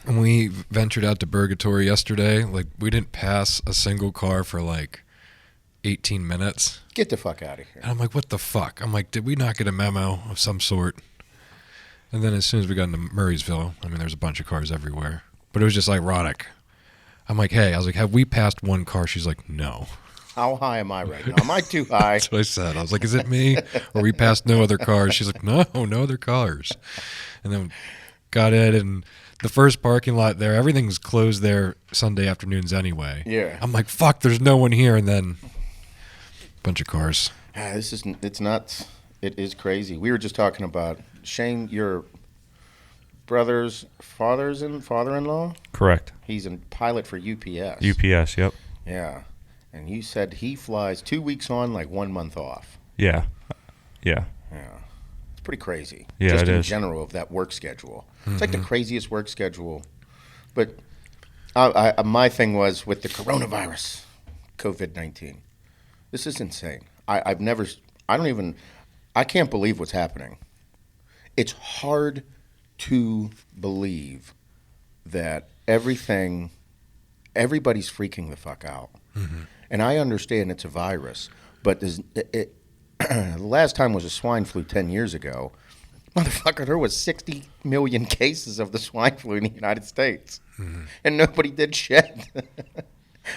When we ventured out to Purgatory yesterday, like, we didn't pass a single car for like 18 minutes. Get the fuck out of here. And I'm like, what the fuck? I'm like, did we not get a memo of some sort? And then as soon as we got into Murraysville, I mean, there's a bunch of cars everywhere. But it was just ironic. I'm like, hey, I was like, have we passed one car? She's like, no. How high am I right now? Am I too high? That's what I said. I was like, is it me? Or we passed no other cars? She's like, no other cars. And then got in, and the first parking lot there, everything's closed there Sunday afternoons anyway. Yeah. I'm like, fuck, there's no one here. And then a bunch of cars. It's nuts. It is crazy. We were just talking about Shane, your brother's father-in-law? Correct. He's a pilot for UPS. UPS, yep. Yeah. And you said he flies 2 weeks on, like 1 month off. Yeah. Yeah. It's pretty crazy. Yeah, just it in is. general of that work schedule. It's like the craziest work schedule. But my thing was with the coronavirus, COVID-19. This is insane. I can't believe what's happening. It's hard to believe that everybody's freaking the fuck out. Mm-hmm. And I understand it's a virus, but the last time was a swine flu 10 years ago. Motherfucker, there was 60 million cases of the swine flu in the United States, and nobody did shit.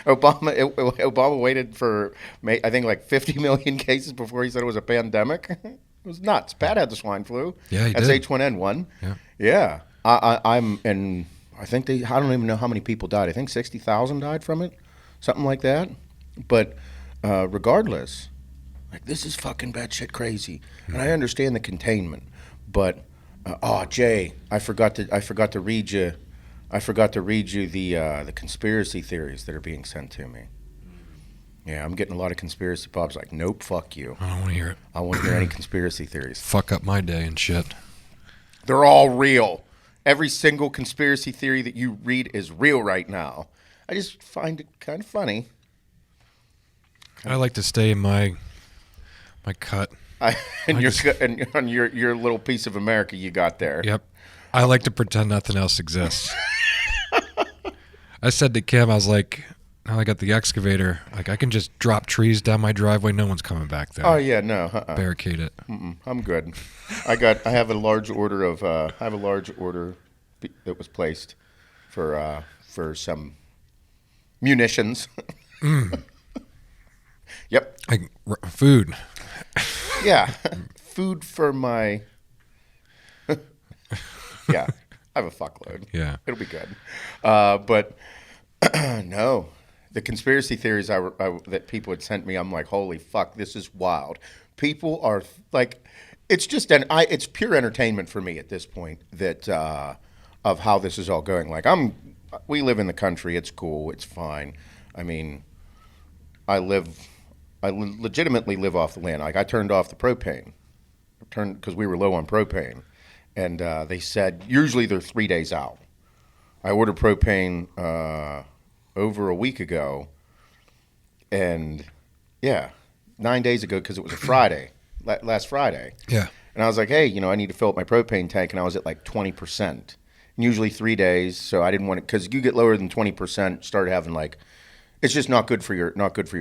Obama waited for, I think, like 50 million cases before he said it was a pandemic. It was nuts. Pat had the swine flu. Yeah, he That's did. H1N1. Yeah. Yeah. And I think I don't even know how many people died. I think 60,000 died from it, something like that. But regardless, like, this is fucking batshit crazy. And I understand the containment, but Jay, I forgot to read you the conspiracy theories that are being sent to me. Yeah, I'm getting a lot of conspiracy pops. Like, nope, fuck you. I don't want to hear it. I won't hear any conspiracy theories. Fuck up my day and shit. They're all real. Every single conspiracy theory that you read is real right now. I just find it kind of funny. I like to stay in my cut. And your little piece of America you got there. Yep. I like to pretend nothing else exists. I said to Kim, I was like, now I got the excavator. Like, I can just drop trees down my driveway. No one's coming back there. Oh yeah, no. Barricade it. I'm good. I have a large order that was placed for some munitions. Yep. Food. Yeah. Food for my. Yeah. I have a fuckload. Yeah. It'll be good. But no. The conspiracy theories that people had sent me, I'm like, holy fuck, this is wild. People are like, it's just it's pure entertainment for me at this point that of how this is all going. Like, we live in the country. It's cool. It's fine. I mean, I legitimately live off the land. Like, I turned off the propane, because we were low on propane, and they said usually they're 3 days out. I ordered propane over a week ago, and 9 days ago, because it was a Friday, last Friday. Yeah. And I was like, hey, I need to fill up my propane tank, and I was at like 20%. And usually 3 days, so I didn't want it, because you get lower than 20%, start having like, it's just not good for your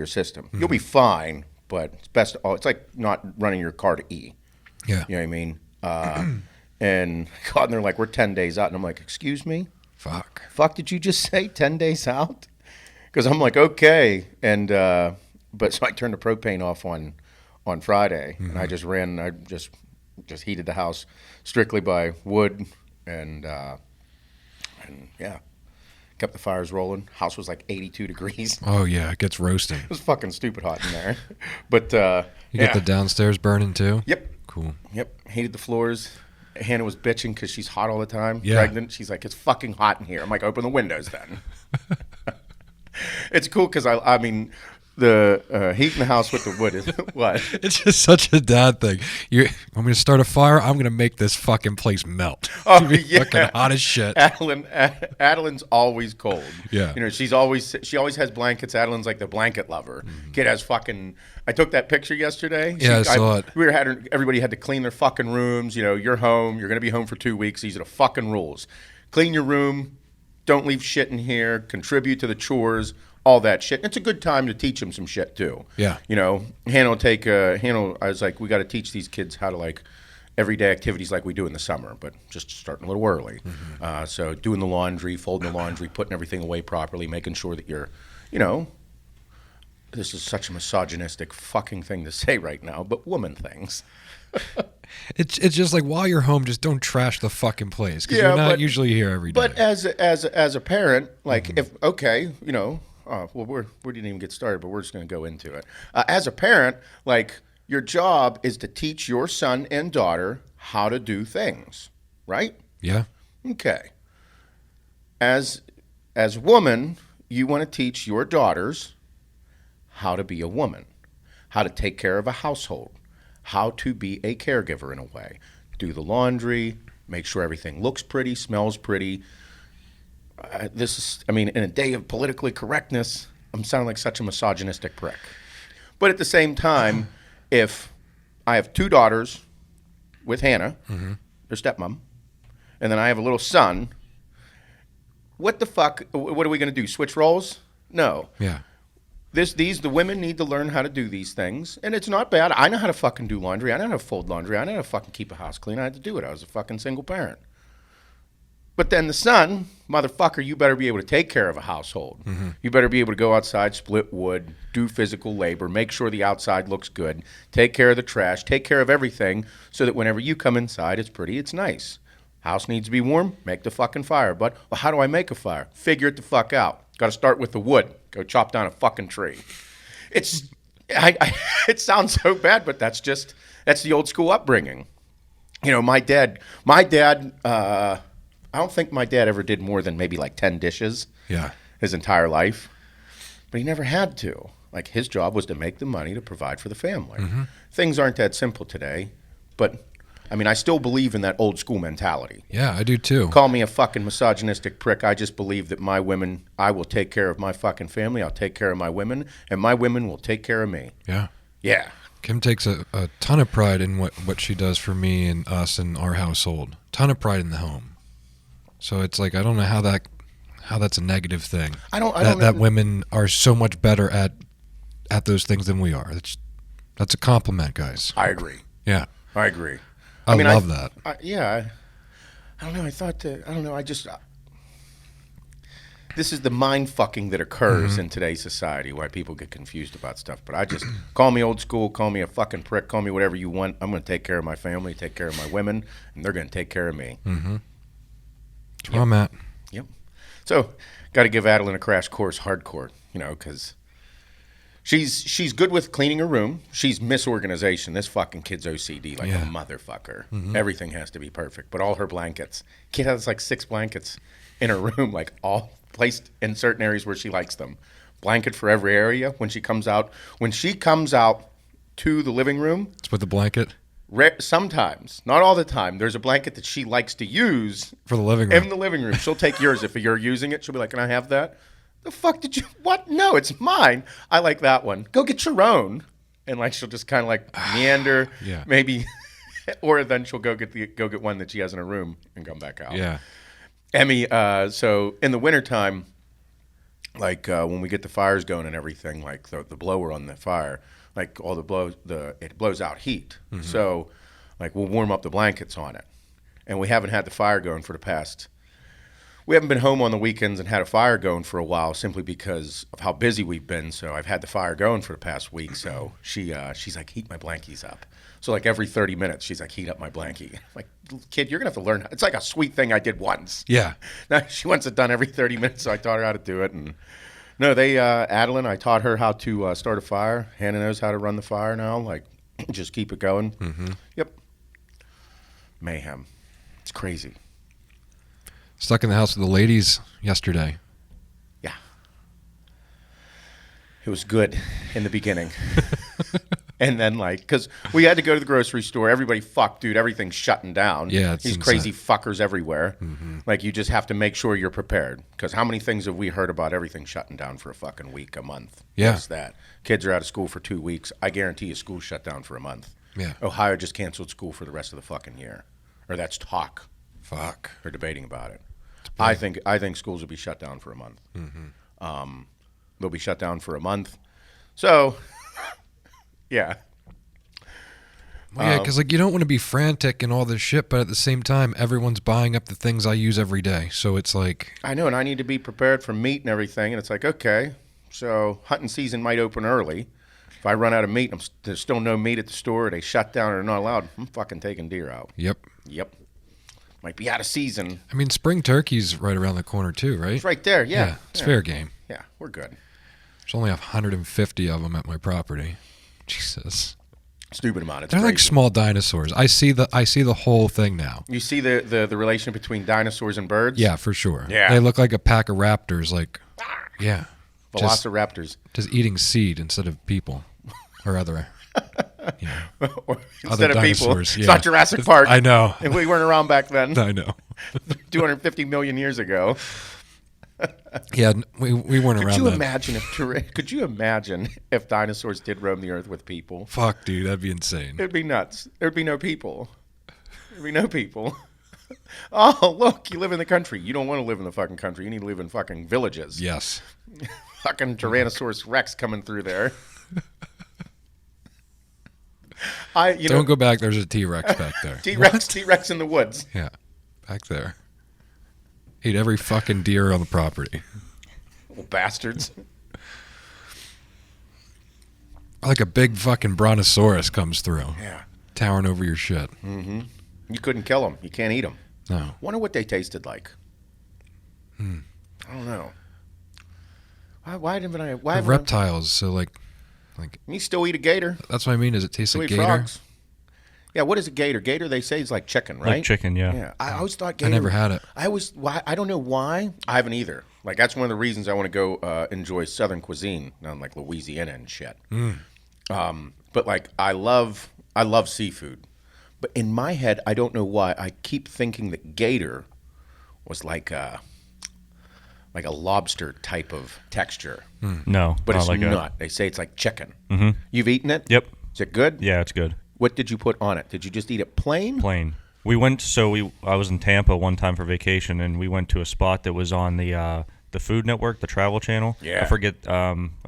system. Mm-hmm. You'll be fine, but it's best. It's like not running your car to E. Yeah. You know what I mean? And God, and they're like, we're 10 days out, and I'm like, excuse me? Fuck, did you just say 10 days out? Because I'm like, okay. And but so I turned the propane off on Friday, and I just heated the house strictly by wood, and yeah, kept the fires rolling. House was like 82 degrees. Oh yeah, it gets roasting. It was fucking stupid hot in there. But you get the downstairs burning too? Yep. Cool. Yep. Heated the floors. Hannah was bitching because she's hot all the time. Yeah. Pregnant. She's like, it's fucking hot in here. I'm like, open the windows then. It's cool because I mean, the heat in the house with the wood is what? It's just such a dad thing. You want me to start a fire? I'm going to make this fucking place melt. Oh, It's gonna be yeah. fucking hot as shit. Adeline's always cold. Yeah. She always has blankets. Adeline's like the blanket lover. Kid has fucking. I took that picture yesterday. Yeah, I saw it. Everybody had to clean their fucking rooms. You're home. You're going to be home for 2 weeks. These are the fucking rules. Clean your room don't leave shit in here, contribute to the chores, all that shit. And it's a good time to teach them some shit too. Yeah. You know, Hannah will take, I was like, we got to teach these kids how to like everyday activities like we do in the summer, but just starting a little early. So doing the laundry, folding the laundry, putting everything away properly, making sure that you're, you know, this is such a misogynistic fucking thing to say right now, but woman things. It's just like while you're home, just don't trash the fucking place because you're not usually here every day. But as a parent, like if you know, well we didn't even get started, but we're just going to go into it. As a parent, like your job is to teach your son and daughter how to do things, right? Yeah. Okay. As a woman, you want to teach your daughters how to be a woman, how to take care of a household, how to be a caregiver in a way, do the laundry, make sure everything looks pretty, smells pretty. In a day of politically correctness, I'm sounding like such a misogynistic prick. But at the same time, if I have 2 daughters with Hannah, their stepmom, and then I have a little son, what the fuck, what are we going to do, switch roles? No. Yeah. The women need to learn how to do these things, and it's not bad. I know how to fucking do laundry. I know how to fold laundry. I know how to fucking keep a house clean. I had to do it. I was a fucking single parent. But then the son, motherfucker, you better be able to take care of a household. You better be able to go outside, split wood, do physical labor, make sure the outside looks good, take care of the trash, take care of everything so that whenever you come inside, it's pretty, it's nice. House needs to be warm, make the fucking fire. But well, how do I make a fire? Figure it the fuck out. Got to start with the wood. Go chop down a fucking tree. It sounds so bad, but that's the old school upbringing. You know, my dad, I don't think my dad ever did more than maybe like 10 dishes his entire life, but he never had to. Like his job was to make the money to provide for the family. Things aren't that simple today, but I mean, I still believe in that old school mentality. Yeah, I do too. Call me a fucking misogynistic prick. I just believe that my women, I will take care of my fucking family. I'll take care of my women, and my women will take care of me. Yeah. Yeah. Kim takes a ton of pride in what she does for me and us and our household. Ton of pride in the home. So it's like I don't know how that's a negative thing. I don't that women are so much better at those things than we are. That's a compliment, guys. I agree. Yeah. I agree. I love that. I don't know. I thought that, I don't know. This is the mind fucking that occurs in today's society why people get confused about stuff. But I just, call me old school, call me a fucking prick, call me whatever you want. I'm going to take care of my family, take care of my women, and they're going to take care of me. That's where I'm at. Yep. So, got to give Adeline a crash course hardcore, you know, because she's good with cleaning her room. She's misorganization. This fucking kid's OCD like a motherfucker. Everything has to be perfect. But all her blankets. Kid has like 6 blankets in her room, like all placed in certain areas where she likes them. Blanket for every area. When she comes out to the living room. It's with the blanket? Sometimes, not all the time. There's a blanket that she likes to use for the living room. In the living room. She'll take yours if you're using it. She'll be like, "Can I have that?" The fuck did you? What? No, it's mine. I like that one. Go get your own. And like she'll just kind of like meander, maybe, or then she'll go get one that she has in her room and come back out. Yeah. Emmy. So in the wintertime, like when we get the fires going and everything, like the blower on the fire. Like all it blows out heat. So like we'll warm up the blankets on it. And we haven't had the fire going we haven't been home on the weekends and had a fire going for a while simply because of how busy we've been. So I've had the fire going for the past week. So she's like, heat my blankies up. So like every 30 minutes, she's like, heat up my blankie. Like, kid, you're going to have to learn. It's like a sweet thing I did once. Yeah. Now she wants it done every 30 minutes. So I taught her how to do it. And no, Adeline, I taught her how to start a fire. Hannah knows how to run the fire now. Like, just keep it going. Yep. Mayhem. It's crazy. Stuck in the house with the ladies yesterday. Yeah. It was good in the beginning. And then, like, because we had to go to the grocery store. Everybody fucked, dude. Everything's shutting down. Yeah, these crazy fuckers everywhere. Like, you just have to make sure you're prepared. Because how many things have we heard about everything shutting down for a fucking week, a month? Yeah. What's that? Kids are out of school for 2 weeks. I guarantee you school shut down for a month. Yeah. Ohio just canceled school for the rest of the fucking year. Or that's talk. Fuck. They're debating about it. I think schools will be shut down for a month. They'll be shut down for a month. So, yeah. Well, yeah, because like you don't want to be frantic and all this shit, but at the same time, everyone's buying up the things I use every day. So it's like I know, and I need to be prepared for meat and everything. And it's like, okay, so hunting season might open early. If I run out of meat, there's still no meat at the store. They shut down or not allowed. I'm fucking taking deer out. Yep. Might be out of season. I mean, spring turkey's right around the corner too, right? It's right there. Yeah. It's fair game. Yeah, we're good. There's only 150 of them at my property. Jesus. Stupid amount. It's They're crazy. like small dinosaurs. I see the whole thing now. You see the relation between dinosaurs and birds? Yeah, for sure. Yeah. They look like a pack of raptors. Like, yeah. Velociraptors. Just eating seed instead of people or other. Yeah. Instead of people. Yeah. It's not Jurassic Park. I know. And we weren't around back then. I know. 250 million years ago. Yeah, we weren't around. Could you imagine if dinosaurs did roam the earth with people? Fuck, dude, that'd be insane. It'd be nuts. There'd be no people. Oh, look, you live in the country. You don't want to live in the fucking country. You need to live in fucking villages. Yes. Fucking Tyrannosaurus Rex coming through there. Don't go back. There's a T-Rex back there. T-Rex in the woods. Yeah, back there. Ate every fucking deer on the property. Little bastards. Like a big fucking brontosaurus comes through. Yeah. Towering over your shit. Mm-hmm. You couldn't kill them. You can't eat them. No. Wonder what they tasted like. I don't know. Why haven't They're reptiles, so like. You still eat a gator. That's what I mean. Does it taste like gator? Frogs. Yeah, what is a gator? Gator, they say, is like chicken, right? Like chicken, yeah. Yeah, I always thought gator. I never had it. I don't know why. I haven't either. Like, that's one of the reasons I want to go enjoy Southern cuisine down like Louisiana and shit. But like, I love seafood. But in my head, I don't know why, I keep thinking that gator was like a lobster type of texture. No, But it's like not. They say it's like chicken. Mm-hmm. You've eaten it? Yep. Is it good? Yeah, it's good. What did you put on it? Did you just eat it plain? Plain. We went. I was in Tampa one time for vacation, and we went to a spot that was on the Food Network, the Travel Channel. Yeah. I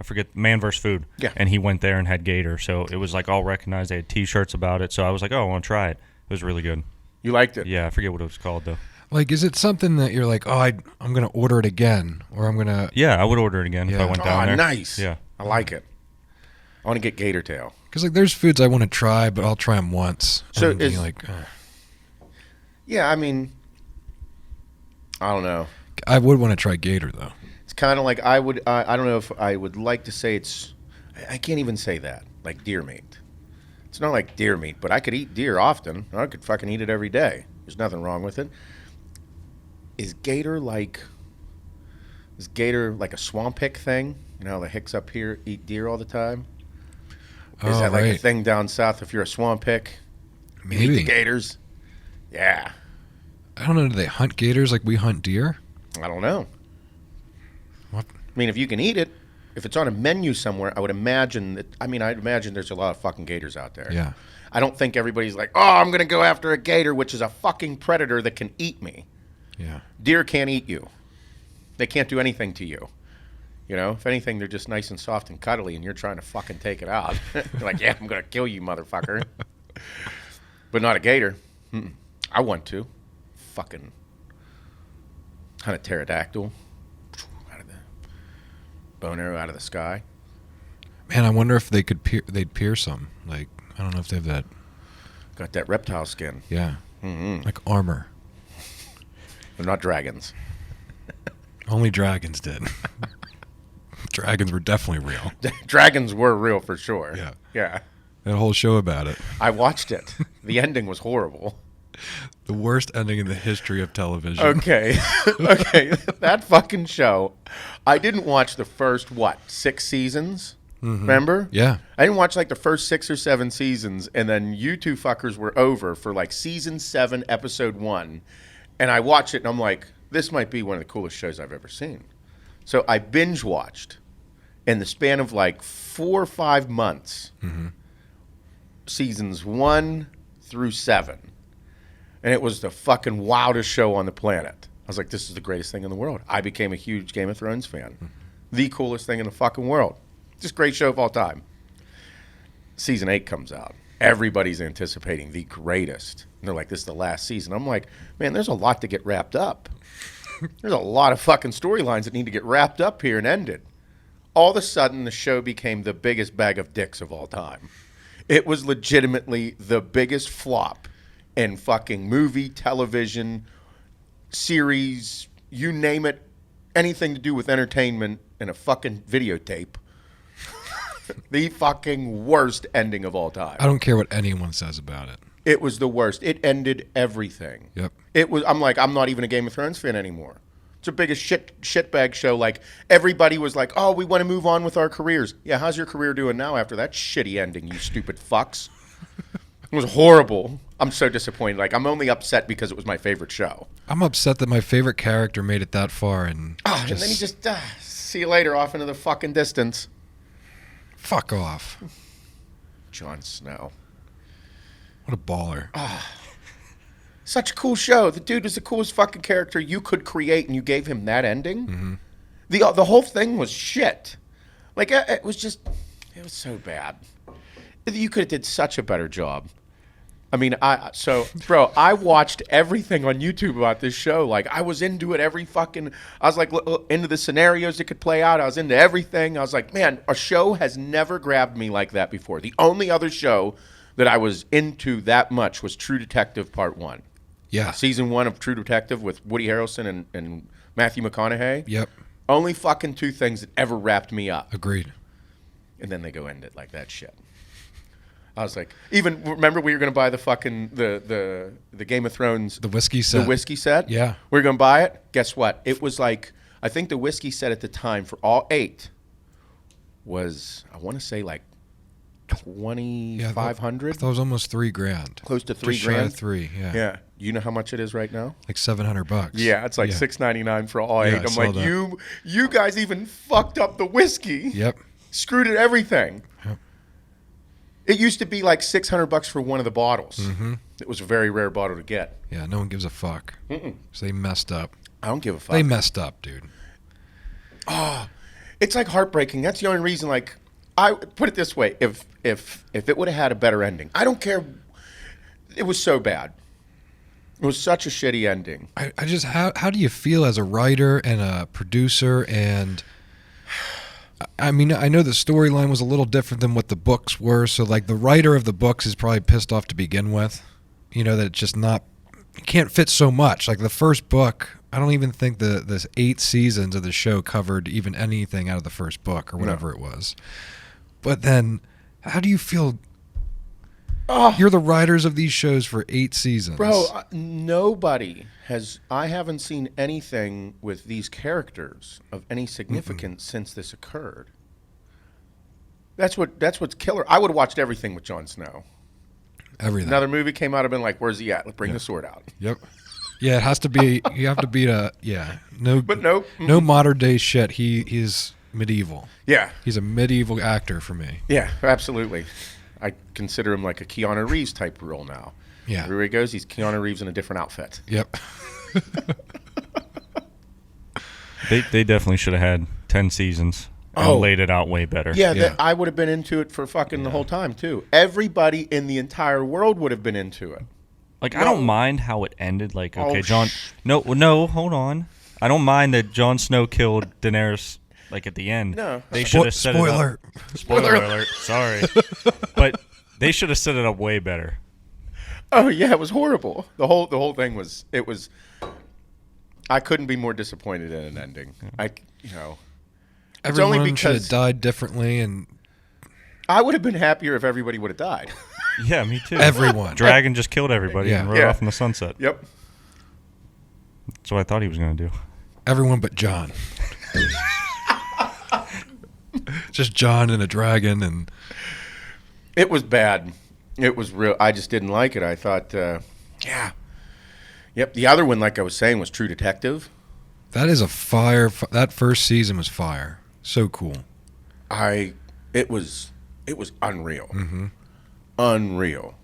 forget Man vs. Food. Yeah. And he went there and had gator, so it was like all recognized. They had T-shirts about it, so I was like, oh, I want to try it. It was really good. You liked it? Yeah, I forget what it was called though. Like, is it something that you're like, oh, I'm gonna order it again, or I'm gonna? Yeah, I would order it again if I went down there. Nice. Yeah. I like it. I want to get gator tail. Because like, there's foods I want to try, but I'll try them once. So and be like, yeah, I mean, I don't know. I would want to try gator though. It's kind of like I don't know if I would like to say it's. I can't even say that. Like deer meat. It's not like deer meat, but I could eat deer often. I could fucking eat it every day. There's nothing wrong with it. Is gator like a swamp hick thing? You know how the hicks up here eat deer all the time? Is that like a thing down south if you're a swamp hick? Maybe. You eat the gators? Yeah. I don't know. Do they hunt gators like we hunt deer? I don't know. What? I mean, if you can eat it, if it's on a menu somewhere, I would imagine that. I mean, I'd imagine there's a lot of fucking gators out there. Yeah. I don't think everybody's like, oh, I'm going to go after a gator, which is a fucking predator that can eat me. Yeah. Deer can't eat you. They can't do anything to you. You know, if anything, they're just nice and soft and cuddly, and you're trying to fucking take it out. You're like, yeah, I'm going to kill you, motherfucker. But not a gator. I want to. Fucking hunt a pterodactyl. Out of the bone arrow out of the sky. Man, I wonder if they'd pierce them. Like, I don't know if they have that. Got that reptile skin. Yeah. Mm-hmm. Like armor. They're not dragons. Only dragons did. Dragons were definitely real. Dragons were real for sure. Yeah. Yeah. That whole show about it. I watched it. The ending was horrible. The worst ending in the history of television. Okay. Okay. That fucking show. I didn't watch the first, 6 seasons? Mm-hmm. Remember? Yeah. I didn't watch like the first 6 or 7 seasons, and then you two fuckers were over for like season 7, episode 1. And I watched it, and I'm like, this might be one of the coolest shows I've ever seen. So I binge watched in the span of like 4 or 5 months, seasons 1 through 7. And it was the fucking wildest show on the planet. I was like, this is the greatest thing in the world. I became a huge Game of Thrones fan. The coolest thing in the fucking world. Just great show of all time. Season 8 comes out. Everybody's anticipating the greatest. And they're like, this is the last season. I'm like, man, there's a lot to get wrapped up. There's a lot of fucking storylines that need to get wrapped up here and ended. All of a sudden, the show became the biggest bag of dicks of all time. It was legitimately the biggest flop in fucking movie, television, series, you name it, anything to do with entertainment and a fucking videotape. The fucking worst ending of all time. I don't care what anyone says about it. It was the worst. It ended everything. Yep. It was. I'm like, I'm not even a Game of Thrones fan anymore. It's the biggest shitbag show. Like, everybody was like, oh, we want to move on with our careers. Yeah, how's your career doing now after that shitty ending, you stupid fucks? It was horrible. I'm so disappointed. Like, I'm only upset because it was my favorite show. I'm upset that my favorite character made it that far and And then he just, see you later, off into the fucking distance. Fuck off. Jon Snow. What a baller. Such a cool show. The dude was the coolest fucking character you could create, and you gave him that ending? Mm-hmm. The whole thing was shit. Like, it was so bad. You could have did such a better job. I mean, bro, I watched everything on YouTube about this show. Like, I was into it I was like into the scenarios that could play out. I was into everything. I was like, man, a show has never grabbed me like that before. The only other show that I was into that much was True Detective Part 1. Yeah. Season 1 of True Detective with Woody Harrelson and Matthew McConaughey. Yep. Only fucking 2 things that ever wrapped me up. Agreed. And then they go end it like that shit. I was like, even remember we were going to buy the fucking the Game of Thrones The whiskey set. The whiskey set. Yeah. We were going to buy it. Guess what? It was like, I think the whiskey set at the time for all 8 was, I want to say like $2,500. I thought it was almost $3,000. Close to $3,000. Just shy of $3,000. Yeah. Yeah. You know how much it is right now? Like $700. Yeah, it's like $6.99 for all 8. Yeah, I I'm saw like, that. you guys even fucked up the whiskey. Yep. Screwed at everything. Yep. It used to be like $600 for one of the bottles. Mm-hmm. It was a very rare bottle to get. Yeah, no one gives a fuck. So they messed up. I don't give a fuck. They messed up, dude. It's like heartbreaking. That's the only reason. Like, I put it this way: if it would have had a better ending, I don't care. It was so bad. It was such a shitty ending. I just how do you feel as a writer and a producer? And I mean, I know the storyline was a little different than what the books were. So like the writer of the books is probably pissed off to begin with. You know, that it's just not, you can't fit so much. Like the first book, I don't even think the 8 seasons of the show covered even anything out of the first book or whatever it was. But then, how do you feel? You're the writers of these shows for 8 seasons. Bro, nobody has. I haven't seen anything with these characters of any significance since this occurred. That's what's killer. I would have watched everything with Jon Snow. Everything. Another movie came out, I've been like, "Where's he at? Let's bring the sword out." Yep. Yeah, it has to be. You have to be no. But no. No modern day shit. He's medieval. Yeah. He's a medieval actor for me. Yeah, absolutely. I consider him like a Keanu Reeves type role now. Yeah. Everywhere he goes, he's Keanu Reeves in a different outfit. Yep. They definitely should have had 10 seasons and laid it out way better. Yeah. I would have been into it for fucking the whole time, too. Everybody in the entire world would have been into it. Like, I don't mind how it ended. Like, okay, No, hold on. I don't mind that Jon Snow killed Daenerys, like, at the end. No. They should have set it up. Spoiler alert. Sorry. But they should have set it up way better. Oh, yeah, it was horrible. The whole thing was, I couldn't be more disappointed in an ending. Everyone only should because have died differently, and I would have been happier if everybody would have died. Yeah, me too. everyone. Dragon just killed everybody and rode Yeah. off in the sunset. Yep. That's what I thought he was going to do. Everyone but John. Just John and a dragon, and It was bad. It was real. I just didn't like it. I thought, yeah. Yep. The other one, like I was saying, was True Detective. that is a fire. That first season was fire. So cool. It was unreal. Mm-hmm. Unreal.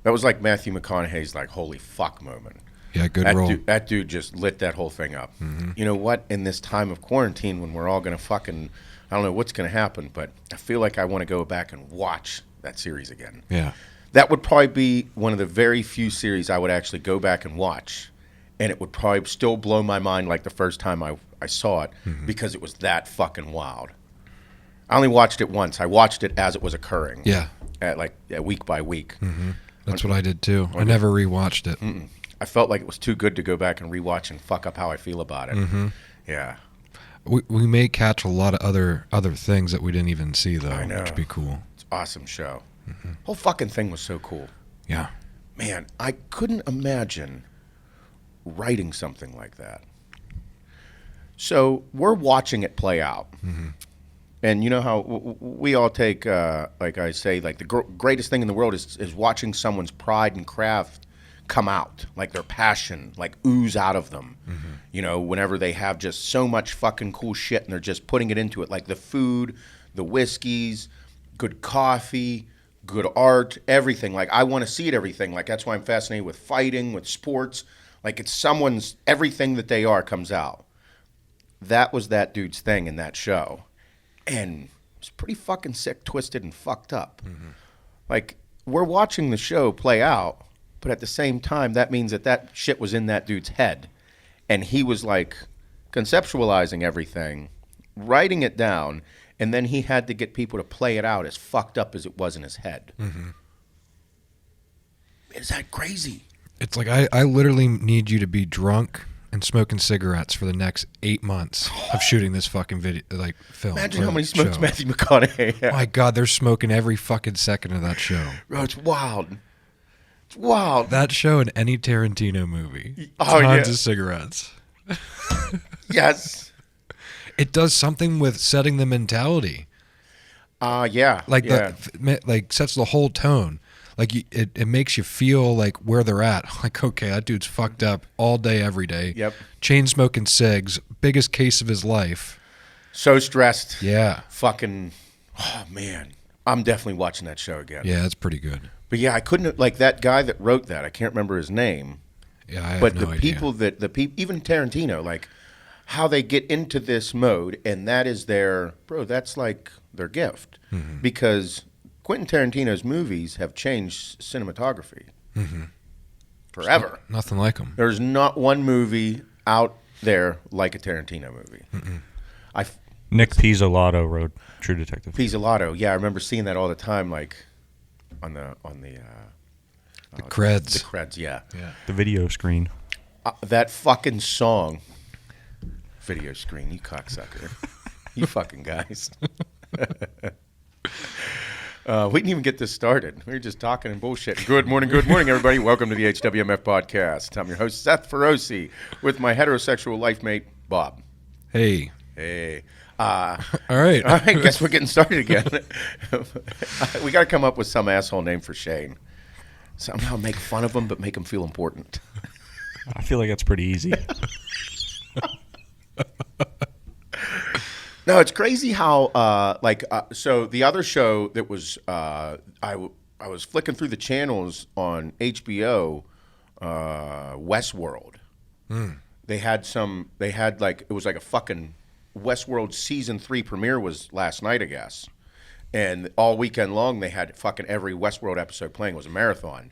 That was like Matthew McConaughey's like holy fuck moment. Yeah, good role. That dude just lit that whole thing up. Mm-hmm. You know what? In this time of quarantine, when we're all going to fucking, I don't know what's going to happen, but I feel like I want to go back and watch that series again. Yeah. That would probably be one of the very few series I would actually go back and watch. And it would probably still blow my mind like the first time I saw it, because it was that fucking wild. I only watched it once. I watched it as it was occurring. Yeah. Week by week. Mm-hmm. That's what I did too. I never rewatched it. I felt like it was too good to go back and rewatch and fuck up how I feel about it. Mm-hmm. Yeah. We may catch a lot of other things that we didn't even see, though, I know. which would be cool. It's an awesome show. Whole fucking thing was so cool. Yeah. Man, I couldn't imagine writing something like that. So we're watching it play out. And you know how we all take, like I say, like the greatest thing in the world is watching someone's pride and craft come out, like their passion, like ooze out of them. You know, whenever they have just so much fucking cool shit and they're just putting it into it, like the food, the whiskeys, good coffee, good art, everything. Like I want to see it, everything. Like that's why I'm fascinated with fighting, with sports. Like it's someone's, everything that they are comes out. That was that dude's thing in that show. And it's pretty fucking sick, twisted, and fucked up. Like, we're watching the show play out, but at the same time, that means that shit was in that dude's head. And he was, like, conceptualizing everything, writing it down, and then he had to get people to play it out as fucked up as it was in his head. Is that crazy? It's like I literally need you to be drunk and smoking cigarettes for the next 8 months of shooting this fucking video, like film. Imagine how many smokes Matthew McConaughey. My God, they're smoking every fucking second of that show. Bro, it's wild. It's wild. That show in any Tarantino movie. Oh, Tons yeah. of cigarettes. Yes. It does something with setting the mentality. Yeah. Like yeah. like sets the whole tone. Like it makes you feel like where they're at. Like, okay, that dude's fucked up all day, every day. Yep. Chain smoking cigs, biggest case of his life. So stressed. Yeah. Fucking, oh man. I'm definitely watching that show again. Yeah, that's pretty good. But yeah, I couldn't, like that guy that wrote that, I can't remember his name. Yeah, I have But no the idea. people even Tarantino, like how they get into this mode, and that is that's like their gift. Because Quentin Tarantino's movies have changed cinematography forever. Nothing like them. There's not one movie out there like a Tarantino movie. Nick Pizzolatto wrote True Detective. Pizzolatto, yeah, I remember seeing that all the time, like on the Creds. The Creds, yeah. The video screen. That fucking song, video screen, you cocksucker, you fucking guys. We didn't even get this started. We were just talking and bullshit. Good morning, everybody. Welcome to the HWMF Podcast. I'm your host, Seth Feroce, with my heterosexual life mate, Bob. Hey. All right. Guess we're getting started again. We got to come up with some asshole name for Shane. Somehow make fun of him, but make him feel important. I feel like that's pretty easy. No, it's crazy how, so the other show that was, I was flicking through the channels on HBO, Westworld. They had it was like a fucking Westworld season 3 premiere was last night, I guess. And all weekend long, they had fucking every Westworld episode playing. It was a marathon.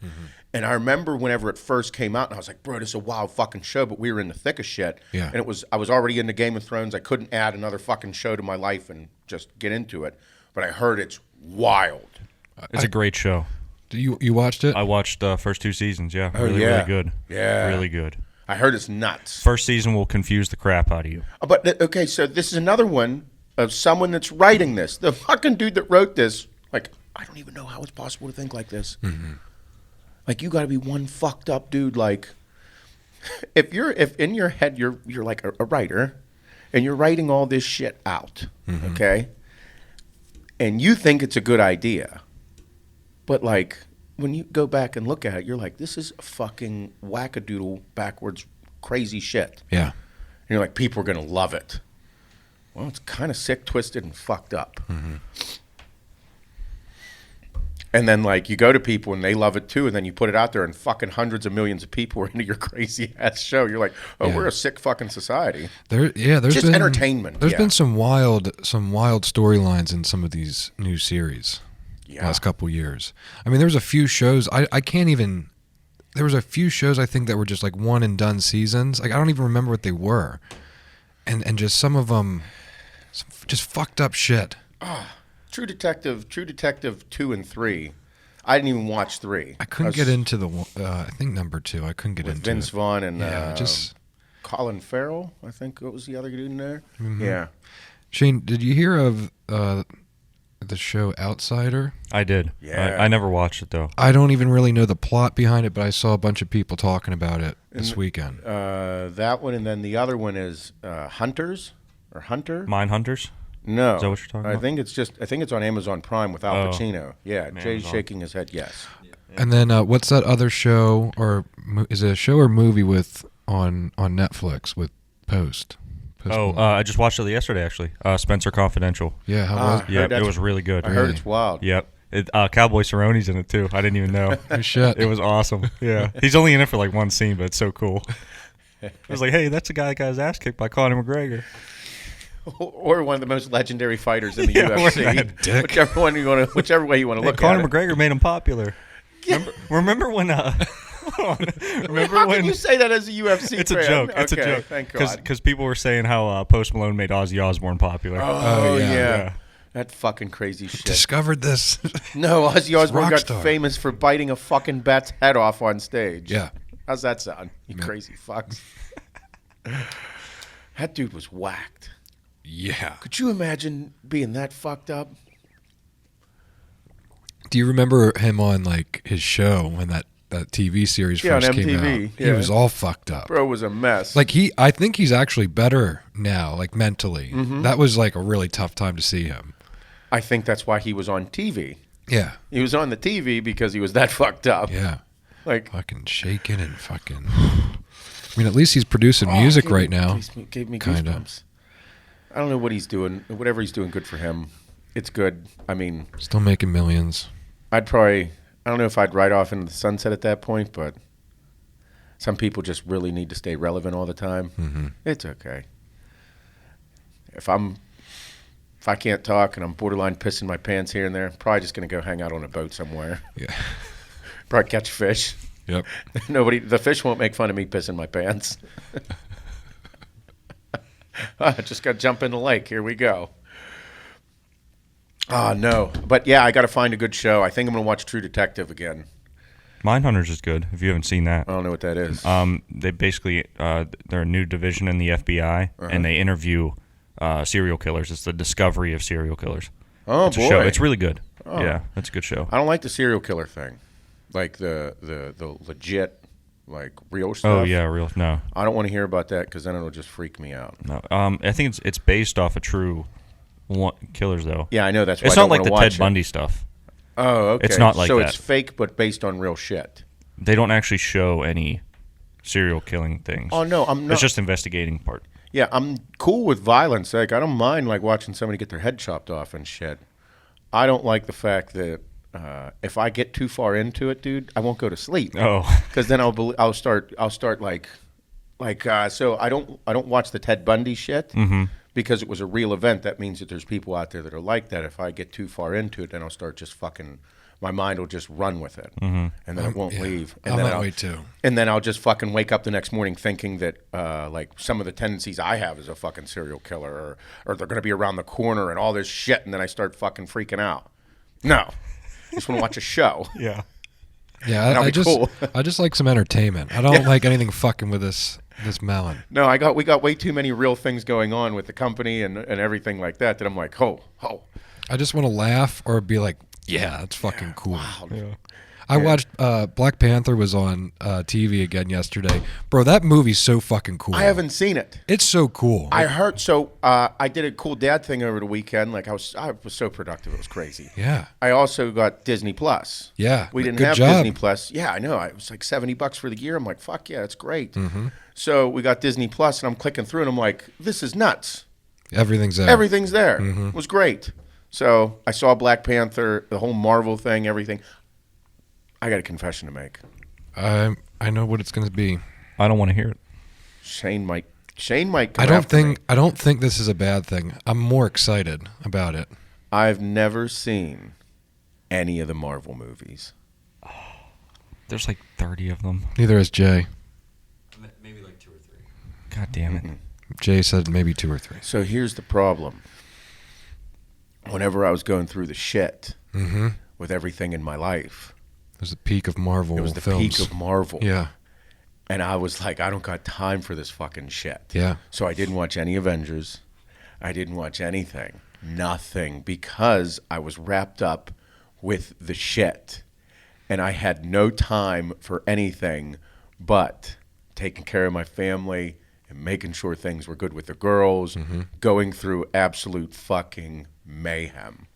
And I remember whenever it first came out, and I was like, bro, this is a wild fucking show, but we were in the thick of shit. Yeah. And I was already into Game of Thrones. I couldn't add another fucking show to my life and just get into it. But I heard it's wild. It's a great show. You watched it? I watched the first 2 seasons, yeah. Oh, Really, yeah. really good. Yeah. Really good. I heard it's nuts. First season will confuse the crap out of you. But, okay, so this is another one of someone that's writing this. The fucking dude that wrote this, like, I don't even know how it's possible to think like this. Like, you got to be one fucked up dude. Like, if in your head you're like a writer, and you're writing all this shit out, okay, and you think it's a good idea, but like when you go back and look at it, you're like, this is fucking wackadoodle, backwards, crazy shit. Yeah. And you're like, people are gonna love it. Well, it's kind of sick, twisted, and fucked up. And then, like, you go to people and they love it too, and then you put it out there and fucking hundreds of millions of people are into your crazy-ass show. You're like, oh, we're a sick fucking society. There's just been entertainment. There's been some wild storylines in some of these new series last couple years. I mean, there was a few shows, I can't even, there was a few shows I think that were just like one and done seasons. Like, I don't even remember what they were. And just some of them, just fucked up shit. True Detective 2 and 3. I didn't even watch 3. I couldn't get into the I think number 2. I couldn't get with into Vince it. Vaughn and just Colin Farrell. I think what was the other dude in there? Mm-hmm. Yeah. Shane, did you hear of the show Outsider? I did. Yeah. I never watched it though. I don't even really know the plot behind it, but I saw a bunch of people talking about it this weekend. That one, and then the other one is Hunters or Hunter. Mindhunters? No. Is that what you're talking about? I think it's on Amazon Prime with Al Pacino. Yeah, Jay's shaking his head yes. And then what's that other show, or is it a show or movie with on Netflix with Post Malone? I just watched it yesterday actually. Spencer Confidential. Yeah, how was it? Yeah, it was really good. I heard it's wild. Yep. Cowboy Cerrone's in it too. I didn't even know. Oh, shit. It was awesome. Yeah. He's only in it for like one scene, but it's so cool. I was like, hey, that's the guy that got his ass kicked by Conor McGregor. Or one of the most legendary fighters in the UFC. Whichever way you want to look at it. Conor McGregor made him popular. Remember when... Remember how can you say that as a UFC It's fan? a joke. Okay, It's a joke. Thank God. Because people were saying how Post Malone made Ozzy Osbourne popular. Oh, yeah. yeah. That fucking crazy shit. Discovered this. No, Ozzy Osbourne got Rockstar. famous for biting a fucking bat's head off on stage. Yeah. How's that sound? You crazy fucks. That dude was whacked. Yeah. Could you imagine being that fucked up? Do you remember him on like his show when that TV series first on came MTV, out? yeah. He was all fucked up. Bro was a mess. Like I think he's actually better now, like mentally. Mm-hmm. That was like a really tough time to see him. I think that's why he was on TV. Yeah. He was on the TV because he was that fucked up. Yeah. Like Fucking shaking and fucking. I mean, at least he's producing music right now. Gave me Kinda. goosebumps. I don't know what he's doing. Whatever he's doing, good for him. It's good. I mean, Still making millions. I don't know if I'd ride off into the sunset at that point, but some people just really need to stay relevant all the time. Mm-hmm. It's okay. If I can't talk and I'm borderline pissing my pants here and there, I'm probably just going to go hang out on a boat somewhere. Yeah. Probably catch fish. Yep. The fish won't make fun of me pissing my pants. I just got to jump in the lake. Here we go. Oh, no. But, yeah, I got to find a good show. I think I'm going to watch True Detective again. Mindhunters is good, if you haven't seen that. I don't know what that is. They basically, they're a new division in the FBI, and they interview serial killers. It's the discovery of serial killers. Oh, It's boy. a show. It's really good. Oh. Yeah, it's a good show. I don't like the serial killer thing. Like the legit, like, real stuff. Oh, yeah, real. No. I don't want to hear about that because then it'll just freak me out. No. I think it's based off of true killers, though. Yeah, I know. That's why It's I not don't like want the to watch Ted Bundy stuff. Oh, okay. It's not like so that. it's fake, but based on real shit. They don't actually show any serial killing things. Oh, no, I'm not. It's just investigating part. Yeah, I'm cool with violence. Like, I don't mind, like, watching somebody get their head chopped off and shit. I don't like the fact that if I get too far into it, dude, I won't go to sleep. Oh. Because then I'll start like so I don't watch the Ted Bundy shit because it was a real event. That means that there's people out there that are like that. If I get too far into it, then I'll start just fucking. My mind will just run with it, and then it won't leave. And I'm then that way too. And then I'll just fucking wake up the next morning thinking that like some of the tendencies I have as a fucking serial killer, or they're gonna be around the corner and all this shit, and then I start fucking freaking out. No, I just want to watch a show. Yeah. Yeah, That'll I be just cool. I just like some entertainment. I don't like anything fucking with this melon. No, we got way too many real things going on with the company and everything like that I'm like, oh. I just want to laugh or be like, yeah, that's fucking cool. Wow. Yeah. I watched Black Panther was on TV again yesterday. Bro, that movie's so fucking cool. I haven't seen it. It's so cool. I heard. So I did a cool dad thing over the weekend. Like I was so productive. It was crazy. Yeah. I also got Disney Plus. Yeah. We didn't Good have job. Disney Plus. Yeah, I know. It was like $70 for the year. I'm like, fuck yeah, it's great. Mm-hmm. So we got Disney Plus, and I'm clicking through, and I'm like, this is nuts. Everything's there. Everything's there. It was great. So I saw Black Panther, the whole Marvel thing, everything. I got a confession to make. I know what it's going to be. I don't want to hear it. Shane might come I don't after me. think I don't think this is a bad thing. I'm more excited about it. I've never seen any of the Marvel movies. There's like 30 of them. Neither has Jay. Maybe like 2 or 3. God damn it. Jay said maybe 2 or 3. So here's the problem. Whenever I was going through the shit with everything in my life, It was the peak of Marvel it was the films. peak of Marvel. Yeah. And I was like, I don't got time for this fucking shit. Yeah. So I didn't watch any Avengers. I didn't watch anything. Nothing. Because I was wrapped up with the shit. And I had no time for anything but taking care of my family and making sure things were good with the girls, going through absolute fucking mayhem.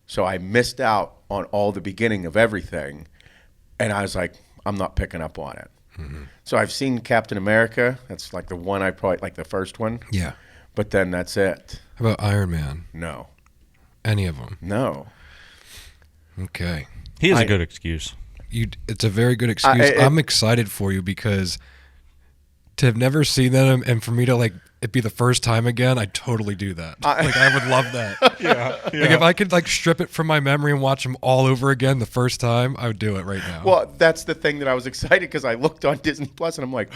So I missed out on all the beginning of everything. And I was like, I'm not picking up on it. So I've seen Captain America. That's like the one I probably like the first one. Yeah. But then that's it. How about Iron Man? No. Any of them? No. Okay. He has a good excuse. It's a very good excuse. I'm excited for you because to have never seen them and for me to like it be the first time again, I'd totally do that. Like I would love that. Yeah. Like if I could like strip it from my memory and watch them all over again the first time, I would do it right now. Well, that's the thing that I was excited because I looked on Disney Plus and I'm like,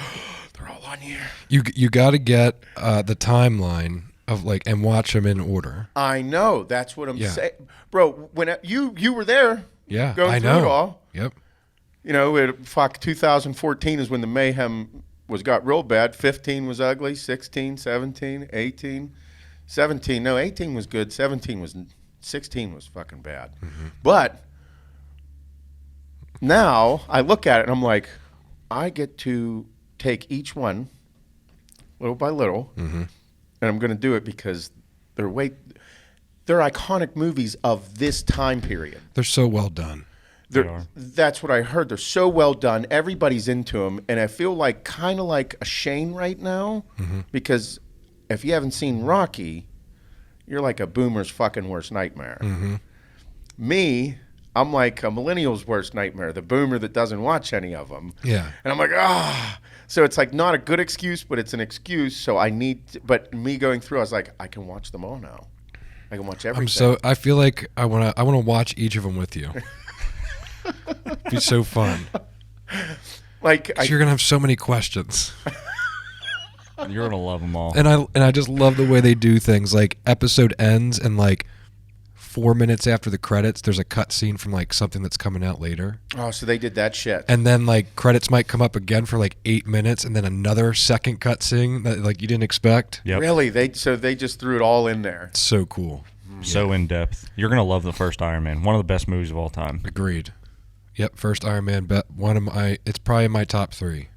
they're all on here. You got to get the timeline of like and watch them in order. I know. That's what I'm saying, bro. When you were there, Yeah, going I through know. it all. Yep. You know, 2014 is when the mayhem got real bad. 15 was ugly. 16, 17, 18, 17. No, 18 was good. 16 was fucking bad. But now I look at it and I'm like, I get to take each one little by little, and I'm going to do it because they're iconic movies of this time period. They're so well done. That's what I heard. They're so well done. Everybody's into them. And I feel like kind of like a Shane right now because if you haven't seen Rocky, you're like a boomer's fucking worst nightmare. Me, I'm like a millennial's worst nightmare, the boomer that doesn't watch any of them. Yeah. And I'm like, So it's like not a good excuse, but it's an excuse. So but me going through, I was like, I can watch them all now. I can watch everything. I feel like I want to watch each of them with you. It'd be so fun. Like You're gonna have so many questions, You're going to love them all. and I just love the way they do things. Like episode ends and like 4 minutes after the credits, there's a cut scene from like something that's coming out later, oh, so they did that shit. and then like credits might come up again for like 8 minutes, and then another second cut scene that like you didn't expect. Yep. Really? They just threw it all in there. It's so cool. So in depth. You're going to love the first Iron Man. One of the best movies of all time. Agreed. Yep, first Iron Man. It's probably in my top 3.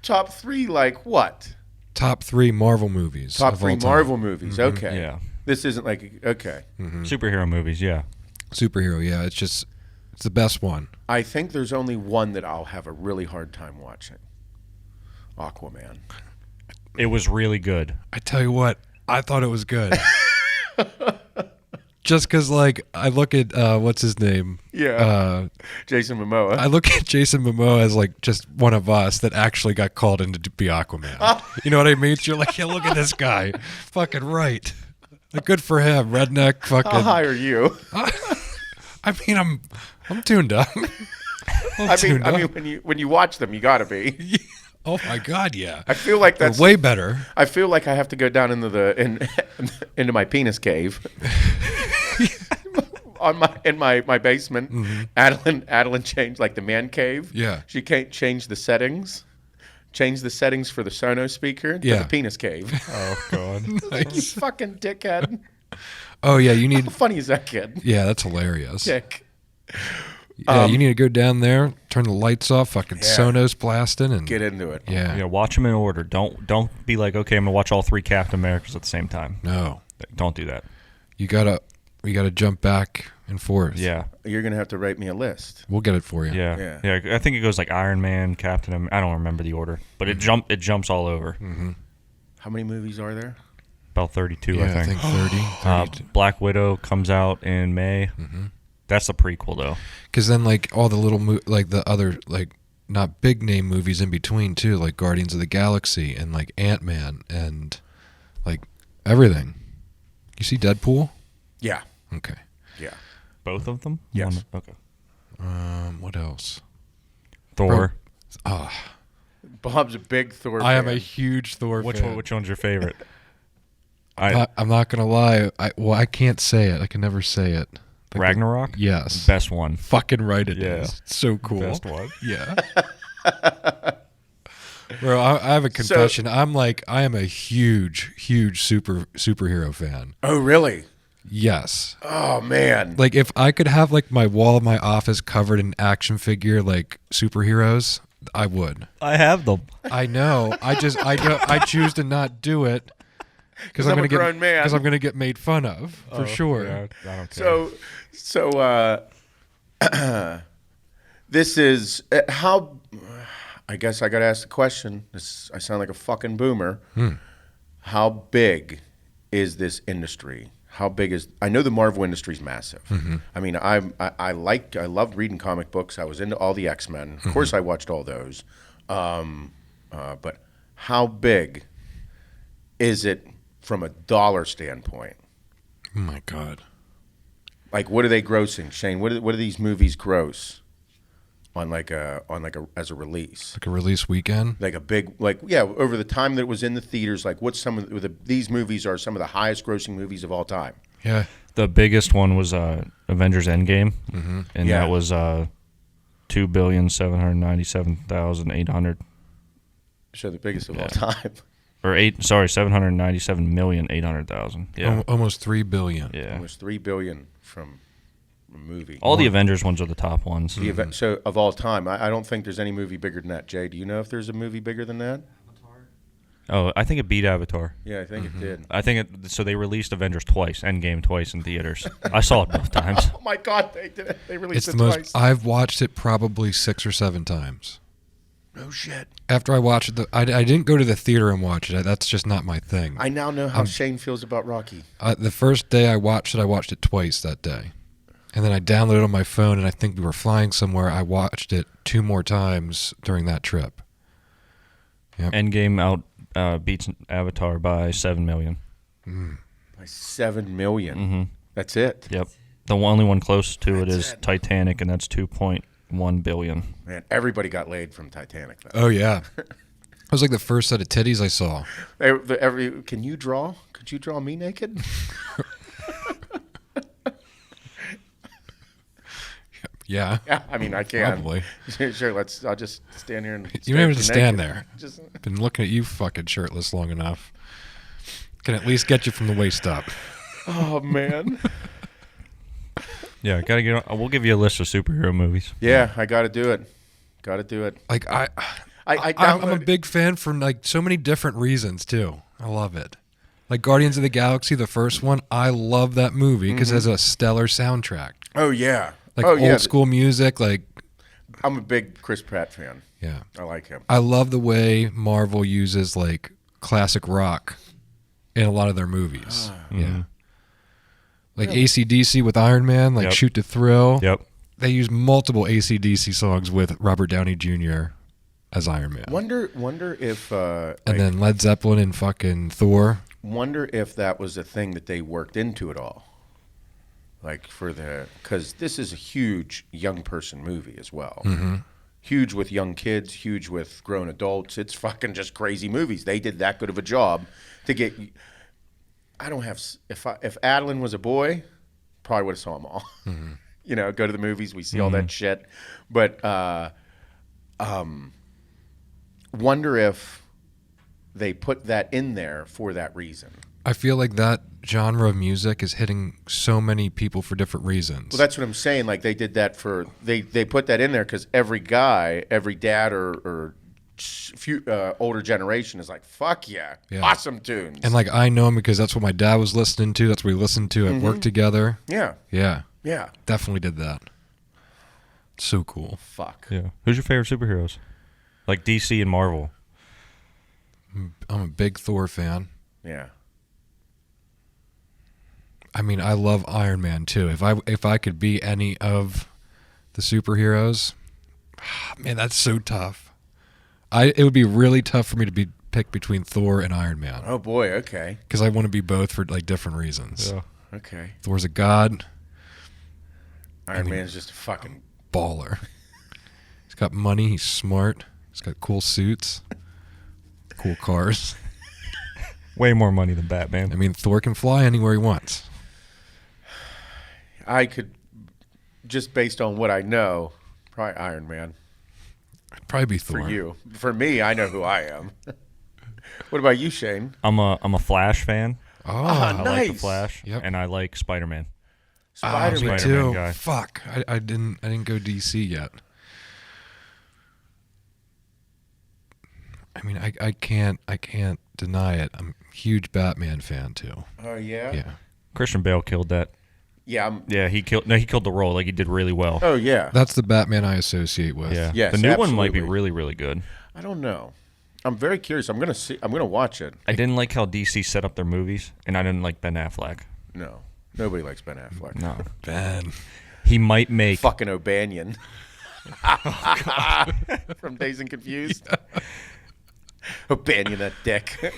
Top 3, like what? Top 3 Marvel movies. Top of 3 all time. Marvel movies. Okay. Yeah. This isn't like okay. Superhero movies, yeah. Superhero. Yeah, it's the best one. I think there's only one that I'll have a really hard time watching. Aquaman. It was really good. I tell you what, I thought it was good. Just because, like, I look at, what's his name? Yeah. Jason Momoa. I look at Jason Momoa as, like, just one of us that actually got called in to be Aquaman. You know what I mean? So you're like, yeah, look at this guy. Fucking right. Like, good for him. Redneck, fucking. I'll hire you. I mean, I'm tuned up. I mean, when you watch them, you gotta be. Oh my God, yeah. I feel like that's They're way better. I feel like I have to go down into into my penis cave. in my basement. Adeline changed like the man cave. Yeah. She can't change the settings. Change the settings for the Sonos speaker to the penis cave. Oh, God. You Nice. fucking dickhead. Oh yeah, you need. How funny is that kid? Yeah, that's hilarious. Dick. Yeah, you need to go down there, turn the lights off, fucking Sonos blasting, and Get into it. yeah. Yeah, watch them in order. Don't be like, okay, I'm going to watch all 3 Captain Americas at the same time. No, Don't do that. you gotta jump back and forth. Yeah. You're gonna have to write me a list. We'll get it for you. Yeah. I think it goes like Iron Man, Captain America. I don't remember the order, but it jumps all over. How many movies are there? about 32, Yeah, I think. 30. 32. Black Widow comes out in May. Mm-hmm. That's a prequel, though. Because then, like, all the little, like, the other, like, not big name movies in between, too, like Guardians of the Galaxy and, like, Ant-Man and, like, everything. You see Deadpool? Yeah. Okay. Yeah. Both of them? Yes. Okay. What else? Thor. Bob's a big Thor I fan. am a huge Thor Which fan. one? Which one's your favorite? I'm not gonna lie. I can't say it. I can never say it. Like Ragnarok? Yes. Best one. Fucking right it Yeah. is. So cool. Best one. Yeah. Bro, I have a confession. I am a huge superhero fan. Oh, really? Yes. Oh, man. Like if I could have like my wall of my office covered in action figure like superheroes, I would. I have them. I know. I choose to not do it because I'm a grown man. Because I'm gonna get made fun of for sure. Yeah, I don't care. So, this is how. I guess I got to ask the question. I sound like a fucking boomer. How big is this industry? How big is? I know the Marvel industry is massive. Mm-hmm. I mean, I loved reading comic books. I was into all the X-Men. Of course, I watched all those. But how big is it from a dollar standpoint? Oh my God. Like, what are they grossing, Shane? What do these movies gross on as a release? Like a release weekend? Like a big, over the time that it was in the theaters, like what's some of these movies are some of the highest grossing movies of all time. Yeah. The biggest one was Avengers Endgame, and Yeah. that was 2,797,800 So the biggest of all time. or 797,800,000. Yeah, Almost 3 billion. yeah. Almost $3 billion from a movie. All the Avengers ones are the top ones. So of all time, I don't think there's any movie bigger than that. Jay, do you know if there's a movie bigger than that? Oh, I think it beat Avatar. Yeah, I think it did. I think so. They released Avengers twice, Endgame twice in theaters. I saw it both times. Oh my God, they did it. They released It's it the twice. most. I've watched it probably 6 or 7 times. No shit. After I watched it, I didn't go to the theater and watch it. That's just not my thing. I now know how Shane feels about Rocky. The first day I watched it twice that day. And then I downloaded it on my phone, and I think we were flying somewhere. I watched it 2 more times during that trip. Yep. Endgame beats Avatar by 7 million. By 7 million. Mm-hmm. That's it. Yep. The only one close to it That's is it. Titanic, and that's 2.1 billion. Man, everybody got laid from Titanic, though. Oh, yeah. It was like the first set of titties I saw. Can you draw? Could you draw me naked? Yeah. Yeah, I mean, I can. Probably. Sure, I'll just stand here and. You don't have to stand naked. there. Just, Been looking at you fucking shirtless long enough. Can at least get you from the waist up. oh, man. Yeah, gotta get. We'll give you a list of superhero movies. Yeah, I got to do it. Got to do it. Like I I'm a downloaded- big fan for like so many different reasons too. I love it. Like Guardians of the Galaxy, the first one, I love that movie because it has a stellar soundtrack. Oh, yeah. Like yeah. old school music, like I'm a big Chris Pratt fan. yeah. I like him. I love the way Marvel uses like classic rock in a lot of their movies. Yeah. Like AC/DC with Iron Man, like Yep. Shoot to Thrill. Yep. They use multiple AC/DC songs with Robert Downey Jr. as Iron Man. Wonder if and then Led Zeppelin and fucking Thor. wonder if that was a thing that they worked into it all. Like because this is a huge young person movie as well. Mm-hmm. Huge with young kids, huge with grown adults. It's fucking just crazy movies. They did that good of a job to get. I don't have. If Adeline was a boy, probably would have saw them all. Mm-hmm. You know, go to the movies. We see all that shit. But wonder if they put that in there for that reason. I feel like that genre of music is hitting so many people for different reasons. Well, that's what I'm saying. Like they did that for they put that in there because every dad or older generation is like, fuck yeah, awesome tunes. And like I know him because that's what my dad was listening to. That's what we listened to at work together. yeah, Yeah, definitely did that. So cool. fuck. Yeah. Who's your favorite superheroes? Like DC and Marvel. I'm a big Thor fan. Yeah. I mean, I love Iron Man too. If I could be any of the superheroes, man, that's so tough. It would be really tough for me to be picked between Thor and Iron Man. Oh boy, okay. Because I want to be both for like different reasons. Yeah. Okay. Thor's a god. Iron Man's just a fucking baller. He's got money. He's smart. He's got cool suits, cool cars. Way more money than Batman. I mean, Thor can fly anywhere he wants. I could, just based on what I know, probably Iron Man. I'd probably be Thor. For you. For me, I know who I am. What about you, Shane? I'm a Flash fan. Oh, I nice. like the Flash, Yep. and I like Spider-Man. Spider-Man. me Spider-Man too. guy. Fuck, I didn't go DC yet. I mean, I can't deny it. I'm a huge Batman fan too. Oh, yeah? Yeah, Christian Bale killed that. Yeah. Yeah, he killed the role. Like, he did really well. Oh, yeah. that's the Batman I associate with. Yeah. Yes, the new one might be absolutely. really, really good. I don't know. I'm very curious. I'm gonna watch it. I didn't like how DC set up their movies, and I didn't like Ben Affleck. No. Nobody likes Ben Affleck. No. Ben. He might make... Fucking O'Banion. From Dazed and Confused. O'Banion, that dick.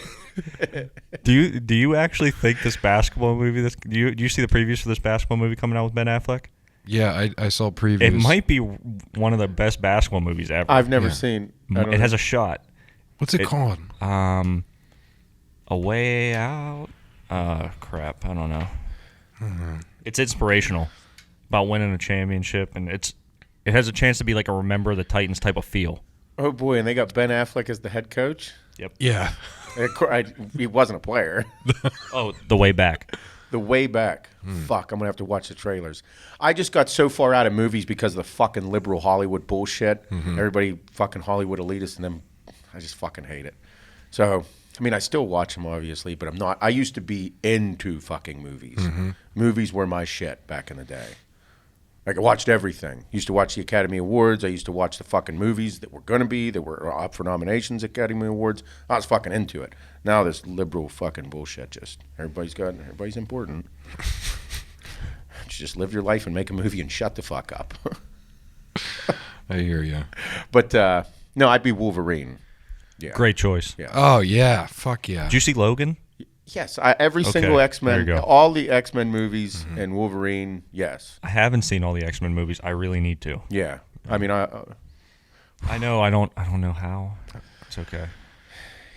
Do you actually think this basketball movie... Do you see the previews for this basketball movie coming out with Ben Affleck? Yeah, I saw previews. It might be one of the best basketball movies ever. I've never Yeah. seen. It has a shot. What's it called? A Way Out. Crap, I don't know. It's inspirational about winning a championship, and it has a chance to be like a Remember the Titans type of feel. Oh boy, and they got Ben Affleck as the head coach. Yep. Yeah. He wasn't a player. Oh, The Way Back. The way back. Fuck, I'm gonna have to watch the trailers. I just got so far out of movies because of the fucking liberal Hollywood bullshit. Everybody fucking Hollywood elitist, and them. I just fucking hate it. So, I mean, I still watch them obviously, but I'm not. I used to be into fucking movies. Movies were my shit back in the day. Like, I watched everything. Used to watch the Academy Awards. I used to watch the fucking movies that were up for nominations at Academy Awards. I was fucking into it. Now this liberal fucking bullshit just, everybody's important. Just live your life and make a movie and shut the fuck up. I hear you. But, no, I'd be Wolverine. Yeah. Great choice. Yeah. Oh yeah, fuck yeah. Did you see Logan? Yes, every single there X-Men, you go. all the X-Men movies and Wolverine, yes. I haven't seen all the X-Men movies. I really need to. Yeah. I mean, I know. I don't know how. It's okay.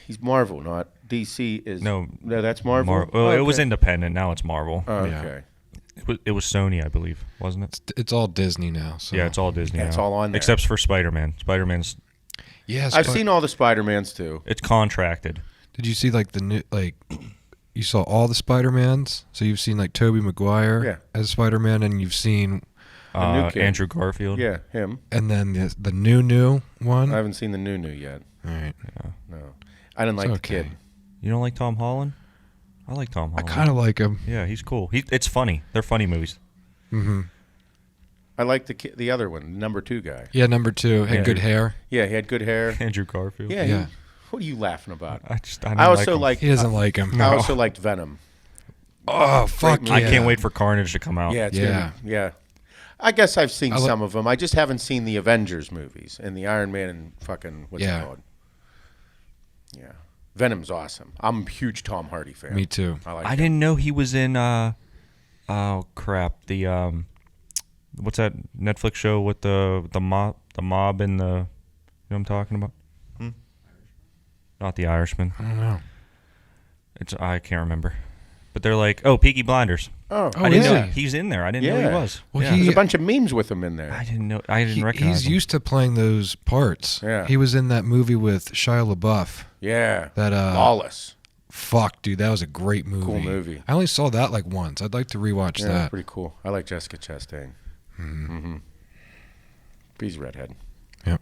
he's Marvel, not DC is. No, that's Marvel. Well, it was Okay. independent. Now it's Marvel. Oh, Yeah. okay. It was Sony, I believe, wasn't it? It's all Disney now. So. Yeah, it's all Disney. Yeah, it's now. all on there. Except for Spider-Man. Spider-Man's Yes, I've seen all the Spider-Mans too. it's contracted. Did you see like the new You saw all the Spider-Mans? So you've seen like Tobey Maguire as Spider-Man, and you've seen new kid. Andrew Garfield. Yeah, him. and then the new one. I haven't seen the new yet. All right. No, I didn't like the okay. kid. You don't like Tom Holland? I like Tom I Holland. kind of like him. Yeah, he's cool. It's funny. They're funny movies. Mm-hmm. I like the other one, number 2 guy. Yeah, number 2 had Yeah. good hair. Yeah, he had good hair. Andrew Garfield. Yeah. Yeah. What are you laughing about? I didn't I also like him. like. He doesn't like him. I also liked Venom. Oh fuck! movie. I yeah. can't wait for Carnage to come out. Yeah, it's Yeah. yeah. I guess I've seen I lo- some of them. I just haven't seen the Avengers movies and the Iron Man and fucking what's Yeah. it called? Yeah, Venom's awesome. I'm a huge Tom Hardy fan. Me too. I like. I him. didn't know he was in. Oh crap! The what's that Netflix show with the mob and the. You know what I'm talking about? Not The Irishman. I don't know. I can't remember. But they're like, oh, Peaky Blinders. Oh, I didn't is know he? he's in there. I didn't know Yeah. he was. Well, yeah. he- there's a bunch of memes with him in there. I didn't know. I didn't recognize He's him. used to playing those parts. Yeah. He was in that movie with Shia LaBeouf. Yeah, That Lawless. Fuck, dude, that was a great movie. Cool movie. I only saw that like once. I'd like to rewatch Yeah, that. pretty cool. I like Jessica Chastain. Mm-hmm. He's a redhead. Yep.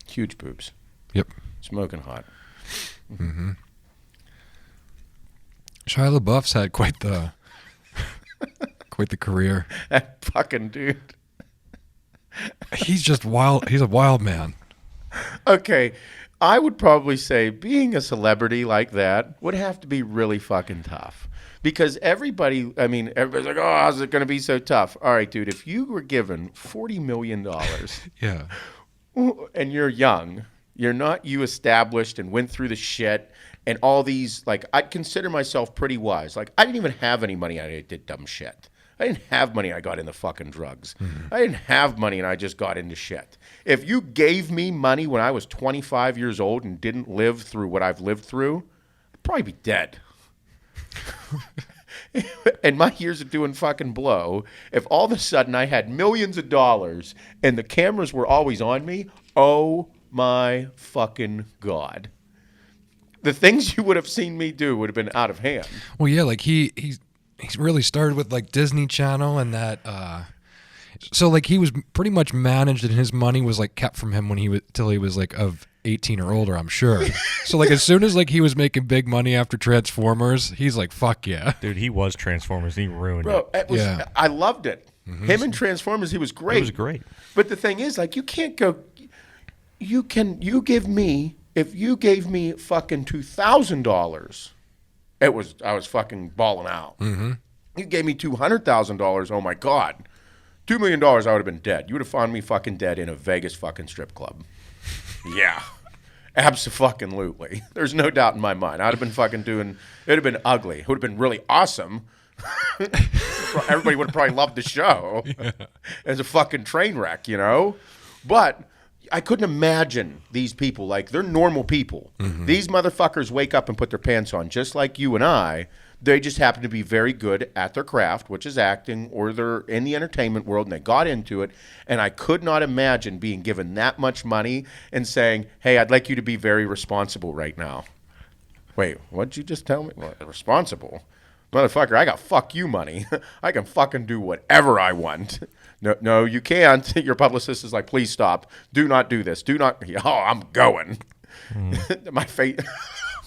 Huge boobs. Yep. Smoking hot. Mm-hmm. Shia LaBeouf's had quite the career. That fucking dude. He's just wild. He's a wild man. Okay, I would probably say being a celebrity like that would have to be really fucking tough. Because everybody's like, oh, how's it going to be so tough? All right, dude, if you were given $40 million Yeah. and you're young, you're not you established and went through the shit and all these, like, I'd consider myself pretty wise. Like, I didn't even have any money. I did dumb shit. I didn't have money. I got into fucking drugs. I didn't have money and I just got into shit. If you gave me money when I was 25 years old and didn't live through what I've lived through, I'd probably be dead. And my years of doing fucking blow, if all of a sudden I had millions of dollars and the cameras were always on me, oh my fucking God. The things you would have seen me do would have been out of hand. Well, yeah, like he really started with like Disney Channel and that. So like he was pretty much managed, and his money was like kept from him when he was till he was like of 18 or older, I'm sure. So like as soon as like he was making big money after Transformers, he's like, fuck yeah. Dude, he was Transformers. He ruined Bro, it. yeah. I loved it. Him and Transformers, he was great. It was great. But the thing is, like, you can't go. You give me, if you gave me fucking $2,000, I was fucking balling out. You gave me $200,000, oh my God. $2 million, I would have been dead. You would have found me fucking dead in a Vegas fucking strip club. Yeah. Abso-fucking-lutely. There's no doubt in my mind. I'd have been fucking doing, it would have been ugly. It would have been really awesome. Everybody would have probably loved the show. Yeah. As a fucking train wreck, you know? But I couldn't imagine these people, like, they're normal people. These motherfuckers wake up and put their pants on just like you and I. They just happen to be very good at their craft, which is acting, or they're in the entertainment world and they got into it. And I could not imagine being given that much money and saying, hey, I'd like you to be very responsible right now. Wait, what'd you just tell me? What, responsible? Motherfucker, I got fuck you money. I can fucking do whatever I want. No, you can't. Your publicist is like, please stop. Do not do this. Do not. Oh, I'm going. My face.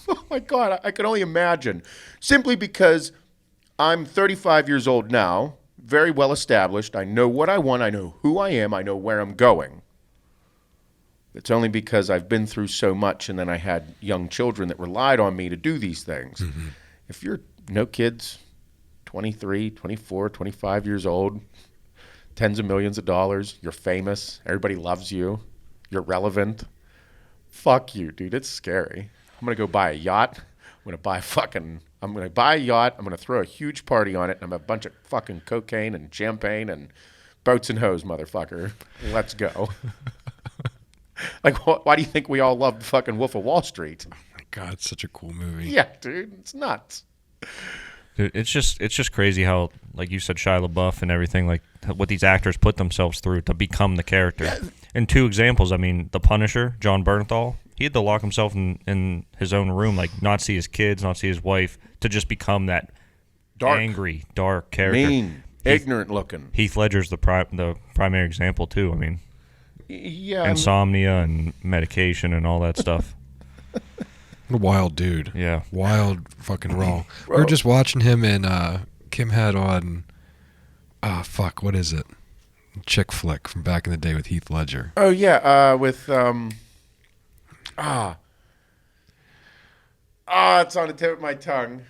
Oh, my God. I can only imagine. Simply because I'm 35 years old now, very well established. I know what I want. I know who I am. I know where I'm going. It's only because I've been through so much, and then I had young children that relied on me to do these things. If you're no kids, 23, 24, 25 years old, tens of millions of dollars, you're famous, everybody loves you, you're relevant, fuck you, dude. It's scary. I'm going to go buy a yacht. I'm going to buy a yacht. I'm going to throw a huge party on it. And I'm a bunch of fucking cocaine and champagne and boats and hoes, motherfucker. Let's go. Like, why do you think we all loved fucking Wolf of Wall Street? Oh my God, it's such a cool movie. Yeah, dude. It's nuts. Dude, it's just crazy how, like you said, Shia LaBeouf and everything, like what these actors put themselves through to become the character. Yeah. And two examples, I mean, The Punisher, John Bernthal, he had to lock himself in his own room, like not see his kids, not see his wife, to just become that angry, dark character. Mean, ignorant looking. Heath Ledger's the primary example too. I mean, yeah, insomnia and medication and all that stuff. What a wild dude. Yeah. Wild fucking raw. We were just watching him and Kim had on, what is it? Chick flick from back in the day with Heath Ledger. Oh, yeah, with, it's on the tip of my tongue.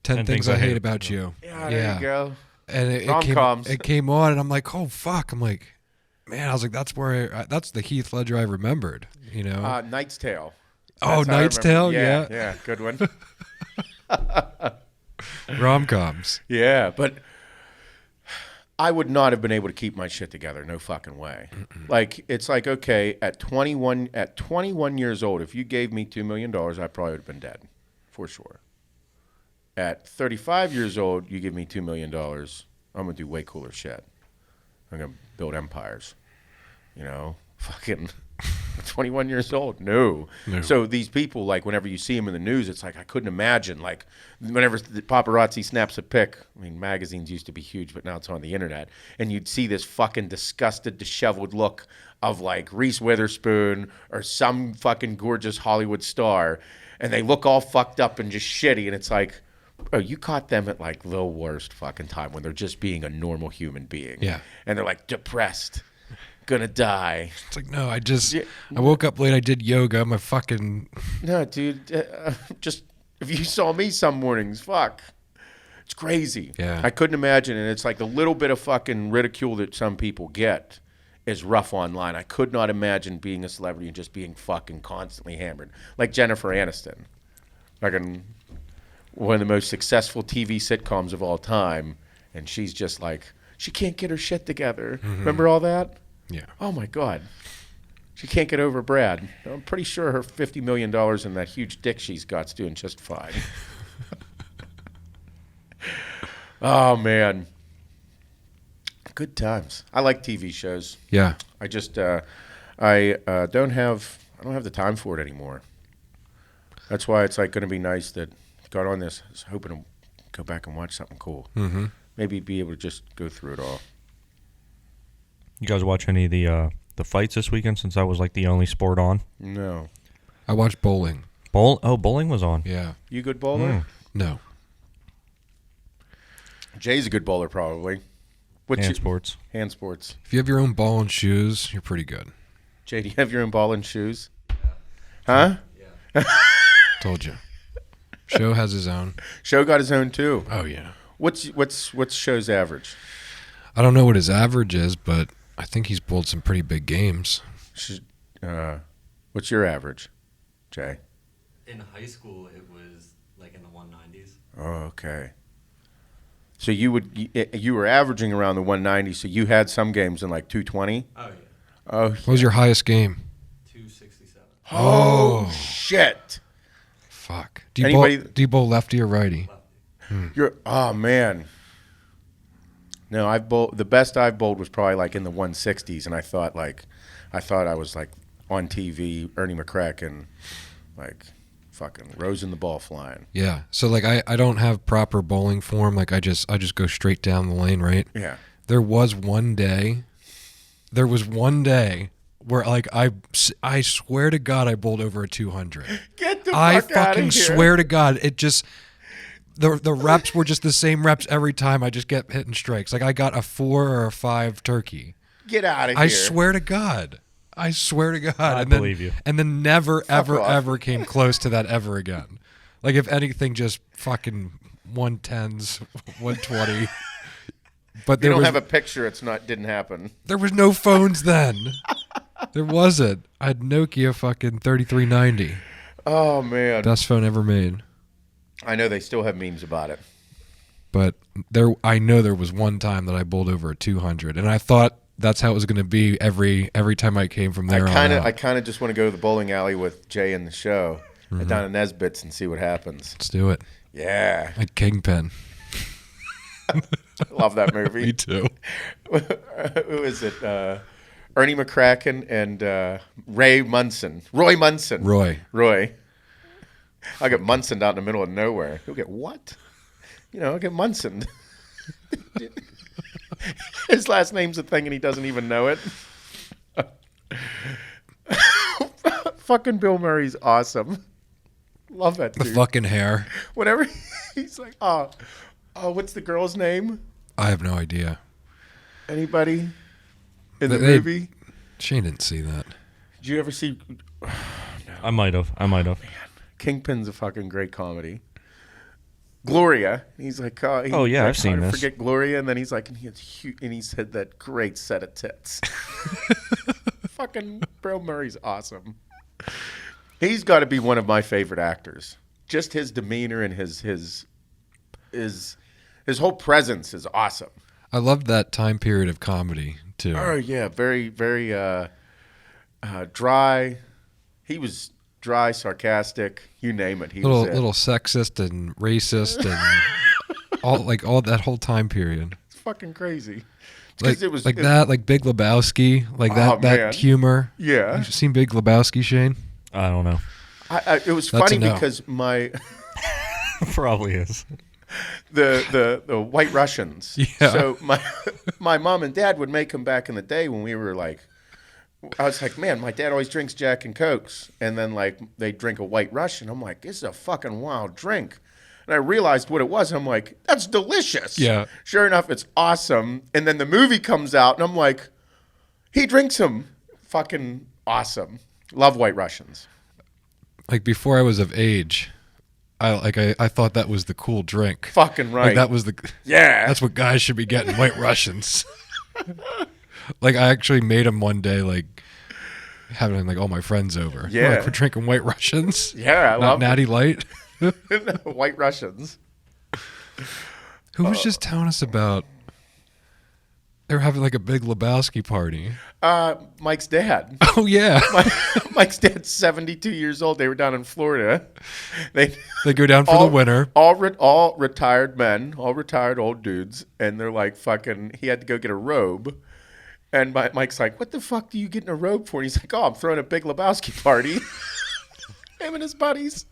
10 Things I Hate About You. Yeah, there you go. And it came on, and I'm like, oh, fuck. I'm like, man, I was like, that's the Heath Ledger I remembered, you know? Knight's Tale. Oh, Knight's Tale? Yeah. Yeah, good one. Rom-coms. Yeah, but I would not have been able to keep my shit together. No fucking way. Like, it's like, okay, at 21 years old, if you gave me $2 million, I probably would have been dead, for sure. At 35 years old, you give me $2 million, I'm going to do way cooler shit. I'm going to build empires. You know? Fucking 21 years old. No. So these people, like, whenever you see them in the news, it's like, I couldn't imagine. Like, whenever the paparazzi snaps a pic, I mean, magazines used to be huge, but now it's on the internet, and you'd see this fucking disgusted, disheveled look of, like, Reese Witherspoon or some fucking gorgeous Hollywood star, and they look all fucked up and just shitty, and it's like, oh, you caught them at, like, the worst fucking time when they're just being a normal human being. Yeah. And they're, like, depressed. gonna die. It's like, no, I woke up late. I did yoga. I'm a fucking. No, dude. Just if you saw me some mornings, fuck. It's crazy. Yeah. I couldn't imagine. And it's like the little bit of fucking ridicule that some people get is rough online. I could not imagine being a celebrity and just being fucking constantly hammered. Like Jennifer Aniston. Fucking one of the most successful TV sitcoms of all time. And she's just like, she can't get her shit together. Mm-hmm. Remember all that? Yeah. Oh, my God. She can't get over Brad. I'm pretty sure her $50 million and that huge dick she's got's doing just fine. Oh, man. Good times. I like TV shows. Yeah. I just I don't have the time for it anymore. That's why it's like going to be nice that I got on this. I was hoping to go back and watch something cool. Mm-hmm. Maybe be able to just go through it all. You guys watch any of the fights this weekend? Since that was like the only sport on. No. I watched bowling. Bowling was on. Yeah. You good bowler? No. Jay's a good bowler, probably. Hand sports. Hand sports. If you have your own ball and shoes, you're pretty good. Jay, do you have your own ball and shoes? Huh? Yeah. Told you. Show has his own. Show got his own too. Oh yeah. What's Show's average? I don't know what his average is, but I think he's bowled some pretty big games. What's your average, Jay? In high school, it was like in the 190s. Oh, okay. So you were averaging around the 190. So you had some games in like 220. Oh, yeah. Oh, What was your highest game? 267. oh shit! Fuck. Do you bowl lefty or righty? Lefty. Oh man. No, the best I've bowled was probably like in the 160s, and I thought I was like on TV, Ernie McCracken, like fucking rosing the ball flying. Yeah. So like I don't have proper bowling form. Like I just go straight down the lane, right? Yeah. There was one day where like I swear to God I bowled over a 200. Get the I fuck out of fucking here. swear to God, it just the reps were just the same reps every time. I just kept hitting strikes. Like I got a 4 or a 5 turkey. Get out of here. I swear to God. I swear to God. I believe you. And then never, ever, off. ever came close to that ever again. Like if anything, just fucking 110s, 120. But You there don't was have a picture. Didn't happen. there was no phones then. There wasn't. I had Nokia fucking 3390. Oh man. Best phone ever made. I know they still have memes about it. But I know there was one time that I bowled over a 200, and I thought that's how it was going to be every time I came from there on out. I kind of just want to go to the bowling alley with Jay and the show down in Nesbitt's and see what happens. Let's do it. Yeah. Like Kingpin. Love that movie. Me too. Who is it? Ernie McCracken and Roy Munson. Roy. I'll get Munson out in the middle of nowhere. He'll get what? I'll get Munson. His last name's a thing and he doesn't even know it. Fucking Bill Murray's awesome. Love that dude. The fucking hair. Whenever he's like, oh, what's the girl's name? I have no idea. Anybody in the They- movie? Shane didn't see that. Did you ever see? I might have. Kingpin's a fucking great comedy. Gloria. He's like, Oh, yeah, I've seen this. Forget Gloria, and then he's like, and he said that great set of tits. Fucking Bill Murray's awesome. He's got to be one of my favorite actors. Just his demeanor and his whole presence is awesome. I loved that time period of comedy too. Oh yeah, very very dry. He was dry, sarcastic, you name it. He was little sexist and racist and all that whole time period. It's fucking crazy. Like Big Lebowski, like that man. humor. Yeah. You seen Big Lebowski, Shane? I don't know. It was That's funny a no. because my Probably is. the White Russians. Yeah. So my mom and dad would make them back in the day when we were like, I was like, man, my dad always drinks Jack and Cokes, and then like they drink a White Russian. I'm like, this is a fucking wild drink. And I realized what it was. And I'm like, that's delicious. Yeah. Sure enough, it's awesome. And then the movie comes out, and I'm like, He drinks them. Fucking awesome. Love White Russians. Like before I was of age, I thought that was the cool drink. Fucking right. Like that was that's what guys should be getting, White Russians. Like I actually made them one day, like having like all my friends over. Yeah. Like, we're drinking White Russians. Yeah, I Not love Natty Light. White Russians. Who was just telling us about they were having like a big Lebowski party. Mike's dad. Oh yeah. Mike's dad's 72 years old. They were down in Florida. They go down for the winter. All retired men, all retired old dudes, and they're like fucking. He had to go get a robe, and Mike's like, "What the fuck do you get in a robe for?" And he's like, "Oh, I'm throwing a big Lebowski party." Him and his buddies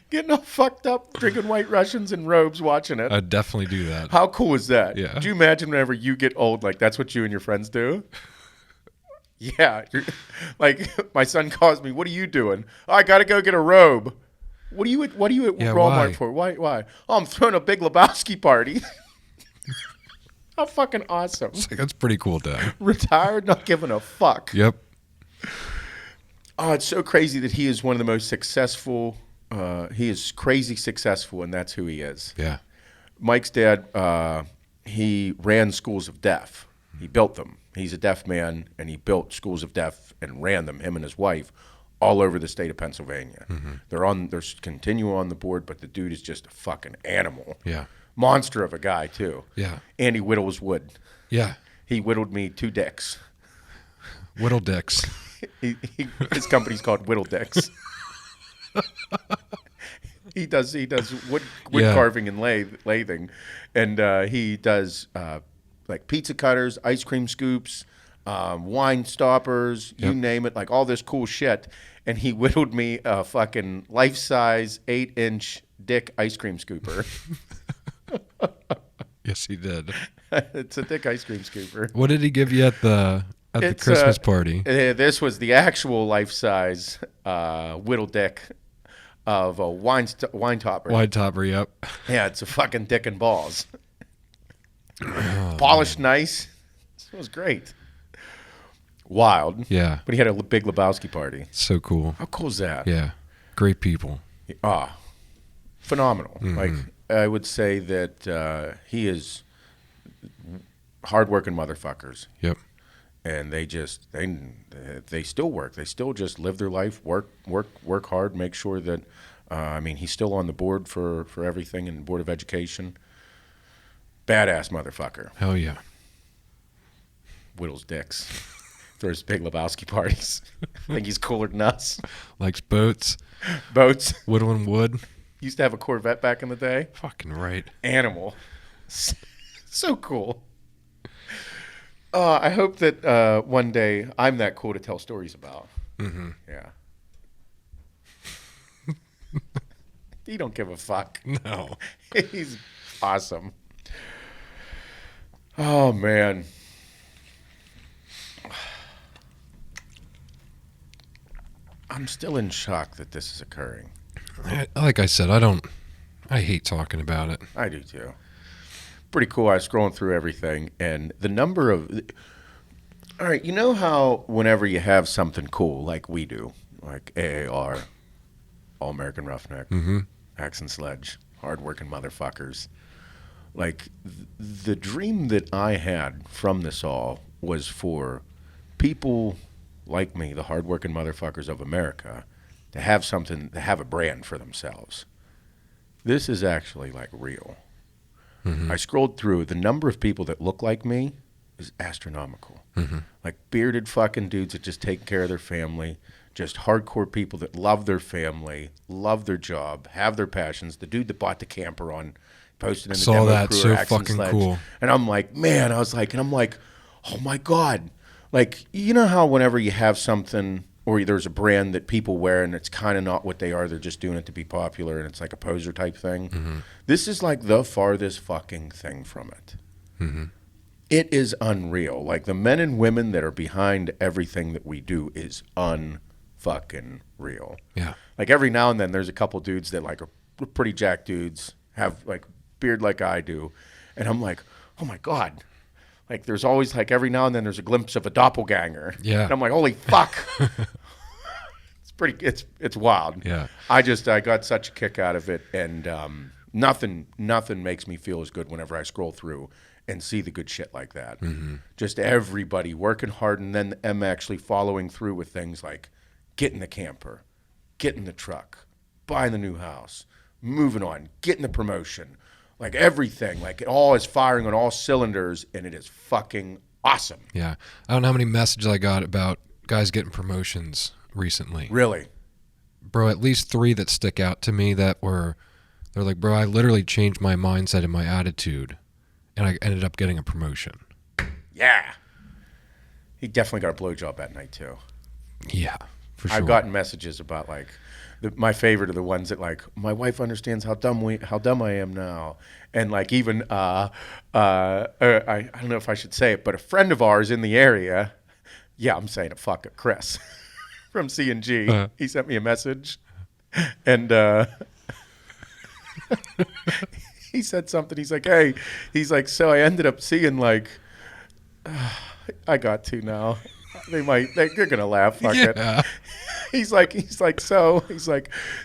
getting all fucked up, drinking White Russians in robes, watching it. I'd definitely do that. How cool is that? Yeah. Do you imagine whenever you get old, like that's what you and your friends do? Yeah. Like my son calls me, "What are you doing?" "Oh, I got to go get a robe." What are you at Yeah, Walmart why? for? Why? "Oh, I'm throwing a big Lebowski party." How fucking awesome. It's like, that's pretty cool, Dad. Retired, not giving a fuck. Yep. Oh, it's so crazy that he is one of the most successful. He is crazy successful, and that's who he is. Yeah. Mike's dad, he ran schools of deaf. He built them. He's a deaf man, and he built schools of deaf and ran them, him and his wife, all over the state of Pennsylvania. Mm-hmm. They're continuing on the board, but the dude is just a fucking animal. Yeah. Monster of a guy, too. Yeah. And he whittles wood. Yeah. He whittled me 2 dicks. Whittle dicks. His company's called Whittle Dicks. He does wood Yeah. carving and lathing, and he does like pizza cutters, ice cream scoops, wine stoppers, you name it, like all this cool shit. And he whittled me a fucking life-size 8-inch dick ice cream scooper. Yes, he did. It's a dick ice cream scooper. What did he give you at the It's, Christmas party? This was the actual life-size whittle dick of a wine topper. Wide topper, yep. Yeah, it's a fucking dick and balls. Polished nice. It was great. Wild. Yeah. But he had a big Lebowski party. So cool. How cool is that? Yeah. Great people. Phenomenal. Mm-hmm. Like, I would say that he is hardworking motherfuckers. Yep. And they still work. They still just live their life, work hard, make sure that, he's still on the board for everything and Board of Education. Badass motherfucker. Hell yeah. Whittles dicks. Throws big Lebowski parties. I think he's cooler than us. Likes boats. Boats. Whittling wood. Used to have a Corvette back in the day. Fucking right. Animal. So cool. I hope that one day I'm that cool to tell stories about. Mm-hmm. Yeah. He don't give a fuck. No. He's awesome. Oh, man. I'm still in shock that this is occurring. Like I said, I hate talking about it. I do too. Pretty cool. I was scrolling through everything, and the number of... All right, you know how whenever you have something cool, like we do, like AAR, All American Roughneck, Axe and Sledge, hardworking motherfuckers, like the dream that I had from this all was for people like me, the hardworking motherfuckers of America, to have something, to have a brand for themselves. This is actually like real. I scrolled through, the number of people that look like me is astronomical. Like bearded fucking dudes that just take care of their family, just hardcore people that love their family, love their job, have their passions. The dude that bought the camper on, posted in the Saw demo that, crew so Axe and fucking Sledge. cool. And I'm like, man, I'm like, oh my God. Like, you know how whenever you have something or there's a brand that people wear and it's kind of not what they are, they're just doing it to be popular and it's like a poser type thing. This is like the farthest fucking thing from it. It is unreal. Like the men and women that are behind everything that we do is unfucking real. Yeah. Like every now and then there's a couple dudes that like are pretty jacked dudes, have like beard like I do. And I'm like, oh my God. Like there's always like every now and then there's a glimpse of a doppelganger. Yeah. And I'm like, holy fuck. It's wild. Yeah. I got such a kick out of it, and nothing makes me feel as good whenever I scroll through and see the good shit like that. Mm-hmm. Just everybody working hard, and then them actually following through with things like getting the camper, getting the truck, buying the new house, moving on, getting the promotion, like everything, like it all is firing on all cylinders, and it is fucking awesome. Yeah. I don't know how many messages I got about guys getting promotions recently. Really? Bro, at least 3 that stick out to me they're like, bro, I literally changed my mindset and my attitude, and I ended up getting a promotion. Yeah. He definitely got a blowjob that night, too. Yeah, for sure. I've gotten messages about, like, my favorite are the ones that, like, my wife understands how dumb I am now. And, like, even, I don't know if I should say it, but a friend of ours in the area, yeah, I'm saying it, fuck it, Chris, from C&G, he sent me a message, and he said something. He's like, hey, so I ended up seeing, like, I got to now. They're going to laugh. Fuck Yeah. it. He's like,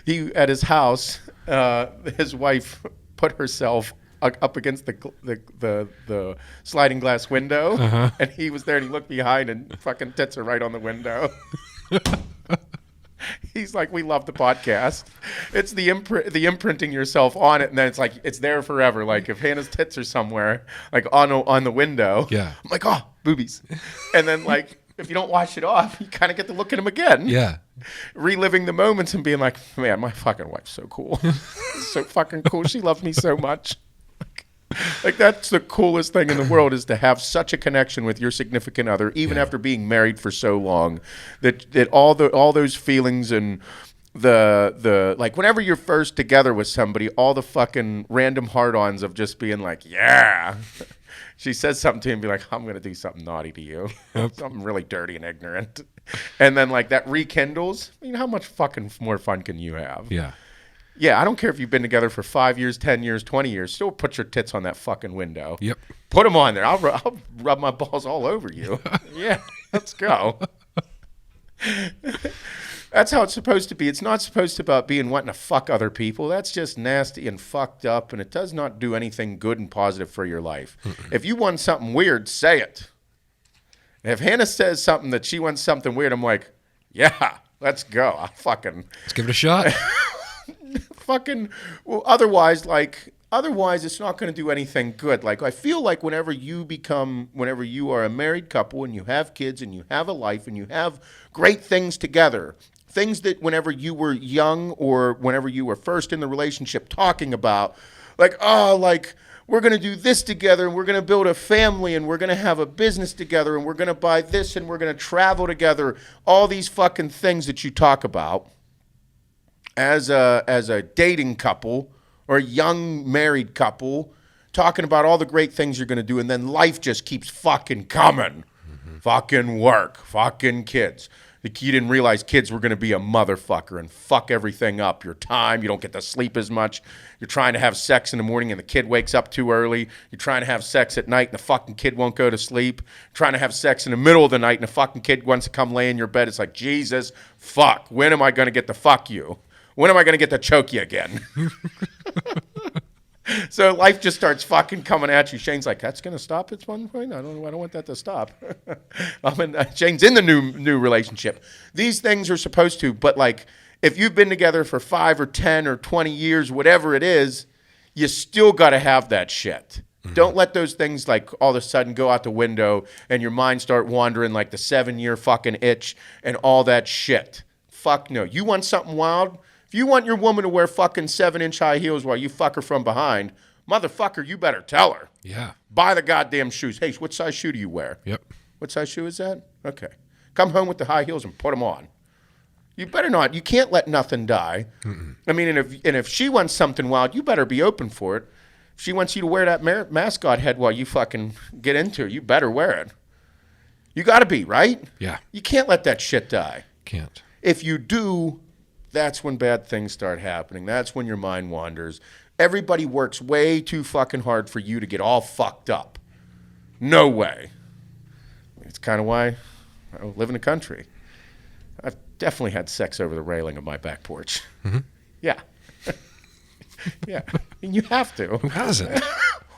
he at his house, his wife put herself up against the sliding glass window, and he was there, and he looked behind, and fucking tits are right on the window. He's like, we love the podcast. It's the imprinting yourself on it, and then it's like it's there forever. Like if Hannah's tits are somewhere, like on the window, Yeah. I'm like, oh, boobies, and then like. If you don't wash it off, you kind of get to look at him again. Yeah. Reliving the moments and being like, man, my fucking wife's so cool. So fucking cool. She loves me so much. Like that's the coolest thing in the world is to have such a connection with your significant other, even after being married for so long, that all those feelings and the like whenever you're first together with somebody, all the fucking random hard-ons of just being like, yeah. She says something to him, be like, I'm going to do something naughty to you. Something really dirty and ignorant. And then, like, that rekindles. I mean, how much fucking more fun can you have? Yeah. Yeah, I don't care if you've been together for 5 years, 10 years, 20 years. Still put your tits on that fucking window. Yep. Put them on there. I'll rub my balls all over you. Yeah, let's go. That's how it's supposed to be. It's not supposed to be about being wanting to fuck other people. That's just nasty and fucked up, and it does not do anything good and positive for your life. If you want something weird, say it. If Hannah says something that she wants something weird, I'm like, yeah, let's go. I'll fucking... Let's give it a shot. fucking... Well, otherwise, it's not going to do anything good. Like, I feel like whenever you are a married couple and you have kids and you have a life and you have great things together... Things that whenever you were young or whenever you were first in the relationship talking about, like, oh, like, we're going to do this together and we're going to build a family and we're going to have a business together and we're going to buy this and we're going to travel together. All these fucking things that you talk about as a dating couple or a young married couple, talking about all the great things you're going to do, and then life just keeps fucking coming. Mm-hmm. Fucking work, fucking kids. You didn't realize kids were going to be a motherfucker and fuck everything up. Your time, you don't get to sleep as much. You're trying to have sex in the morning and the kid wakes up too early. You're trying to have sex at night and the fucking kid won't go to sleep. You're trying to have sex in the middle of the night and the fucking kid wants to come lay in your bed. It's like, Jesus, fuck. When am I going to get to fuck you? When am I going to get to choke you again? So life just starts fucking coming at you. Shane's like, that's going to stop at one point? I don't want that to stop. Shane's in the new relationship. These things are supposed to, but like if you've been together for 5 or 10 or 20 years, whatever it is, you still got to have that shit. Mm-hmm. Don't let those things like all of a sudden go out the window and your mind start wandering like the 7-year fucking itch and all that shit. Fuck no. You want something wild? If you want your woman to wear fucking 7-inch high heels while you fuck her from behind, motherfucker, you better tell her. Yeah. Buy the goddamn shoes. Hey, what size shoe do you wear? Yep. What size shoe is that? Okay. Come home with the high heels and put them on. You better not. You can't let nothing die. Mm-mm. I mean, and if she wants something wild, you better be open for it. If she wants you to wear that mascot head while you fucking get into it, you better wear it. You got to be, right? Yeah. You can't let that shit die. Can't. If you do... That's when bad things start happening. That's when your mind wanders. Everybody works way too fucking hard for you to get all fucked up. No way. It's kind of why I live in the country. I've definitely had sex over the railing of my back porch. Mm-hmm. Yeah. Yeah. And you have to. Who hasn't?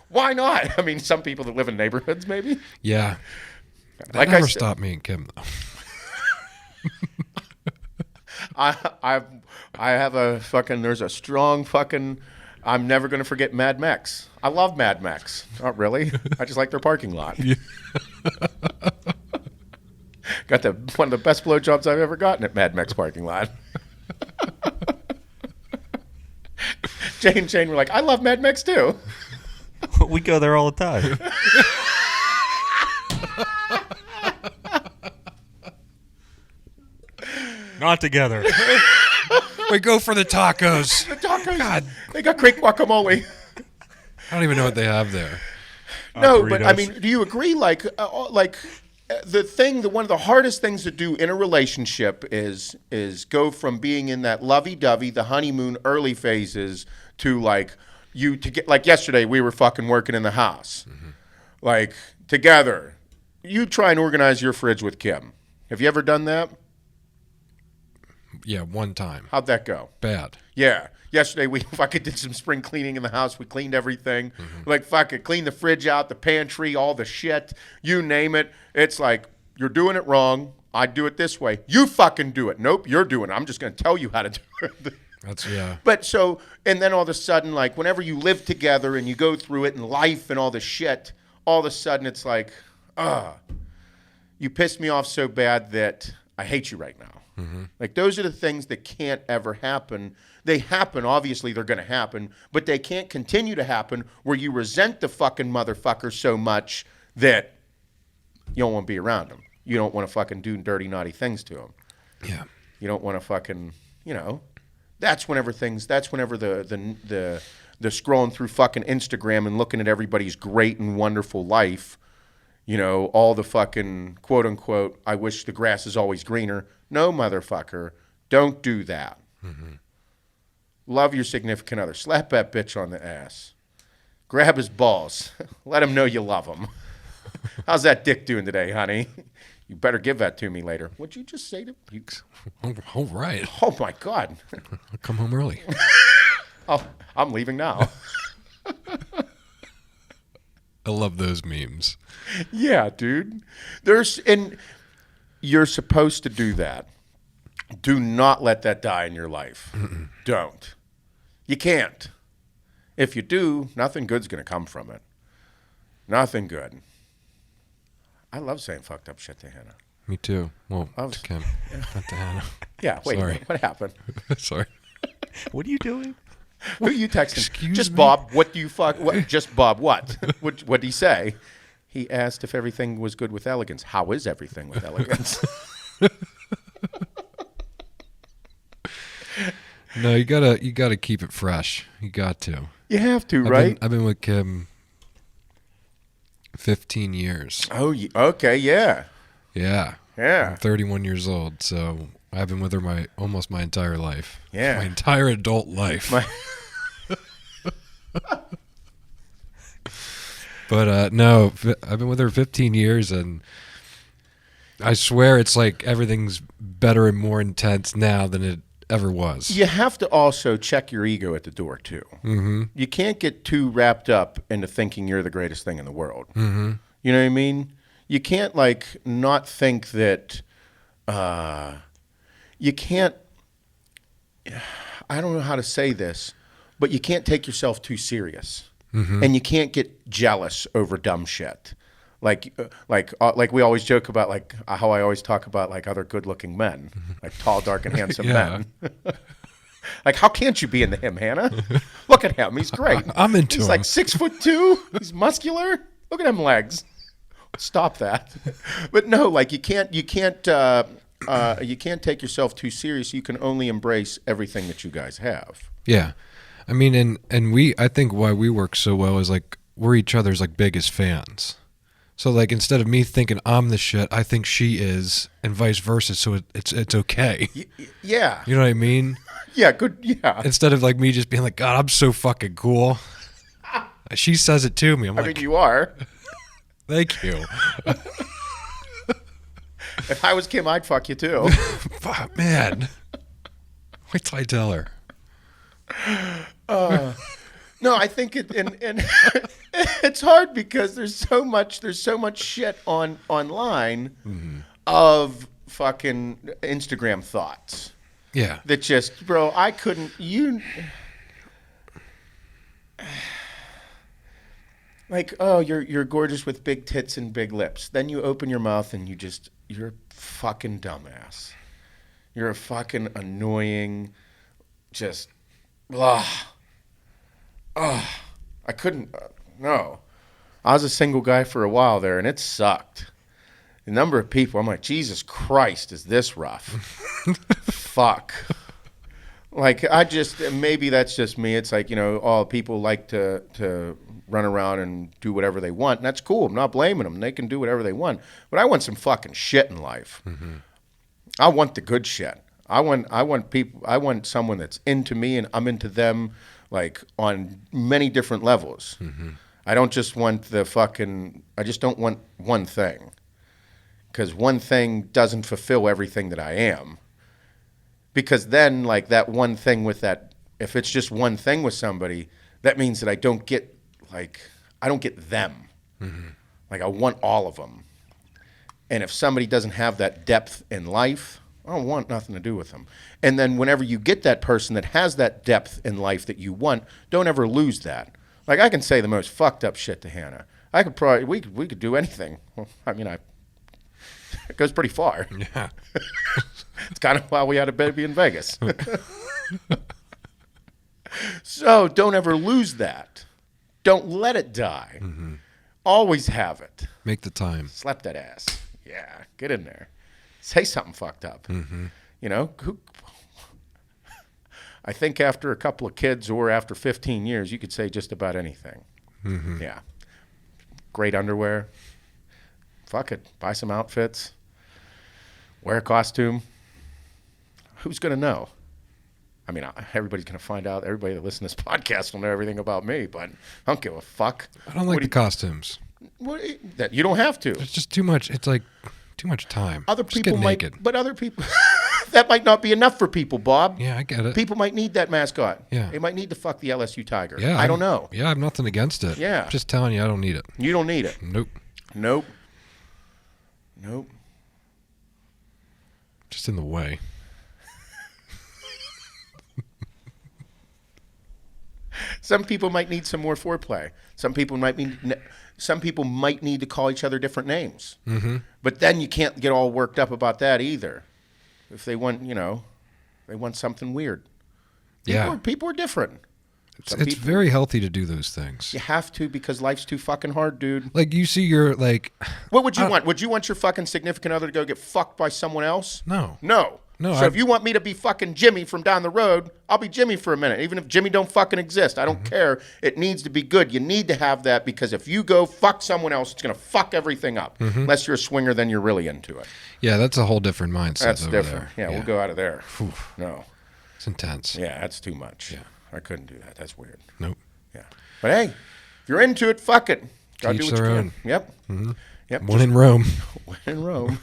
Why not? I mean, some people that live in neighborhoods, maybe. Yeah. That Like I never said- stopped me and Kim, though. I have a fucking, there's a strong fucking, I'm never going to forget Mad MEX. I love Mad MEX. Not really. I just like their parking lot. Got one of the best blowjobs I've ever gotten at Mad MEX parking lot. Jane and Shane were like, I love Mad MEX too. We go there all the time. Not together. We go for the tacos. The tacos, God. they got great guacamole. I don't even know what they have there. No, but I burritos. mean, do you agree? One of the hardest things to do in a relationship is go from being in that lovey-dovey, the honeymoon early phases to like yesterday we were fucking working in the house, like together. You try and organize your fridge with Kim. Have you ever done that? Yeah, one time. How'd that go? Bad. Yeah. Yesterday we fucking did some spring cleaning in the house. We cleaned everything. Like fucking cleaned the fridge out, the pantry, all the shit. You name it. It's like, you're doing it wrong. I do it this way. You fucking do it. Nope, you're doing it. I'm just going to tell you how to do it. That's, yeah. But so, and then all of a sudden, like whenever you live together and you go through it in life and all this shit, all of a sudden it's like, you pissed me off so bad that I hate you right now. Like those are the things that can't ever happen. They happen, obviously they're going to happen, but they can't continue to happen where you resent the fucking motherfucker so much that you don't want to be around him. You don't want to fucking do dirty, naughty things to him. Yeah. You don't want to fucking, that's whenever the scrolling through fucking Instagram and looking at everybody's great and wonderful life, all the fucking quote unquote, I wish the grass is always greener. No, motherfucker, don't do that. Love your significant other. Slap that bitch on the ass. Grab his balls. Let him know you love him. How's that dick doing today, honey? You better give that to me later. What'd you just say to me? All right. Oh, my God. I'll come home early. Oh, I'm leaving now. I love those memes. Yeah, dude. And you're supposed to do that. Do not let that die in your life. Don't. You can't. If you do, nothing good's going to come from it. Nothing good. I love saying fucked up shit to Hannah. Me too. Well, I was- to Kim. Not to Hannah. Yeah, wait a Sorry. minute. What happened? Sorry. What are you doing? Who are you texting? Excuse Just me? Bob. What do you fuck? What? Just Bob. What? What did he say? He asked if everything was good with elegance. How is everything with elegance? No, you gotta keep it fresh. You got to. You have to, right? I've been with Kim 15 years. Oh, okay, yeah. Yeah. Yeah. I'm 31 years old, so I've been with her almost my entire life. Yeah. My entire adult life. But no, I've been with her 15 years, and I swear it's like everything's better and more intense now than it ever was. You have to also check your ego at the door, too. Mm-hmm. You can't get too wrapped up into thinking you're the greatest thing in the world. Mm-hmm. You know what I mean? You can't, not think that you can't, I don't know how to say this, but you can't take yourself too serious. Mm-hmm. And you can't get jealous over dumb shit. Like we always joke about, how I always talk about, other good-looking men, like tall, dark, and handsome Yeah. men. How can't you be into him, Hannah? Look at him. He's great. I'm into He's him. 6'2". He's muscular. Look at them legs. Stop that. But no, you can't take yourself too serious. You can only embrace everything that you guys have. Yeah. I mean, and I think why we work so well is we're each other's biggest fans. So instead of me thinking I'm the shit, I think she is, and vice versa. So it's okay. Yeah. You know what I mean? Yeah. Good. Yeah. Instead of me just being God, I'm so fucking cool. She says it to me. I'm I like, mean, you are. Thank you. If I was Kim, I'd fuck you too. Fuck, man. Wait till I tell her. No, I think and it's hard because there's so much shit online of fucking Instagram thoughts Yeah. that just, bro, I couldn't like, oh, you're gorgeous with big tits and big lips. Then you open your mouth and you're a fucking dumbass. You're a fucking annoying, just, blah. Oh, I couldn't, no. I was a single guy for a while there, and it sucked. The number of people, I'm like, Jesus Christ, is this rough? Fuck. Like, maybe that's just me. It's like, all people like to run around and do whatever they want, and that's cool. I'm not blaming them. They can do whatever they want. But I want some fucking shit in life. Mm-hmm. I want the good shit. I want people. I want someone that's into me, and I'm into them, like on many different levels. Mm-hmm. I don't just want I just don't want one thing, because one thing doesn't fulfill everything that I am. Because then, like, that one thing with that, if it's just one thing with somebody, that means that I don't get them. Mm-hmm. Like, I want all of them. And if somebody doesn't have that depth in life, I don't want nothing to do with them. And then whenever you get that person that has that depth in life that you want, don't ever lose that. Like, I can say the most fucked up shit to Hannah. I could probably, we could do anything. Well, I mean, it goes pretty far. Yeah. It's kind of why we had a baby in Vegas. So don't ever lose that. Don't let it die. Mm-hmm. Always have it. Make the time. Slap that ass. Yeah, get in there. Say something fucked up. Mm-hmm. I think after a couple of kids or after 15 years, you could say just about anything. Mm-hmm. Yeah. Great underwear. Fuck it. Buy some outfits. Wear a costume. Who's going to know? I mean, everybody's going to find out. Everybody that listens to this podcast will know everything about me, but I don't give a fuck. I don't like the costumes. That you don't have to. It's just too much. It's like too much time. Other just people get might, naked. but other people, that might not be enough for people, Bob. Yeah, I get it. People might need that mascot. Yeah. They might need to fuck the LSU Tiger. Yeah, I don't know. Yeah, I have nothing against it. Yeah. I'm just telling you, I don't need it. You don't need it. Nope. Nope. Just in the way. Some people might need some more foreplay. Some people might need to call each other different names. Mm-hmm. But then you can't get all worked up about that either. If they want, they want something weird. People are different. It's very healthy to do those things. You have to, because life's too fucking hard, dude. Like, you see your, like... What would you want? Would you want your fucking significant other to go get fucked by someone else? No. So if you want me to be fucking Jimmy from down the road, I'll be Jimmy for a minute. Even if Jimmy don't fucking exist, I don't care. It needs to be good. You need to have that, because if you go fuck someone else, it's going to fuck everything up. Mm-hmm. Unless you're a swinger, then you're really into it. Yeah, that's a whole different mindset. That's different. Yeah, we'll go out of there. Whew. No. It's intense. Yeah, that's too much. Yeah. I couldn't do that. That's weird. Nope. Yeah. But hey, if you're into it, fuck it. Gotta Each do what their you own. can. Yep. Mm-hmm. Yep. One in Rome. One in Rome.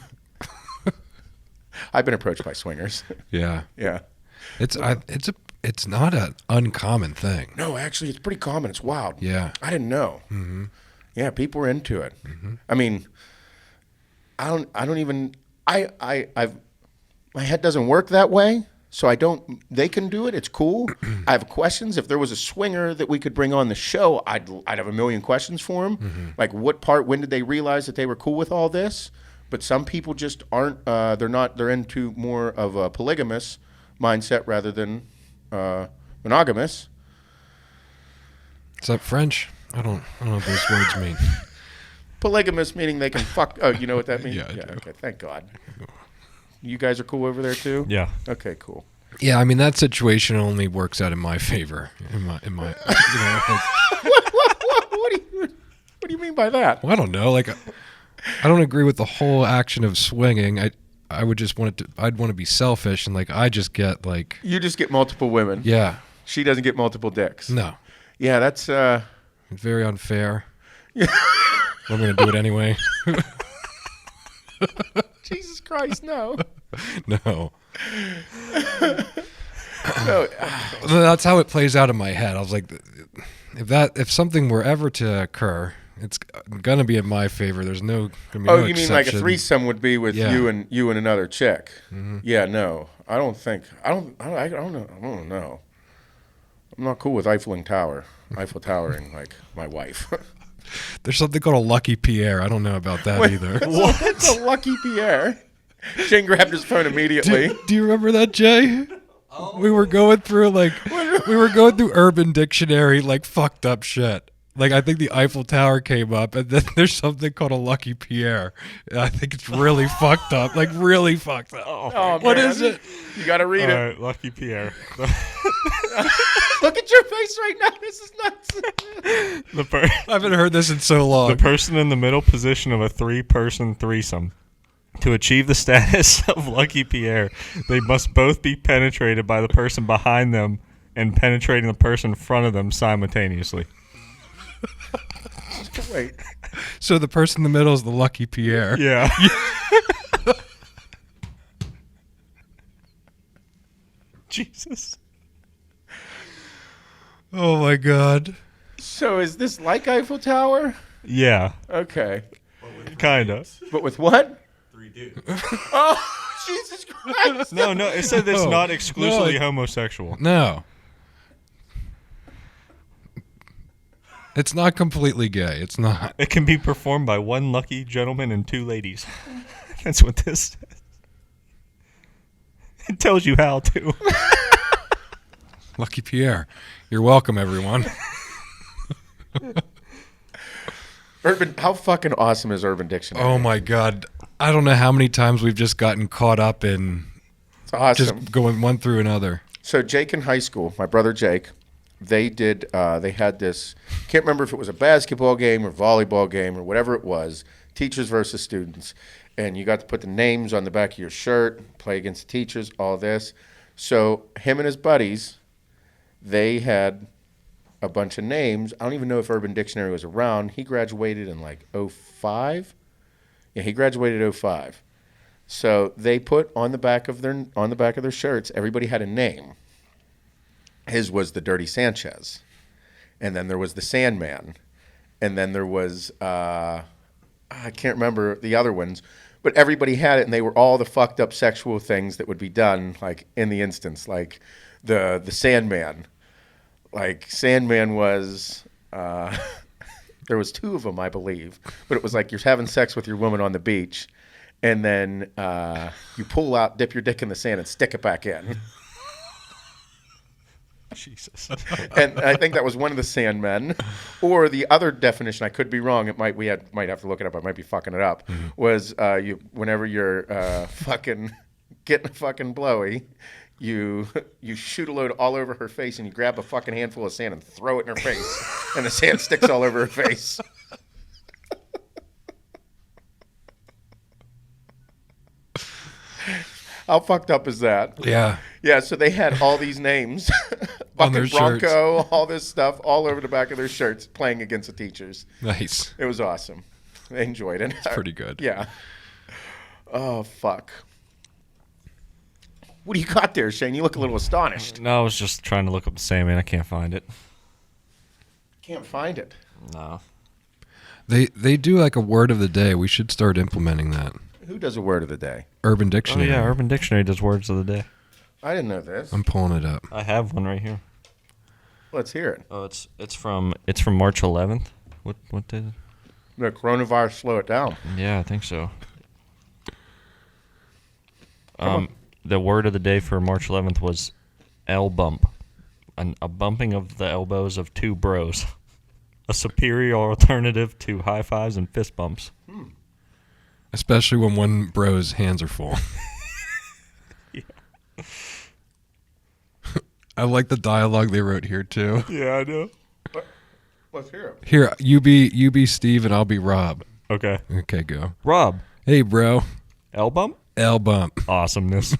I've been approached by swingers. Yeah. Yeah. It's not an uncommon thing. No, actually, it's pretty common. It's wild. Yeah. I didn't know. Mm-hmm. Yeah, people are into it. Mm-hmm. I mean, my head doesn't work that way, so they can do it. It's cool. I have questions. If there was a swinger that we could bring on the show, I'd have a million questions for him. Mm-hmm. Like, when did they realize that they were cool with all this? But some people just aren't. They're into more of a polygamous mindset rather than monogamous. Is that French? I don't know what those words mean. Polygamous meaning they can fuck. Oh, you know what that means? Yeah, I do. Okay, thank God. You guys are cool over there too? Yeah. Okay, cool. Yeah, I mean, that situation only works out in my favor. What do you mean by that? Well, I don't know. Like, I don't agree with the whole action of swinging. I would just want it to. I'd want to be selfish, and like, I just get like. You just get multiple women. Yeah. She doesn't get multiple dicks. No. Yeah, that's very unfair. I'm going to do it anyway. Jesus Christ, no. No. No. That's how it plays out in my head. I was like, if something were ever to occur, it's going to be in my favor. There's no going to be no You mean like a exception. threesome would be with Yeah. you and another chick? Mm-hmm. Yeah, no. I don't know. I'm not cool with Eiffel Towering like my wife. There's something called a Lucky Pierre. I don't know about that either. What's a Lucky Pierre? Shane grabbed his phone immediately. Do you remember that, Jay? We were going through Urban Dictionary, like fucked up shit. Like I think the Eiffel Tower came up, and then there's something called a Lucky Pierre. And I think it's really fucked up, like really fucked up. Oh, what man. is it? You got to read All it. right, Lucky Pierre. Look at your face right now. This is nuts. I haven't heard this in so long. The person in the middle position of a 3-person threesome. To achieve the status of Lucky Pierre, they must both be penetrated by the person behind them and penetrating the person in front of them simultaneously. Wait. So the person in the middle is the Lucky Pierre. Yeah. Jesus. Oh my God. So is this like Eiffel Tower? Yeah, Okay. kind of. But with what? 3 dudes. Oh, Jesus Christ. No, it said it's No. not exclusively No, homosexual. No. It's not completely gay. It's not. It can be performed by 1 lucky gentleman and 2 ladies. That's what this says. It tells you how to. Lucky Pierre. You're welcome, everyone. How fucking awesome is Urban Dictionary? Oh my God. I don't know how many times we've just gotten caught up in It's awesome. just going one through another. So Jake in high school, my brother Jake, they had this, can't remember if it was a basketball game or volleyball game or whatever it was, teachers versus students. And you got to put the names on the back of your shirt, play against the teachers, all this. So him and his buddies, they had a bunch of names. I don't even know if Urban Dictionary was around. He graduated in like 05. Yeah, he graduated 05. So they put on the back of their shirts, everybody had a name. His was the Dirty Sanchez. And then there was the Sandman. And then there was I can't remember the other ones, but everybody had it, and they were all the fucked up sexual things that would be done, like in the instance, like the Sandman. Like Sandman was, there was 2 of them, I believe, but it was like you're having sex with your woman on the beach, and then you pull out, dip your dick in the sand, and stick it back in. Jesus. And I think that was one of the Sandmen. Or the other definition, I could be wrong. It might have to look it up. I might be fucking it up. Was whenever you're fucking getting a fucking blowy, you shoot a load all over her face, and you grab a fucking handful of sand and throw it in her face, and the sand sticks all over her face. How fucked up is that? Yeah. Yeah, so they had all these names, On their Bucket Bronco, all this stuff, all over the back of their shirts, playing against the teachers. Nice. It was awesome. They enjoyed it. It's pretty good. Yeah. Oh, fuck. What do you got there, Shane? You look a little astonished. No, I was just trying to look up the Sandman. I can't find it. Can't find it. No. They do like a word of the day. We should start implementing that. Who does a word of the day? Urban Oh, Dictionary. yeah, Urban Dictionary does words of the day. I didn't know this. I'm pulling it up. I have one right here. Let's hear it. Oh, it's from March 11th. What did it? The coronavirus slow it down. Yeah, I think so. The word of the day for March 11th was L bump, a bumping of the elbows of 2 bros, a superior alternative to high fives and fist bumps. Especially when one bro's hands are full. Yeah. I like the dialogue they wrote here too. Yeah, I know. Let's hear it. Here, you be Steve and I'll be Rob. Okay. Okay, go. Rob, Hey, bro. L bump? L bump. Awesomeness.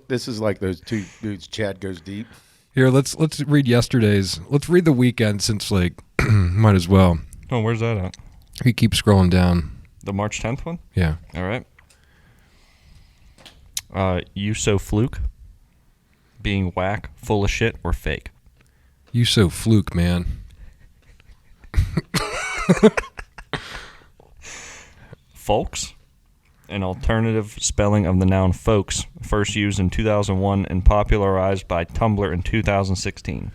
This is like those 2 dudes, Chad Goes Deep. Here, let's read yesterday's. Let's read the weekend since, like, might as well. Oh, where's that at? You keep scrolling down. The March 10th one? Yeah. All right. You so fluke? Being whack, full of shit, or fake? You so fluke, man. Folks? An alternative spelling of the noun folks, first used in 2001 and popularized by Tumblr in 2016.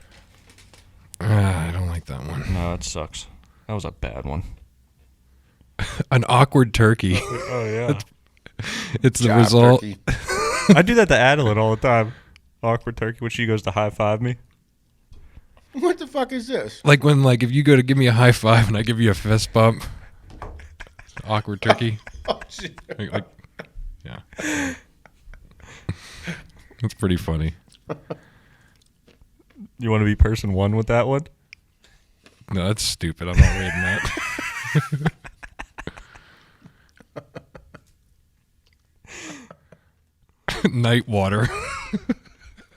I don't like that one. No, it sucks. That was a bad one. An awkward turkey. Oh, yeah. It's the Job, result. turkey. I do that to Adeline all the time. Awkward turkey when she goes to high five me. What the fuck is this? Like when, like, if you go to give me a high five and I give you a fist bump. Awkward turkey. Oh, shit. Like, yeah. That's pretty funny. You want to be person one with that one? No, that's stupid. I'm not reading that. Night water.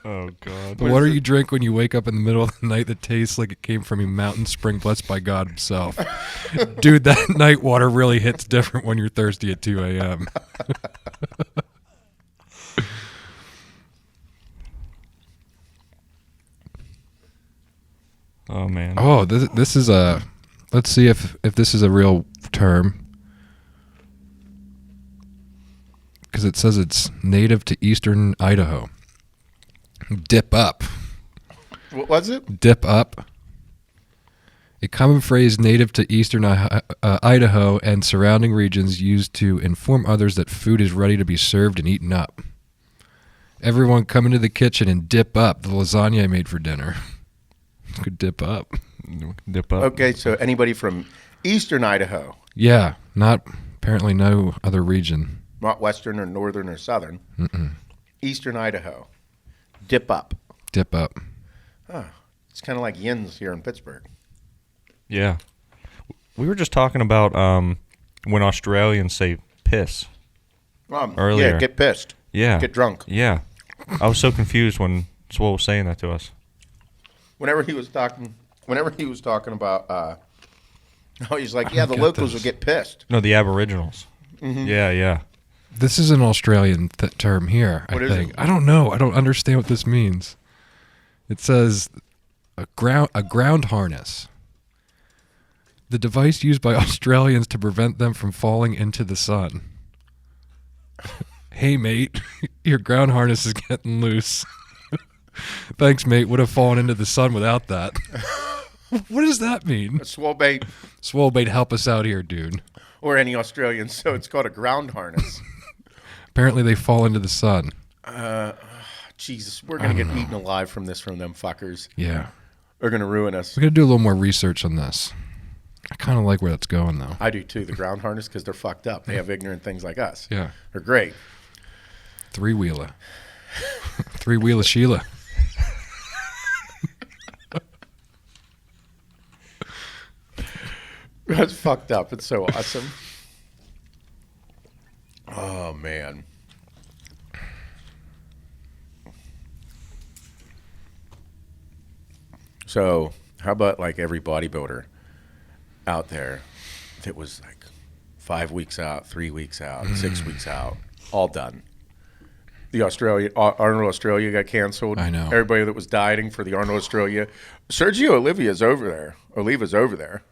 Oh, God. The water you drink when you wake up in the middle of the night that tastes like it came from a mountain spring blessed by God himself. Dude, that night water really hits different when you're thirsty at 2 a.m. Oh, man. Oh, this is a... Let's see if this is a real term. Because it says it's native to eastern Idaho. Dip up. What was it? Dip up. A common phrase native to eastern Idaho and surrounding regions used to inform others that food is ready to be served and eaten up. Everyone come into the kitchen and dip up the lasagna I made for dinner. Could dip up. Dip up. Okay, so anybody from eastern Idaho, Yeah, not apparently no other region. not western or northern or southern, eastern Idaho, dip up. Dip up. It's kind of like yins here in Pittsburgh. Yeah. We were just talking about when Australians say piss. Earlier. Yeah, get pissed. Yeah. Get drunk. Yeah. I was so confused when Swole was saying that to us. Whenever he was talking about, he's like, yeah, the get locals this. will get pissed. No, the Aboriginals. Yeah, yeah. This is an Australian term here, What I is think. it? I don't know. I don't understand what this means. It says a ground harness. The device used by Australians to prevent them from falling into the sun. Hey, mate, your ground harness is getting loose. Thanks, mate. Would have fallen into the sun without that. What does that mean? A swole bait Swole bait, help us out here, dude. or any Australian, so it's called a ground harness. Apparently they fall into the sun. Jesus, we're going to get eaten alive from them fuckers. Yeah. They're going to ruin us. We're going to do a little more research on this. I kind of like where that's going, though. I do too, the ground harness, because they're fucked up. They have ignorant things like us. Yeah. They're great. Three-wheeler. Three-wheeler Sheila. That's fucked up. It's so awesome. Oh, man. So, how about like every bodybuilder out there that was like 5 weeks out, 3 weeks out, 6 weeks out, all done? The Arnold Australia got canceled. I know. Everybody that was dieting for the Arnold Australia. Sergio Oliva's over there. Oliva's over there.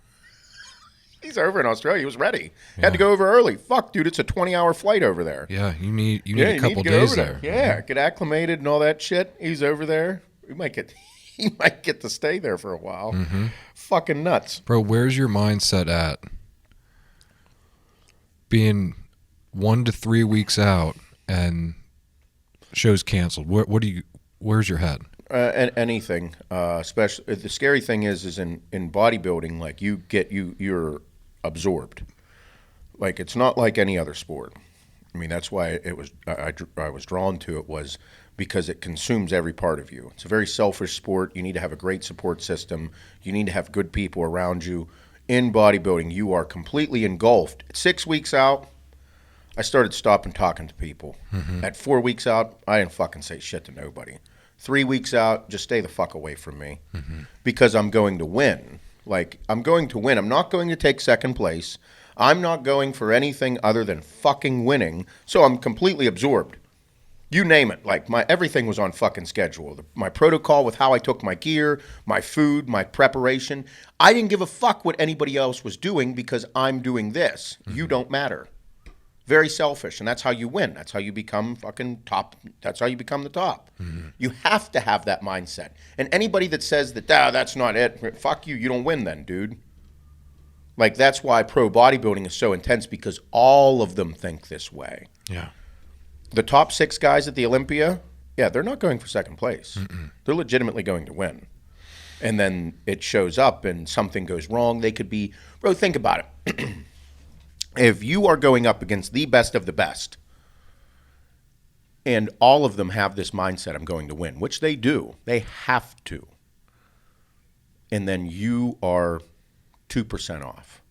He's over in Australia. He was ready. Had to go over early. Fuck, dude, it's a 20-hour flight over there. Yeah, you need Yeah, a you couple need to get days over there. Yeah, get acclimated and all that shit. He's over there. He might get to stay there for a while. Fucking nuts. Bro, where's your mindset at? Being 1 to 3 weeks out and shows canceled. Where's your head? And anything, especially the scary thing is in bodybuilding, like you're absorbed. Like it's not like any other sport. I mean, that's why it was I was drawn to it, was because it consumes every part of you. It's a very selfish sport. You need to have a great support system. You need to have good people around you. In bodybuilding, you are completely engulfed. 6 weeks out, I started stopping talking to people. At 4 weeks out, I didn't fucking say shit to nobody. 3 weeks out, just stay the fuck away from me because I'm going to win. Like, I'm going to win. I'm not going to take second place. I'm not going for anything other than fucking winning. So I'm completely absorbed. You name it. Like, everything was on fucking schedule. My protocol with how I took my gear, my food, my preparation. I didn't give a fuck what anybody else was doing because I'm doing this. You don't matter. Very selfish, and that's how you win. That's how you become fucking top. That's how you become the top. You have to have that mindset. And anybody that says that, that's not it, fuck you, you don't win then, dude. Like, that's why pro bodybuilding is so intense, because all of them think this way. Yeah. The top 6 guys at the Olympia, they're not going for second place. They're legitimately going to win. And then it shows up and something goes wrong. They could be, bro, think about it. If you are going up against the best of the best, and all of them have this mindset, I'm going to win, which they do. They have to. And then you are 2% off,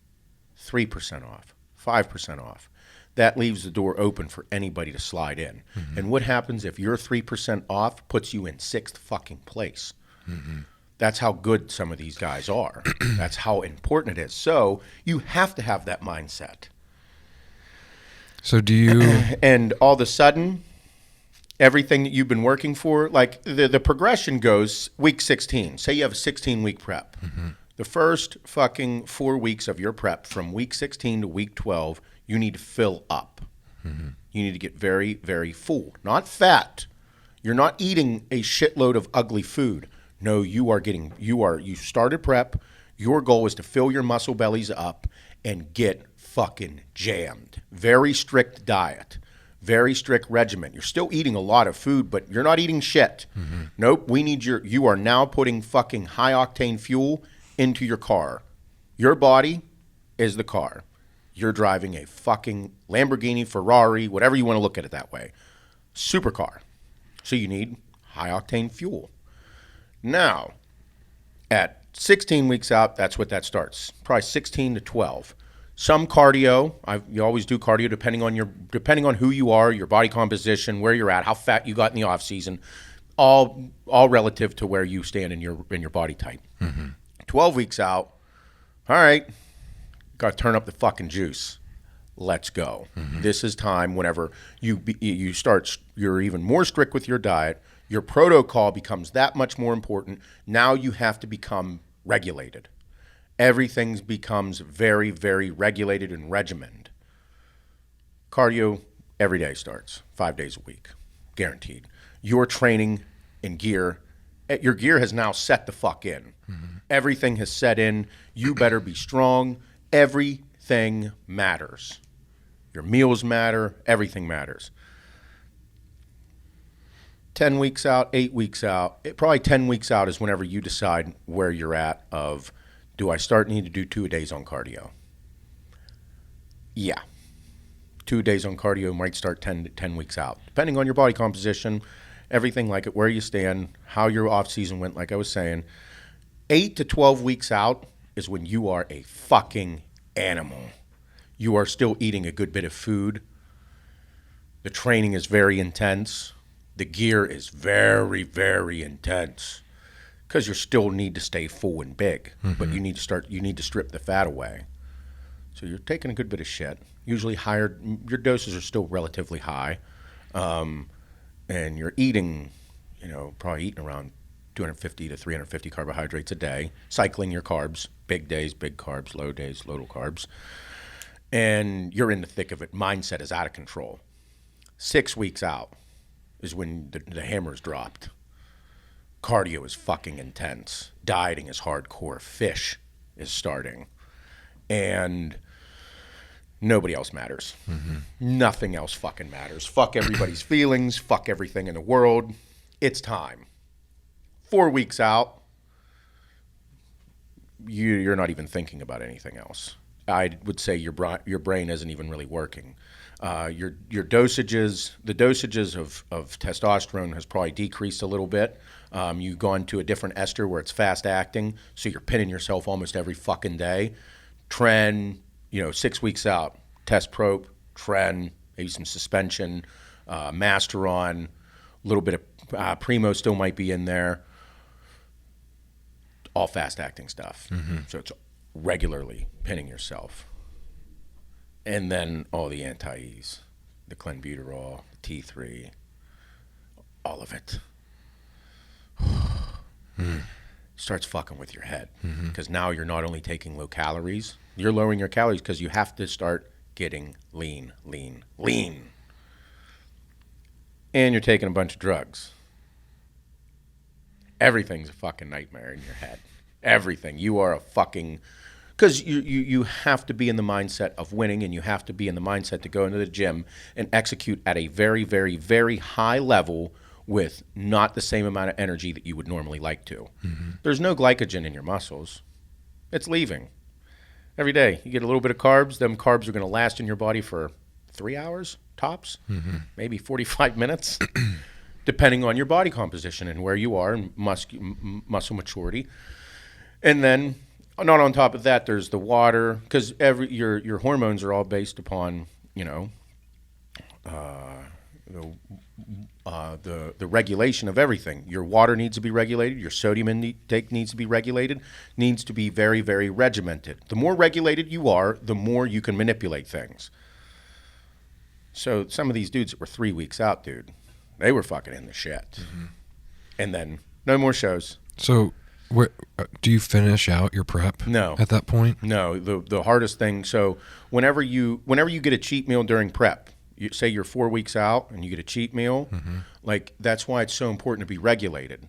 3% off, 5% off. That leaves the door open for anybody to slide in. And what happens if your 3% off puts you in 6th fucking place? That's how good some of these guys are. That's how important it is. So you have to have that mindset. So do you... And all of a sudden, everything that you've been working for, like the progression goes week 16. Say you have a 16-week prep. The first fucking 4 weeks of your prep, from week 16 to week 12, you need to fill up. You need to get very, very full. Not fat. You're not eating a shitload of ugly food. No, you started prep. Your goal is to fill your muscle bellies up and get fucking jammed. Very strict diet. Very strict regimen. You're still eating a lot of food, but you're not eating shit. Nope, you are now putting fucking high octane fuel into your car. Your body is the car. You're driving a fucking Lamborghini, Ferrari, whatever you want to look at it that way. Supercar. So you need high octane fuel. Now, at 16 weeks out, that's what that starts. Probably 16 to 12. Some cardio. You always do cardio depending on who you are, your body composition, where you're at, how fat you got in the off season, all relative to where you stand in your body type. 12 weeks out. All right, got to turn up the fucking juice. Let's go. This is time whenever you start. You're even more strict with your diet. Your protocol becomes that much more important. Now you have to become regulated. Everything becomes very, very regulated and regimented. Cardio every day starts, 5 days a week, guaranteed. Your training and gear, your gear has now set the fuck in. Everything has set in. You better be strong. Everything matters. Your meals matter. Everything matters. 10 weeks out, 8 weeks out, probably 10 weeks out is whenever you decide where you're at of, do I need to do 2 days on cardio? Yeah. 2 days on cardio might start 10 weeks out. Depending on your body composition, everything like it, where you stand, how your off season went, like I was saying. 8 to 12 weeks out is when you are a fucking animal. You are still eating a good bit of food. The training is very intense. The gear is very, very intense. Because you still need to stay full and big, but you need to strip the fat away. So you're taking a good bit of shit. Usually your doses are still relatively high. And you're eating, probably eating around 250 to 350 carbohydrates a day, cycling your carbs, big days, big carbs, low days, little carbs. And you're in the thick of it. Mindset is out of control. 6 weeks out is when the hammer's dropped. Cardio is fucking intense. Dieting is hardcore. Fish is starting. And nobody else matters. Nothing else fucking matters. Fuck everybody's feelings. Fuck everything in the world. It's time. 4 weeks out, you're not even thinking about anything else. I would say your brain isn't even really working. Your dosages, the dosages of testosterone has probably decreased a little bit. You've gone to a different ester where it's fast acting, so you're pinning yourself almost every fucking day. Tren, 6 weeks out, test probe, tren, maybe some suspension, Masteron, A little bit of Primo still might be in there. All fast-acting stuff. So it's regularly pinning yourself. And then all the anti-E's, the clenbuterol, the T3, all of it. Starts fucking with your head. Because now you're not only taking low calories, you're lowering your calories because you have to start getting lean. And you're taking a bunch of drugs. Everything's a fucking nightmare in your head. Everything. You are a fucking... Because you have to be in the mindset of winning, and you have to be in the mindset to go into the gym and execute at a very, very, very high level with not the same amount of energy that you would normally like to. There's no glycogen in your muscles. It's leaving. Every day, you get a little bit of carbs. Them carbs are going to last in your body for 3 hours, tops, maybe 45 minutes, depending on your body composition and where you are and muscle maturity. And then, not on top of that, there's the water, because your hormones are all based upon, the regulation of everything. Your water needs to be regulated. Your sodium intake needs to be regulated. Needs to be very, very regimented. The more regulated you are, the more you can manipulate things. So some of these dudes that were 3 weeks out, dude, they were fucking in the shit. And then no more shows. So do you finish out your prep? No. At that point? No. The hardest thing, so whenever you get a cheat meal during prep, say you're 4 weeks out and you get a cheat meal, like that's why it's so important to be regulated.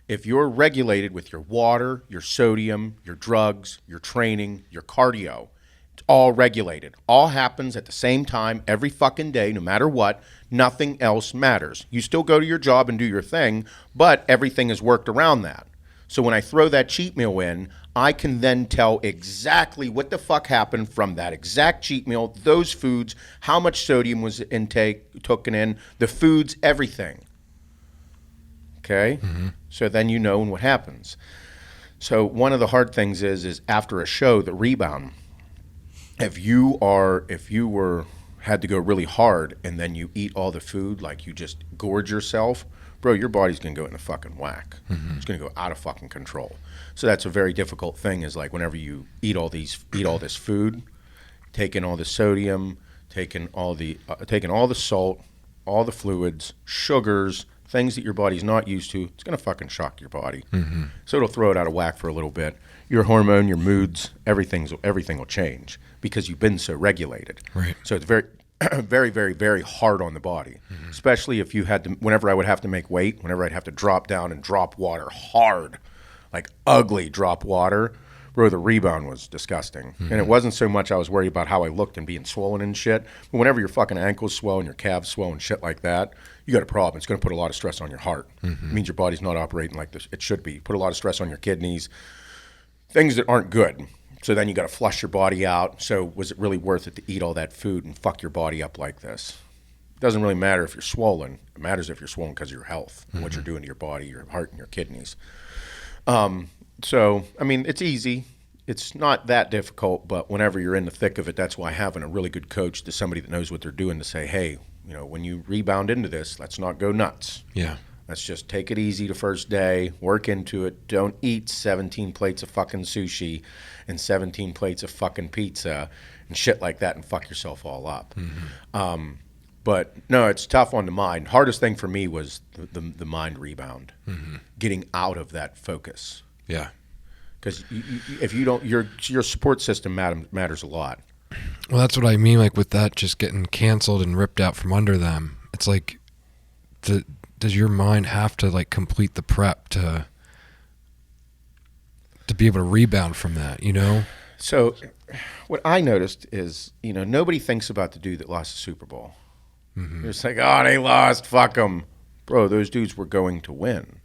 If you're regulated with your water, your sodium, your drugs, your training, your cardio, it's all regulated. All happens at the same time every fucking day, no matter what. Nothing else matters. You still go to your job and do your thing, but everything is worked around that. So when I throw that cheat meal in, I can then tell exactly what the fuck happened from that exact cheat meal, those foods, how much sodium was taken in, the foods, everything. Okay? So then you know what happens. So one of the hard things is after a show, the rebound. If you had to go really hard and then you eat all the food, like you just gorge yourself, bro, your body's going to go in a fucking whack. It's going to go out of fucking control. So that's a very difficult thing, is like whenever you eat all this food, taking all the sodium, taking all the salt, all the fluids, sugars, things that your body's not used to, it's going to fucking shock your body. So it'll throw it out of whack for a little bit. Your hormone, your moods, everything will change because you've been so regulated. Right. So it's very, very, very, very hard on the body, especially if you had to, whenever I would have to make weight, whenever I'd have to drop down and drop water hard, like ugly drop water, bro, the rebound was disgusting. And it wasn't so much I was worried about how I looked and being swollen and shit, but whenever your fucking ankles swell and your calves swell and shit like that, you got a problem. It's going to put a lot of stress on your heart. It means your body's not operating like this. It should be. Put a lot of stress on your kidneys, things that aren't good. So then you got to flush your body out. So was it really worth it to eat all that food and fuck your body up like this? It doesn't really matter if you're swollen. It matters if you're swollen because of your health and what you're doing to your body, your heart, and your kidneys. So, I mean, it's easy. It's not that difficult, but whenever you're in the thick of it, that's why having a really good coach to somebody that knows what they're doing to say, hey, when you rebound into this, let's not go nuts. Yeah. Let's just take it easy the first day, work into it. Don't eat 17 plates of fucking sushi and 17 plates of fucking pizza and shit like that and fuck yourself all up. But no, it's tough on the mind. Hardest thing for me was the mind rebound, getting out of that focus. Yeah. Because if you don't, your support system matters a lot. Well, that's what I mean, like with that just getting canceled and ripped out from under them. It's like, does your mind have to like complete the prep to be able to rebound from that, So what I noticed is, nobody thinks about the dude that lost the Super Bowl. They're just like, oh, they lost, fuck them. Bro, those dudes were going to win.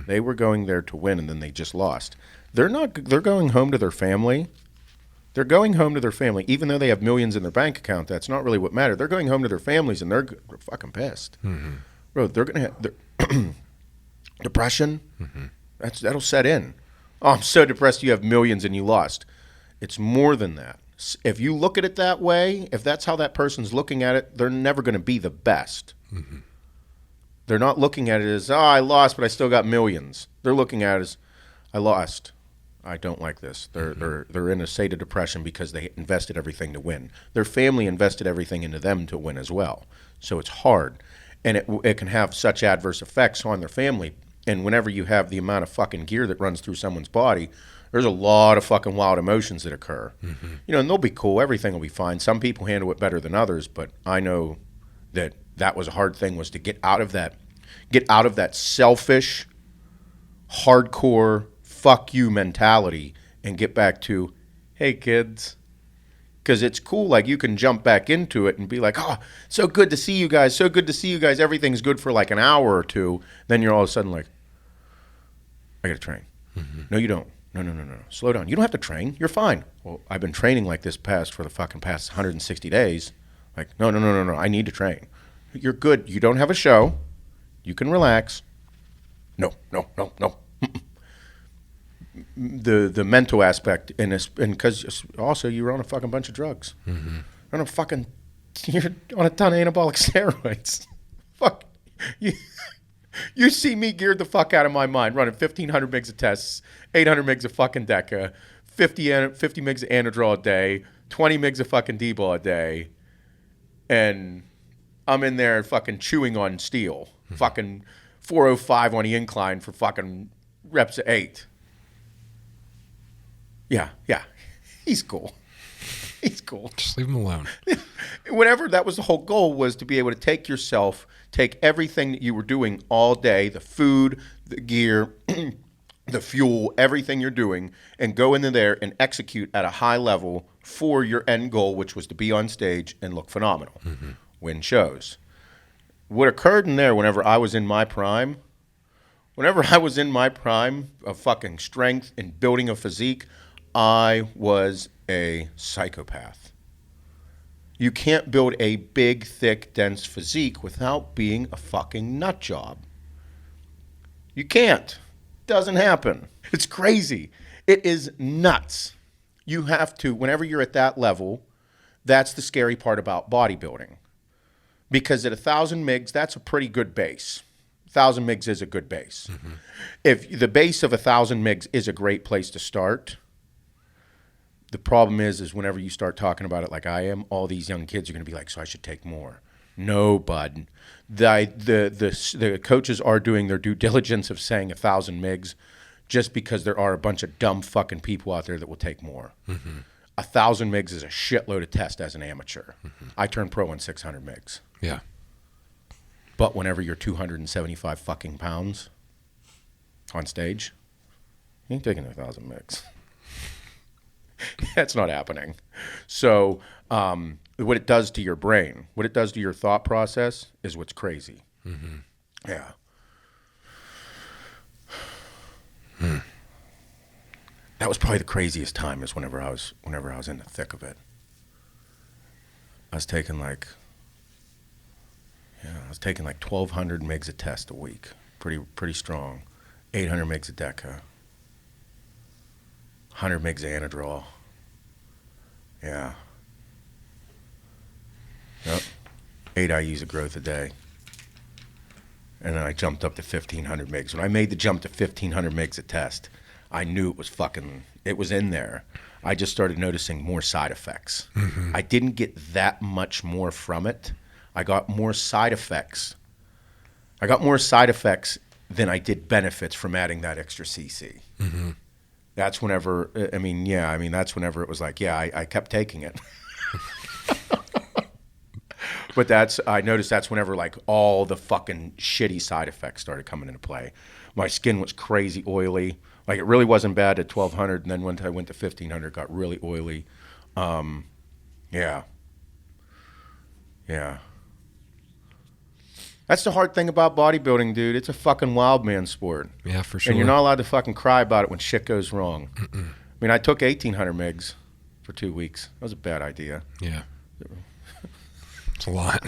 They were going there to win, and then they just lost. They're going home to their family. They're going home to their family, even though they have millions in their bank account. That's not really what matters. They're going home to their families, and they're fucking pissed. Bro, they're going to have depression. That'll set in. Oh, I'm so depressed you have millions and you lost. It's more than that. If you look at it that way, if that's how that person's looking at it, they're never going to be the best. They're not looking at it as, oh, I lost, but I still got millions. They're looking at it as, I lost. I don't like this. They're in a state of depression because they invested everything to win. Their family invested everything into them to win as well. So it's hard. And it can have such adverse effects on their family. And whenever you have the amount of fucking gear that runs through someone's body, there's a lot of fucking wild emotions that occur. Mm-hmm. You know, and they'll be cool. Everything will be fine. Some people handle it better than others, but I know that was a hard thing, was to get out of that selfish, hardcore, fuck you mentality and get back to, hey, kids. Because it's cool, like, you can jump back into it and be like, oh, so good to see you guys, so good to see you guys. Everything's good for like an hour or two. Then you're all of a sudden like, I got to train. Mm-hmm. No, you don't. No. Slow down. You don't have to train. You're fine. Well, I've been training like this for the fucking past 160 days. Like, no. I need to train. You're good. You don't have a show. You can relax. No. The mental aspect, and because also you're on a fucking bunch of drugs. Mm-hmm. You're on a ton of anabolic steroids. Fuck. You see me geared the fuck out of my mind, running 1,500 mgs of tests, 800 mgs of fucking Deca, 50 mgs of Anadrol a day, 20 mgs of fucking D-ball a day, and I'm in there fucking chewing on steel. Mm-hmm. Fucking 405 on the incline for fucking reps of 8. Yeah. He's cool. Just leave him alone. Whenever that was the whole goal, was to be able to take everything that you were doing all day, the food, the gear, the fuel, everything you're doing, and go into there and execute at a high level for your end goal, which was to be on stage and look phenomenal, mm-hmm. win shows. What occurred in there whenever I was in my prime of fucking strength and building a physique, I was a psychopath. You can't build a big, thick, dense physique without being a fucking nut job. You can't. Doesn't happen. It's crazy. It is nuts. You have to, whenever you're at that level, that's the scary part about bodybuilding. Because at 1,000 mgs, that's a pretty good base. 1,000 mgs is a good base. Mm-hmm. If the base of 1,000 mgs is a great place to start, the problem is whenever you start talking about it like I am, all these young kids are going to be like, so I should take more. No, bud. The coaches are doing their due diligence of saying 1,000 mgs just because there are a bunch of dumb fucking people out there that will take more. Mm-hmm. 1,000 mgs is a shitload of test as an amateur. Mm-hmm. I turned pro on 600 mgs. Yeah. But whenever you're 275 fucking pounds on stage, you ain't taking 1,000 mgs. That's not happening. So what it does to your brain, what it does to your thought process is what's crazy. Mm-hmm. Yeah. That was probably the craziest time, is whenever I was in the thick of it. I was taking like 1,200 mgs a test a week. Pretty strong. 800 mgs of Deca. 100 mgs of Anadrol. Yeah. Yep. 8 IUs of growth a day. And then I jumped up to 1,500 mgs. When I made the jump to 1,500 mgs a test, I knew it was in there. I just started noticing more side effects. Mm-hmm. I didn't get that much more from it. I got more side effects. Than I did benefits from adding that extra CC. Mm-hmm. That's whenever, that's whenever it was like, I kept taking it. But I noticed that's whenever like all the fucking shitty side effects started coming into play. My skin was crazy oily. Like, it really wasn't bad at 1,200, and then once I went to 1,500, it got really oily. Yeah. That's the hard thing about bodybuilding, dude. It's a fucking wild man sport. Yeah, for sure. And you're not allowed to fucking cry about it when shit goes wrong. Mm-mm. I mean, I took 1,800 mgs for 2 weeks. That was a bad idea. Yeah. It's a lot.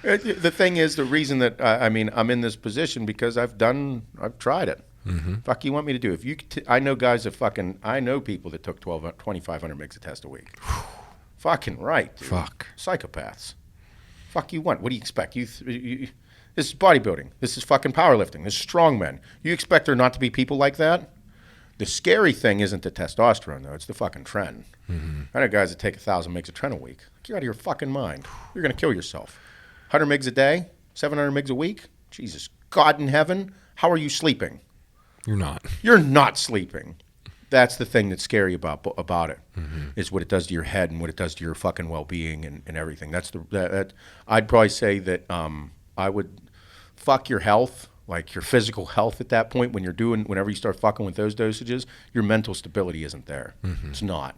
The thing is, the reason that I'm in this position because I've tried it. Mm-hmm. Fuck, you want me to do? I know guys that I know people that took 2,500 mgs a test a week. Fucking right, dude. Fuck. Psychopaths. Fuck you want? What do you expect? This is bodybuilding. This is fucking powerlifting. This is strongmen. You expect there not to be people like that? The scary thing isn't the testosterone, though. It's the fucking tren. I know guys that take 1,000 mgs of tren a week. You're out of your fucking mind. You're going to kill yourself. 100 mgs a day? 700 mgs a week? Jesus God in heaven. How are you sleeping? You're not. You're not sleeping. That's the thing that's scary about it, is what it does to your head and what it does to your fucking well-being and everything. I'd probably say that I would fuck your health, like your physical health at that point whenever you start fucking with those dosages, your mental stability isn't there. It's not.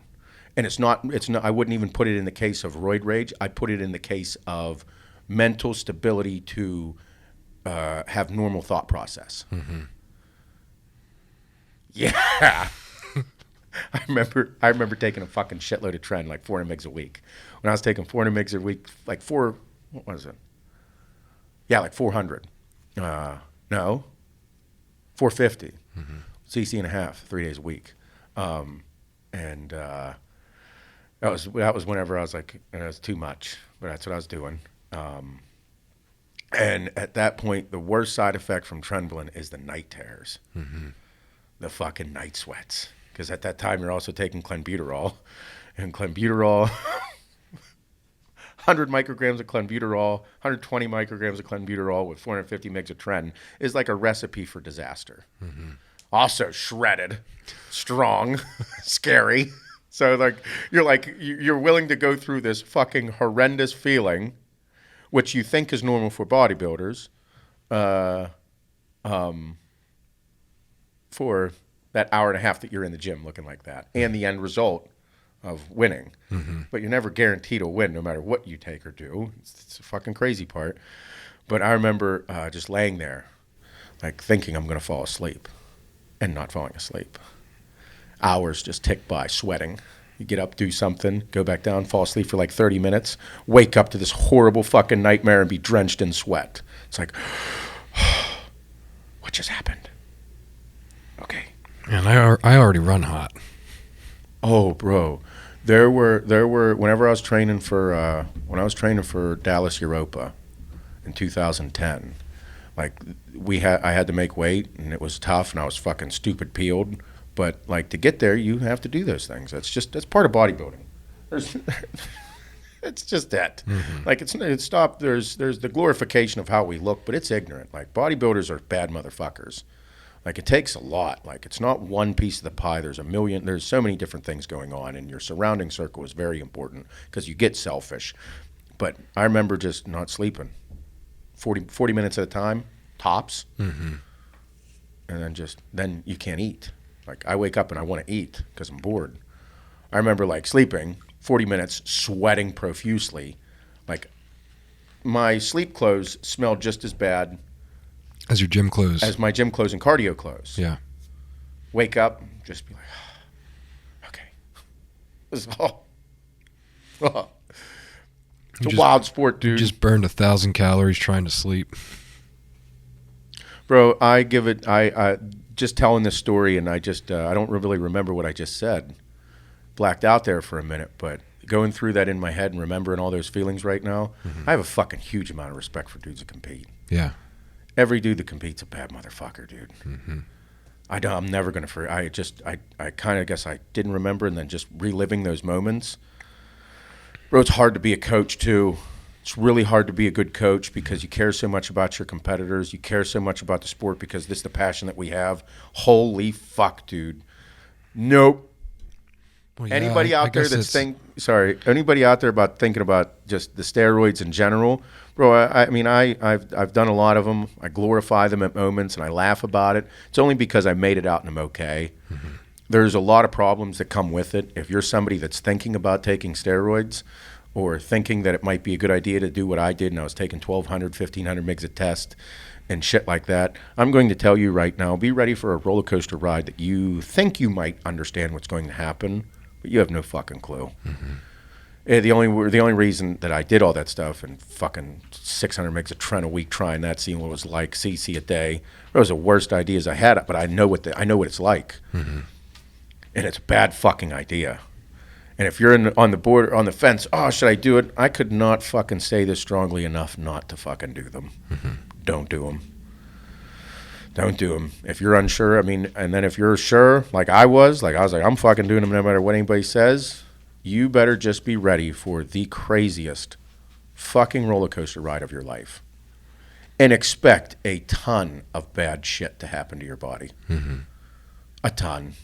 And it's not, I wouldn't even put it in the case of roid rage. I'd put it in the case of mental stability to have normal thought process. Yeah. I remember taking a fucking shitload of tren, like 400 mgs a week. When I was taking 400 mgs a week, like what was it? Yeah, like 400. No, 450. CC and a half, 3 days a week. And that was whenever I was like, it was too much, but that's what I was doing. And at that point, the worst side effect from Trenbolone is the night terrors, the fucking night sweats. Because at that time, you're also taking clenbuterol, and clenbuterol, 100 micrograms of clenbuterol, 120 micrograms of clenbuterol with 450 mgs of tren is like a recipe for disaster. Also shredded, strong, scary. So you're willing to go through this fucking horrendous feeling, which you think is normal for bodybuilders, for that hour and a half that you're in the gym looking like that, and the end result of winning. But you're never guaranteed to win no matter what you take or do. It's a fucking crazy part. But I remember just laying there, like thinking I'm going to fall asleep and not falling asleep. Hours just tick by, sweating. You get up, do something, go back down, fall asleep for like 30 minutes, wake up to this horrible fucking nightmare and be drenched in sweat. It's like, what just happened? Okay. And I already run hot. Oh, bro. There were whenever I was training for Dallas Europa in 2010, like I had to make weight and it was tough and I was fucking stupid peeled. But like to get there, you have to do those things. That's part of bodybuilding. It's just that. Like it's stop. There's the glorification of how we look, but it's ignorant. Like bodybuilders are bad motherfuckers. Like it takes a lot. Like it's not one piece of the pie. There's so many different things going on, and your surrounding circle is very important because you get selfish. But I remember just not sleeping, 40 minutes at a time, tops, and then you can't eat. Like I wake up and I want to eat because I'm bored. I remember like sleeping 40 minutes, sweating profusely. Like my sleep clothes smelled just as bad as your gym clothes. As my gym clothes and cardio clothes. Yeah. Wake up, just be like, okay. This is all. It's a wild sport, dude. You just burned 1,000 calories trying to sleep. Bro, I just telling this story, and I don't really remember what I just said. Blacked out there for a minute, but going through that in my head and remembering all those feelings right now, I have a fucking huge amount of respect for dudes that compete. Yeah. Every dude that competes a bad motherfucker, dude. I'm never going to forget. I kind of guess I didn't remember, and then just reliving those moments. Bro, it's hard to be a coach, too. It's really hard to be a good coach because you care so much about your competitors. You care so much about the sport because this is the passion that we have. Holy fuck, dude. Nope. Well, yeah, anybody out there that's anybody out there about thinking about just the steroids in general, bro, I've done a lot of them. I glorify them at moments and I laugh about it. It's only because I made it out and I'm okay. There's a lot of problems that come with it. If you're somebody that's thinking about taking steroids or thinking that it might be a good idea to do what I did, and I was taking 1,200, 1,500 mgs a test and shit like that, I'm going to tell you right now, be ready for a roller coaster ride that you think you might understand what's going to happen, but you have no fucking clue. The only reason that I did all that stuff and fucking 600 mgs of tren a week trying that, seeing what it was like, CC a day, it was the worst ideas I had, but I know what it's like. And it's a bad fucking idea. And if you're on the fence, oh, should I do it? I could not fucking say this strongly enough not to fucking do them. don't do them. Don't do them. If you're unsure, and then if you're sure, like I was like, I'm fucking doing them no matter what anybody says. You better just be ready for the craziest fucking roller coaster ride of your life. And expect a ton of bad shit to happen to your body. Mm-hmm. A ton.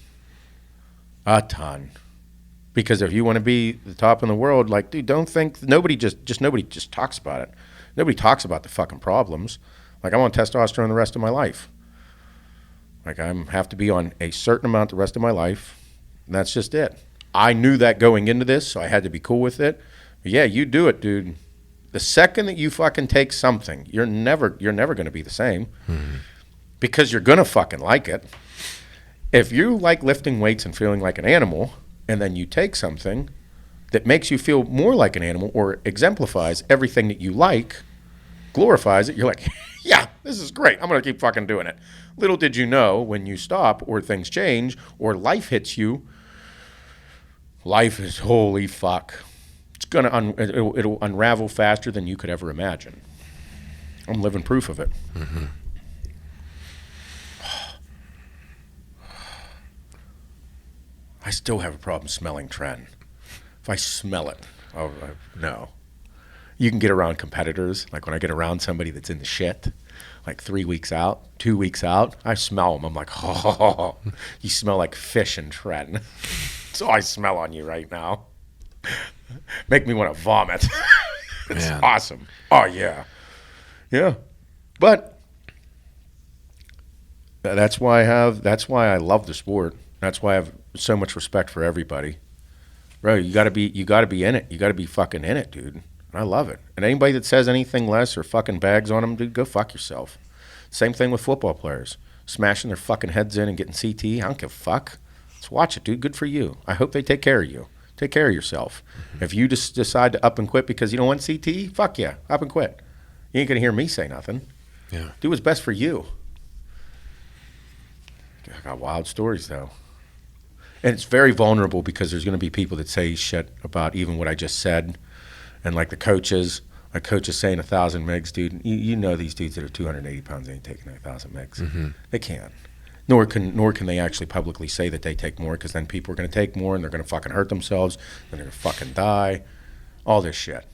Because if you want to be the top in the world, like, dude, don't think nobody just talks about it. Nobody talks about the fucking problems. Like, I'm on testosterone the rest of my life. Like, I have to be on a certain amount the rest of my life. And that's just it. I knew that going into this, so I had to be cool with it. But yeah, you do it, dude. The second that you fucking take something, you're never going to be the same. Mm-hmm. Because you're going to fucking like it. If you like lifting weights and feeling like an animal, and then you take something that makes you feel more like an animal or exemplifies everything that you like, glorifies it, you're like, yeah, this is great. I'm going to keep fucking doing it. Little did you know, when you stop or things change or life hits you, life is holy fuck. It's going to it'll unravel faster than you could ever imagine. I'm living proof of it. Mm-hmm. I still have a problem smelling tren. If I smell it, no. You can get around competitors. Like when I get around somebody that's in the shit, like 3 weeks out, 2 weeks out, I smell them. I'm like, oh, you smell like fish and tren. So I smell on you right now. Make me want to vomit. It's awesome. Oh, yeah. Yeah. But that's why I love the sport. That's why I have so much respect for everybody. Bro, you gotta be in it. You gotta be fucking in it, dude. I love it. And anybody that says anything less or fucking bags on them, dude, go fuck yourself. Same thing with football players. Smashing their fucking heads in and getting CT. I don't give a fuck. Let's watch it, dude. Good for you. I hope they take care of you. Take care of yourself. Mm-hmm. If you just decide to up and quit because you don't want CT, fuck yeah, up and quit. You ain't gonna hear me say nothing. Yeah. Do what's best for you. I got wild stories though. And it's very vulnerable because there's going to be people that say shit about even what I just said. And like the coaches, my coach is saying 1,000 megs, dude. You know these dudes that are 280 pounds ain't taking 1,000 megs. Mm-hmm. They can't. Nor can they actually publicly say that they take more, because then people are going to take more and they're going to fucking hurt themselves. And they're going to fucking die. All this shit.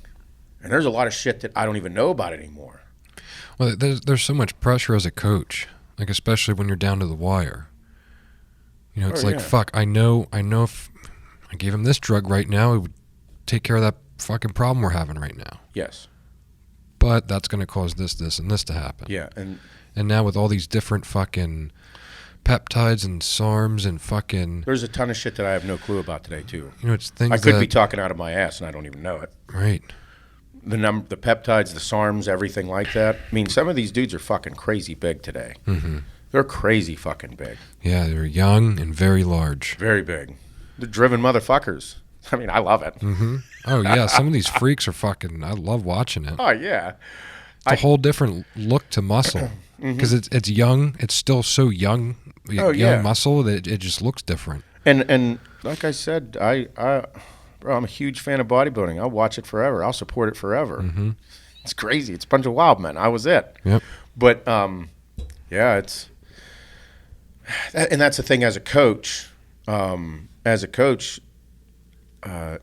And there's a lot of shit that I don't even know about anymore. Well, there's so much pressure as a coach, like especially when you're down to the wire. You know, it's fuck, I know if I gave him this drug right now, it would take care of that fucking problem we're having right now. Yes. But that's going to cause this, and this to happen. Yeah. And now with all these different fucking peptides and SARMs and fucking... There's a ton of shit that I have no clue about today, too. You know, it's things I could be talking out of my ass and I don't even know it. Right. The peptides, the SARMs, everything like that. I mean, some of these dudes are fucking crazy big today. Mm-hmm. They're crazy fucking big. Yeah, they're young and very large. Very big. They're driven motherfuckers. I mean, I love it. Mm-hmm. Oh, yeah, some of these freaks are fucking... I love watching it. Oh, yeah. It's a whole different look to muscle. Because it's young. It's still so young. Young muscle that it just looks different. And like I said, bro, I'm a huge fan of bodybuilding. I'll watch it forever. I'll support it forever. Mm-hmm. It's crazy. It's a bunch of wild men. I was it. Yep. But, yeah, it's... And that's the thing as a coach.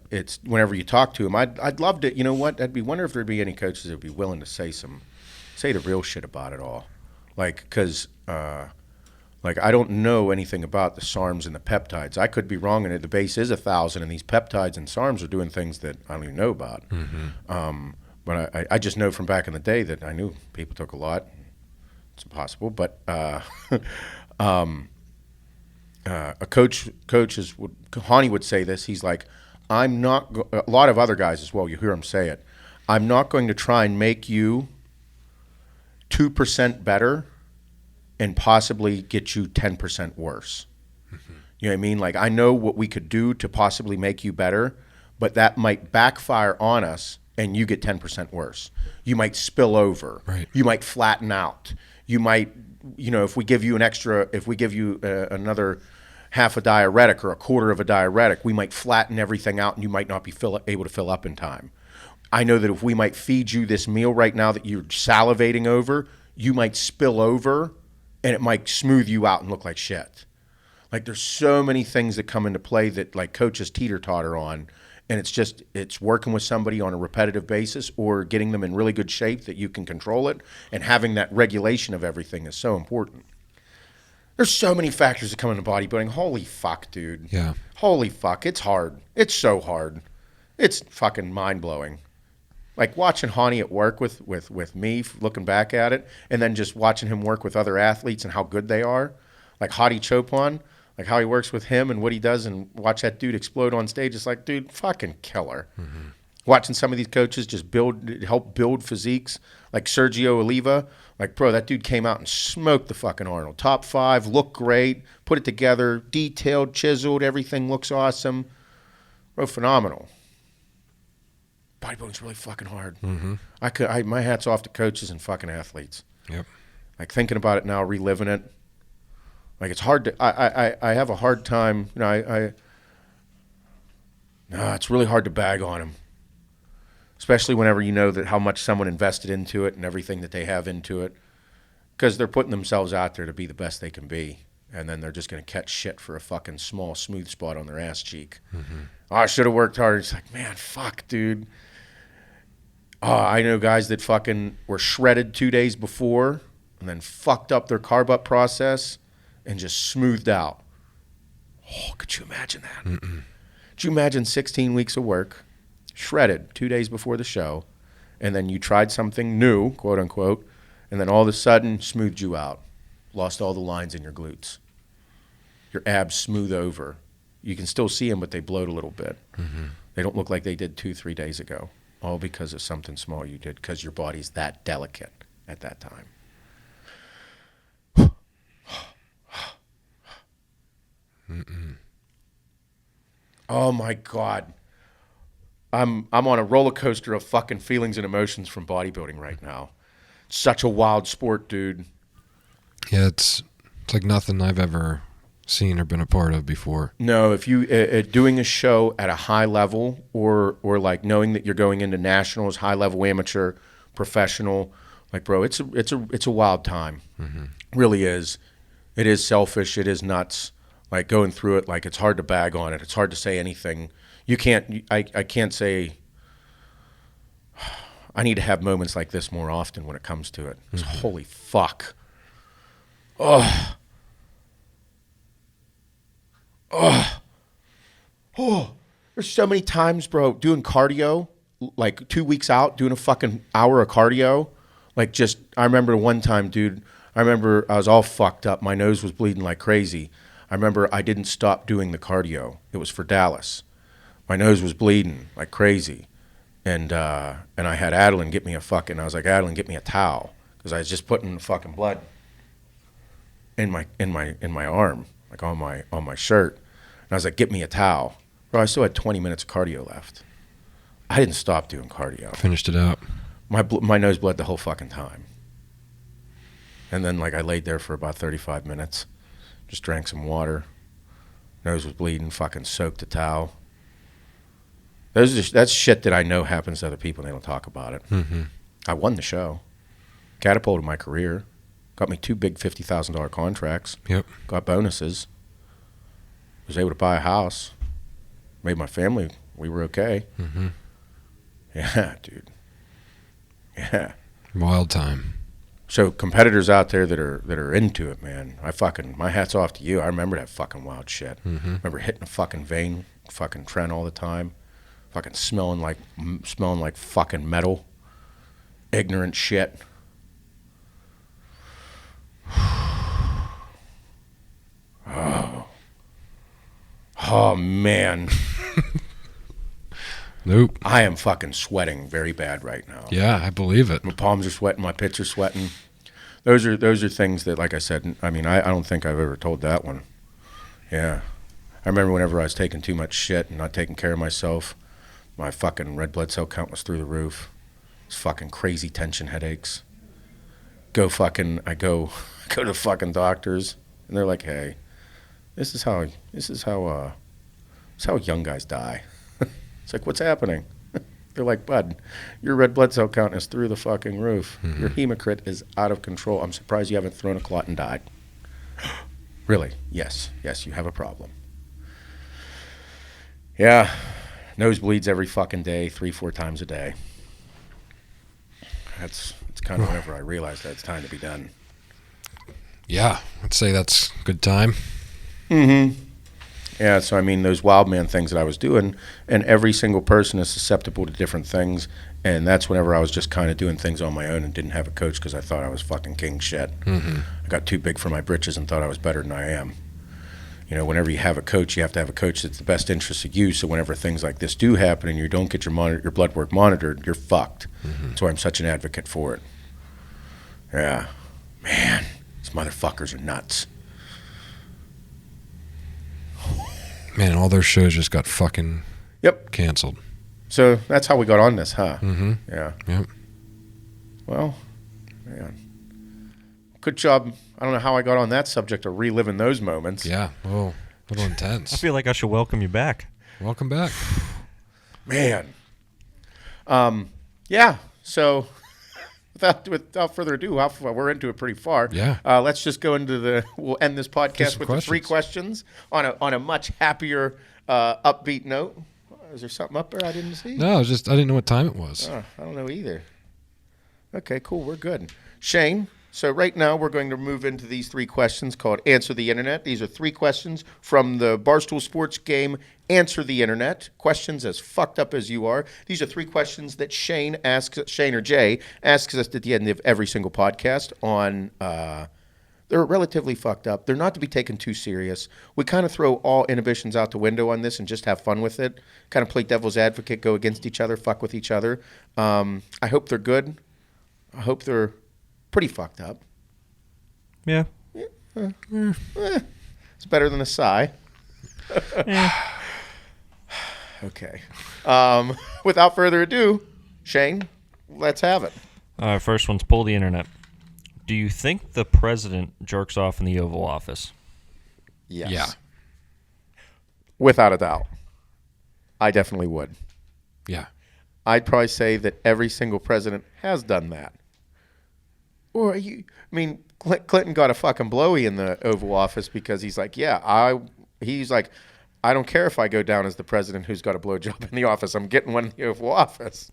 It's whenever you talk to them, I'd love to, you know what? Wonder if there'd be any coaches that would be willing to say the real shit about it all. Like, because, I don't know anything about the SARMs and the peptides. I could be wrong, and the base is 1,000, and these peptides and SARMs are doing things that I don't even know about. Mm-hmm. But I just know from back in the day that I knew people took a lot. It's impossible, but a coach is, Hani would say this. He's like, a lot of other guys as well, you hear him say it, I'm not going to try and make you 2% better and possibly get you 10% worse. Mm-hmm. You know what I mean? Like, I know what we could do to possibly make you better, but that might backfire on us and you get 10% worse. You might spill over. Right. You might flatten out. You might, if we give you another half a diuretic or a quarter of a diuretic, we might flatten everything out and you might not be able to fill up in time. I know that if we might feed you this meal right now that you're salivating over, you might spill over and it might smooth you out and look like shit. Like there's so many things that come into play that like coaches teeter-totter on, and it's working with somebody on a repetitive basis or getting them in really good shape that you can control it, and having that regulation of everything is so important. There's so many factors that come into bodybuilding. Holy fuck, dude. Yeah. Holy fuck. It's hard. It's so hard. It's fucking mind-blowing. Like watching Hani at work with me, looking back at it, and then just watching him work with other athletes and how good they are. Like Hadi Chopin, like how he works with him and what he does, and watch that dude explode on stage. It's like, dude, fucking killer. Mm-hmm. Watching some of these coaches just help build physiques, like Sergio Oliva. Like, bro, that dude came out and smoked the fucking Arnold. Top 5, looked great, put it together, detailed, chiseled, everything looks awesome. Bro, phenomenal. Bodybuilding's really fucking hard. Mm-hmm. My hat's off to coaches and fucking athletes. Yep. Like thinking about it now, reliving it. Like it's hard to. I have a hard time. You know, it's really hard to bag on them, especially whenever you know that how much someone invested into it and everything that they have into it, because they're putting themselves out there to be the best they can be, and then they're just gonna catch shit for a fucking small smooth spot on their ass cheek. Mm-hmm. Oh, I should have worked harder. It's like, man, fuck, dude. Oh, I know guys that fucking were shredded 2 days before and then fucked up their carb up process and just smoothed out. Oh, could you imagine that? Mm-mm. Could you imagine 16 weeks of work, shredded 2 days before the show, and then you tried something new, quote unquote, and then all of a sudden smoothed you out, lost all the lines in your glutes. Your abs smooth over. You can still see them, but they bloat a little bit. Mm-hmm. They don't look like they did 2-3 days ago. All because of something small you did, because your body's that delicate at that time. Oh my God. I'm on a roller coaster of fucking feelings and emotions from bodybuilding right now. Such a wild sport, dude. Yeah, it's like nothing I've ever seen or been a part of before. No, if you doing a show at a high level, or like knowing that you're going into nationals, high level amateur, professional, like bro, it's a wild time. Mm-hmm. Really is. It is selfish. It is nuts. Like going through it, like it's hard to bag on it. It's hard to say anything. You can't. I can't say. I need to have moments like this more often when it comes to it. Mm-hmm. Holy fuck. Oh. Oh, there's so many times, bro, doing cardio, like 2 weeks out, doing a fucking hour of cardio. Like just, I remember one time, dude, I was all fucked up. My nose was bleeding like crazy. I remember I didn't stop doing the cardio. It was for Dallas. My nose was bleeding like crazy. And I had Adeline get me I was like, Adeline, get me a towel. Because I was just putting the fucking blood in my arm, like on my shirt. And I was like, get me a towel. Bro, I still had 20 minutes of cardio left. I didn't stop doing cardio. Finished it up. My nose bled the whole fucking time. And then like I laid there for about 35 minutes, just drank some water. Nose was bleeding, fucking soaked the towel. That's shit that I know happens to other people and they don't talk about it. Mm-hmm. I won the show. Catapulted my career. Got me 2 big $50,000 contracts. Yep. Got bonuses. Was able to buy a house. Made my family. We were okay. Mm-hmm. Yeah, dude. Yeah. Wild time. So competitors out there that are into it, man, my hat's off to you. I remember that fucking wild shit. Mm-hmm. Remember hitting a fucking vein, fucking Trent all the time, fucking smelling like fucking metal, ignorant shit. Oh man. Nope. I am fucking sweating very bad right now. Yeah, I believe it. My palms are sweating. My pits are sweating. Those are things that, like I said, I mean, I don't think I've ever told that one. Yeah. I remember whenever I was taking too much shit and not taking care of myself, my fucking red blood cell count was through the roof. It's fucking crazy tension headaches. I go to fucking doctors, and they're like, hey, this is how young guys die. It's like, what's happening? They're like, bud, your red blood cell count is through the fucking roof. Your hematocrit is out of control. I'm surprised you haven't thrown a clot and died. Really? Yes. Yes, you have a problem. Yeah. Nosebleeds every fucking day, 3-4 times a day. It's kind of whenever I realize that it's time to be done. Yeah, I'd say that's a good time. Mm-hmm. Yeah, so I mean, those wild man things that I was doing, and every single person is susceptible to different things, and that's whenever I was just kind of doing things on my own and didn't have a coach because I thought I was fucking king shit. I got too big for my britches and thought I was better than I am. You know, whenever you have a coach, you have to have a coach that's the best interest of you, so whenever things like this do happen and you don't get your blood work monitored, you're fucked. That's why I'm such an advocate for it. Yeah. Man, these motherfuckers are nuts. Man, all their shows just got fucking canceled. So that's how we got on this, huh? Yeah. Yep. Well, man. Good job. I don't know how I got on that subject of reliving those moments. Yeah. Oh, a little intense. I feel like I should welcome you back. Welcome back. Man. Yeah. So without further ado, we're into it pretty far. Yeah. Let's just go into we'll end this podcast with the 3 questions on a much happier, upbeat note. Is there something up there I didn't see? No, I didn't know what time it was. I don't know either. Okay, cool. We're good. Shane, so right now we're going to move into these 3 questions called Answer the Internet. These are 3 questions from the Barstool Sports game Answer the Internet. Questions as fucked up as you are. These are 3 questions that Shane or Jay asks us at the end of every single podcast on they're relatively fucked up. They're not to be taken too serious. We kind of throw all inhibitions out the window on this and just have fun with it. Kind of play devil's advocate, go against each other, fuck with each other. I hope they're good. I hope they're pretty fucked up. Yeah. It's better than a sigh. Okay. Without further ado, Shane, let's have it. First one's pull the internet. Do you think the president jerks off in the Oval Office? Yes. Yeah. Without a doubt. I definitely would. Yeah. I'd probably say that every single president has done that. Or Clinton got a fucking blowy in the Oval Office because he's like, I don't care if I go down as the president who's got a blowjob in the office. I'm getting one in the Oval Office.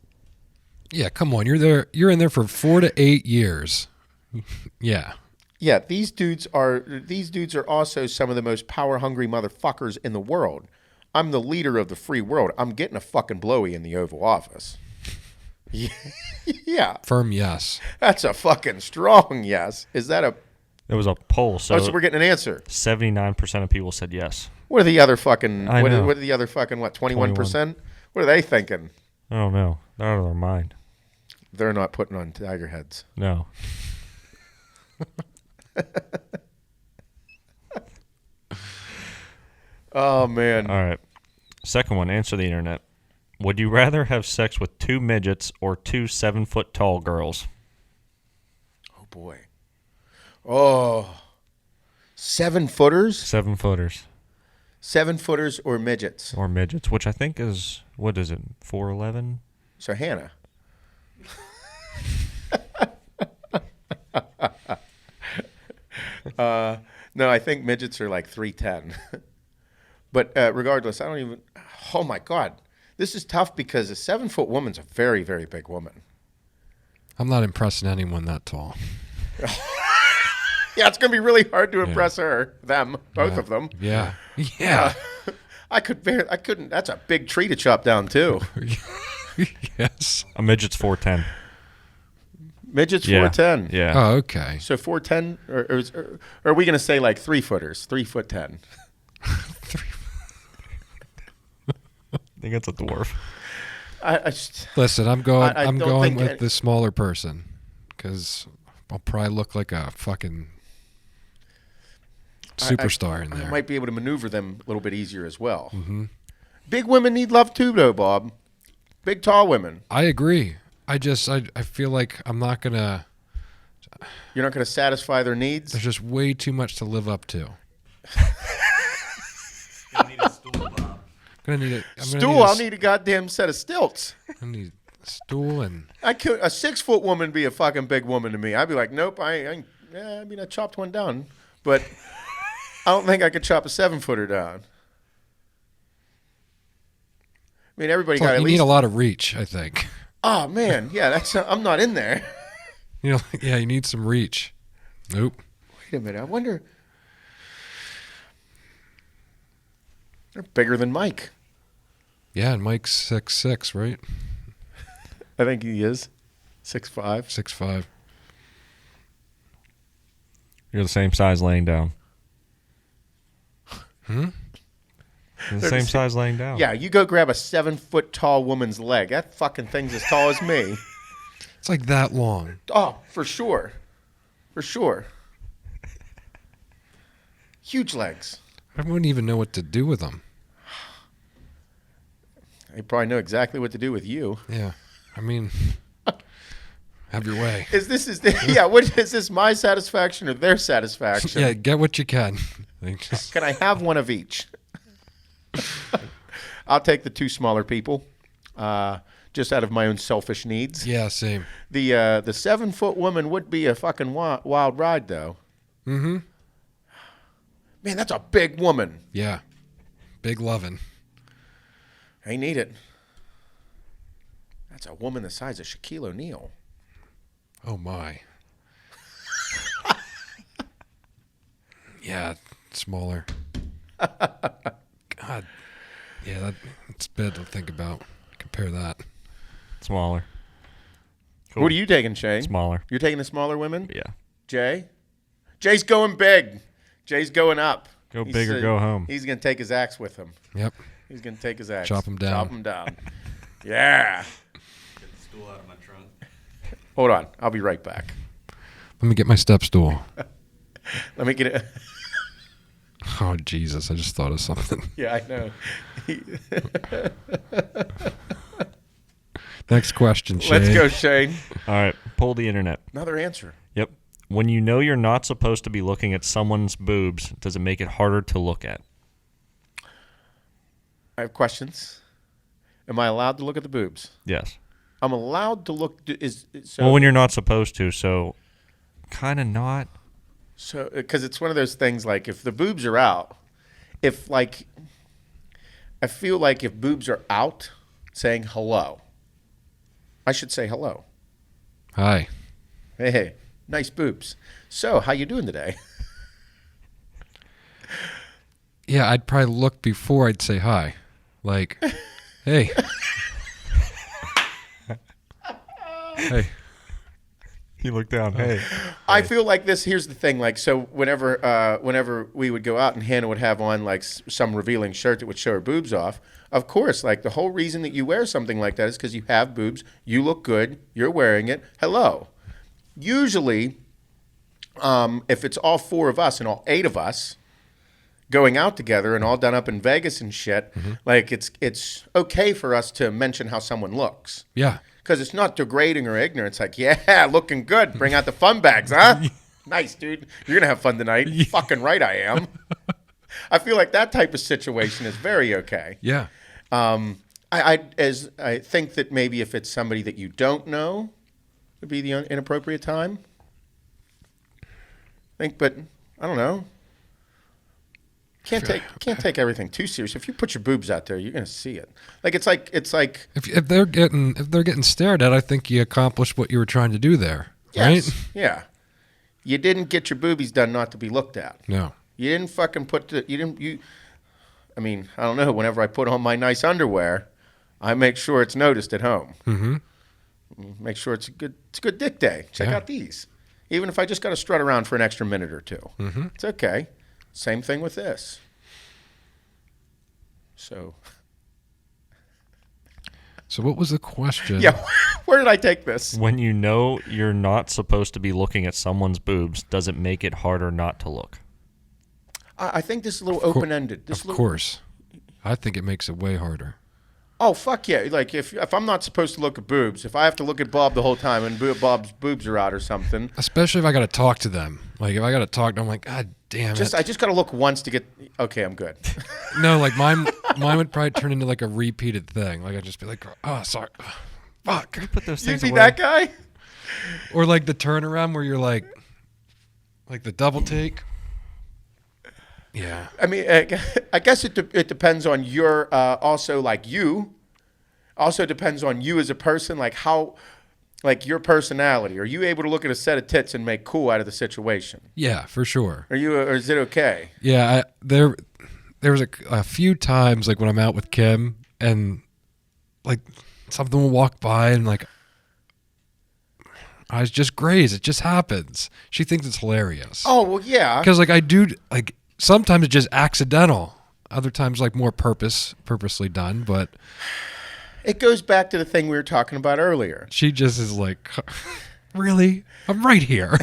Yeah, come on. You're in there for 4 to 8 years. Yeah. Yeah, these dudes are also some of the most power-hungry motherfuckers in the world. I'm the leader of the free world. I'm getting a fucking blowy in the Oval Office. Yeah. Firm yes. That's a fucking strong yes. Is that a... It was a poll, so so we're getting an answer. 79% of people said yes. What are the other fucking... I know. What are the other fucking, 21%? What are they thinking? I don't know. They're out of their mind. They're not putting on tiger heads. No. Oh, man. All right. Second one, answer the internet. Would you rather have sex with 2 midgets or 2 7-foot-tall girls? Oh, boy. Oh. 7-footers? 7-footers. 7-footers or midgets? Or midgets, which I think is, what is it, 4'11"? So, Hannah. No, I think midgets are like 3'10". But regardless, I don't even... Oh, my God. This is tough because a 7-foot woman's a very, very big woman. I'm not impressing anyone that tall. Yeah, it's going to be really hard to impress both of them. Yeah. Yeah. I couldn't. That's a big tree to chop down, too. Yes. A midget's 4'10". Midget's 4'10". Yeah. Oh, okay. So 4'10", or are we going to say like 3-footers, 3'10"? I think that's a dwarf. Listen, I'm going. I I'm don't going think with the smaller person because I'll probably look like a fucking superstar in there. I might be able to maneuver them a little bit easier as well. Mm-hmm. Big women need love too, though, Bob. Big, tall women. I agree. I feel like I'm not gonna. You're not going to satisfy their needs? There's just way too much to live up to. Gonna need a stool, Bob. Gonna need it. Stool, I'll need a goddamn set of stilts. I need a stool and A 6-foot woman be a fucking big woman to me. I'd be like, nope, I chopped one down, but I don't think I could chop a 7-footer down. I mean, everybody got at you least. need a lot of reach, I think. Oh man, yeah, I'm not in there. You need some reach. Nope. Wait a minute, I wonder. They're bigger than Mike. Yeah, and Mike's 6'6", right? I think he is 6'5". 6'5". You're the same size laying down. You're the same size laying down. Yeah, you go grab a 7-foot tall woman's leg. That fucking thing's as tall as me. It's like that long. Oh, for sure. For sure. Huge legs. I wouldn't even know what to do with them. They probably know exactly what to do with you. Yeah, I mean, have your way. Is this my satisfaction or their satisfaction? Yeah, get what you can. Can I have one of each? I'll take the 2 smaller people, just out of my own selfish needs. Yeah, same. The 7-foot woman would be a fucking wild ride, though. Mm-hmm. Man, that's a big woman. Yeah, big lovin'. I need it. That's a woman the size of Shaquille O'Neal. Oh my. Yeah, smaller. God. Yeah, that's bad to think about. Compare that. Smaller. Cool. What are you taking, Shane? Smaller. You're taking the smaller women? Yeah. Jay? Jay's going big. Jay's going up. Go big or go home. He's going to take his axe with him. Yep. He's going to take his axe. Chop him down. Chop him down. Yeah. Get the stool out of my trunk. Hold on. I'll be right back. Let me get my step stool. Let me get it. Oh, Jesus. I just thought of something. Yeah, I know. Next question, Shane. Let's go, Shane. All right. Pull the internet. Another answer. Yep. When you know you're not supposed to be looking at someone's boobs, does it make it harder to look at? I have questions. Am I allowed to look at the boobs? Yes. I'm allowed to look. Well, when you're not supposed to, so kind of not. So, because it's one of those things like if the boobs are out, I feel like if boobs are out, saying hello, I should say hello. Hi. Hey, nice boobs. So, how you doing today? Yeah, I'd probably look before I'd say hi. Like, hey. Hey. You look down. Hey. I feel like this. Here's the thing. Like, so whenever we would go out and Hannah would have on like some revealing shirt that would show her boobs off. Of course, like the whole reason that you wear something like that is because you have boobs. You look good. You're wearing it. Hello. Usually, if it's all 4 of us and all 8 of us going out together and all done up in Vegas and shit, like it's okay for us to mention how someone looks. Yeah. Because it's not degrading or ignorant. It's like, yeah, looking good. Bring out the fun bags, huh? Nice, dude. You're going to have fun tonight. Fucking right I am. I feel like that type of situation is very okay. Yeah. I think that maybe if it's somebody that you don't know, would be the inappropriate time. But I don't know. Can't take everything too serious. If you put your boobs out there, you're gonna see it. Like it's like if they're getting stared at, I think you accomplished what you were trying to do there, yes, right? Yeah. You didn't get your boobies done not to be looked at. No. You didn't fucking I mean, I don't know. Whenever I put on my nice underwear, I make sure it's noticed at home. Mm-hmm. Make sure it's a good dick day. Check out these. Even if I just got to strut around for an extra minute or two, it's okay. Same thing with this. So what was the question? Yeah, where did I take this? When you know you're not supposed to be looking at someone's boobs, does it make it harder not to look? I think this is a little open-ended. Of course. I think it makes it way harder. Oh, fuck yeah. Like, if I'm not supposed to look at boobs, if I have to look at Bob the whole time and Bob's boobs are out or something. Especially if I got to talk to them. Like, if I got to talk to them, I'm like, God damn it. I just got to look once to get, okay, I'm good. No, like mine would probably turn into like a repeated thing. Like I'd just be like, oh, sorry, fuck. Put those You'd things be away. that guy? Or like the turnaround where you're like the double take. Yeah. I mean, I guess it depends on your, also like you. Also depends on you as a person, like how, like your personality. Are you able to look at a set of tits and make cool out of the situation? Yeah, for sure. Or is it okay? Yeah, there was a few times like when I'm out with Kim and like something will walk by and like I just graze. It just happens. She thinks it's hilarious. Oh, well, yeah. Because like I do like sometimes it's just accidental. Other times like more purposely done, but It goes back to the thing we were talking about earlier. she just is like, really? I'm right here.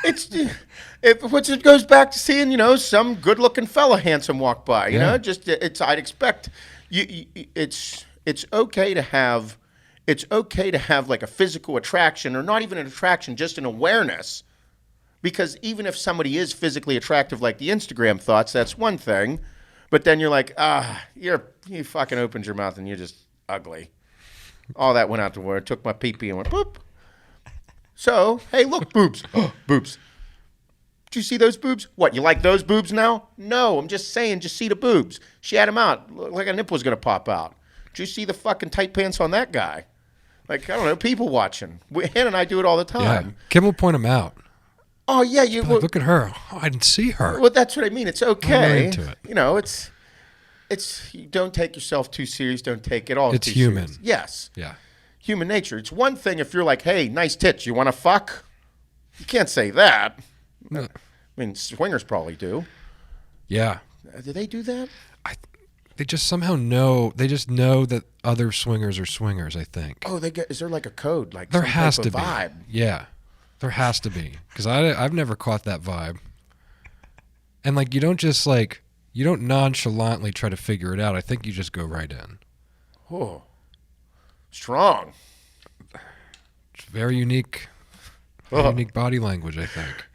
It goes back to seeing, some good-looking fella handsome walk by. You know, just I'd expect it's okay to have like a physical attraction, or not even an attraction, just an awareness. Because even if somebody is physically attractive, like the Instagram thoughts, that's one thing. But then you're like, you fucking opened your mouth and you're just ugly. All that went out the window. Took my pee-pee and went boop. So, hey, look, boobs. Boobs. Did you see those boobs? What, you like those boobs now? No, I'm just saying, just see the boobs. She had them out. Looked like a nipple was going to pop out. Did you see the fucking tight pants on that guy? Like, I don't know, people watching. Hannah and I do it all the time. Yeah. Kim will point them out. Oh, yeah. Like, look at her. Oh, I didn't see her. Well, that's what I mean. It's okay. I'm really into it. You don't take yourself too serious. Don't take it all It's too human. serious. Yes. Yeah. Human nature. It's one thing if you're like, hey, nice tits, you want to fuck? You can't say that. No. I mean, swingers probably do. Yeah. Do they do that? They just somehow know. They just know that other swingers are swingers, I think. Oh, is there like a code? Like There some has type to of be. vibe? Yeah. There has to be. Because I've never caught that vibe. And like you don't nonchalantly try to figure it out. I think you just go right in. Oh. Strong. It's very unique. Unique body language, I think.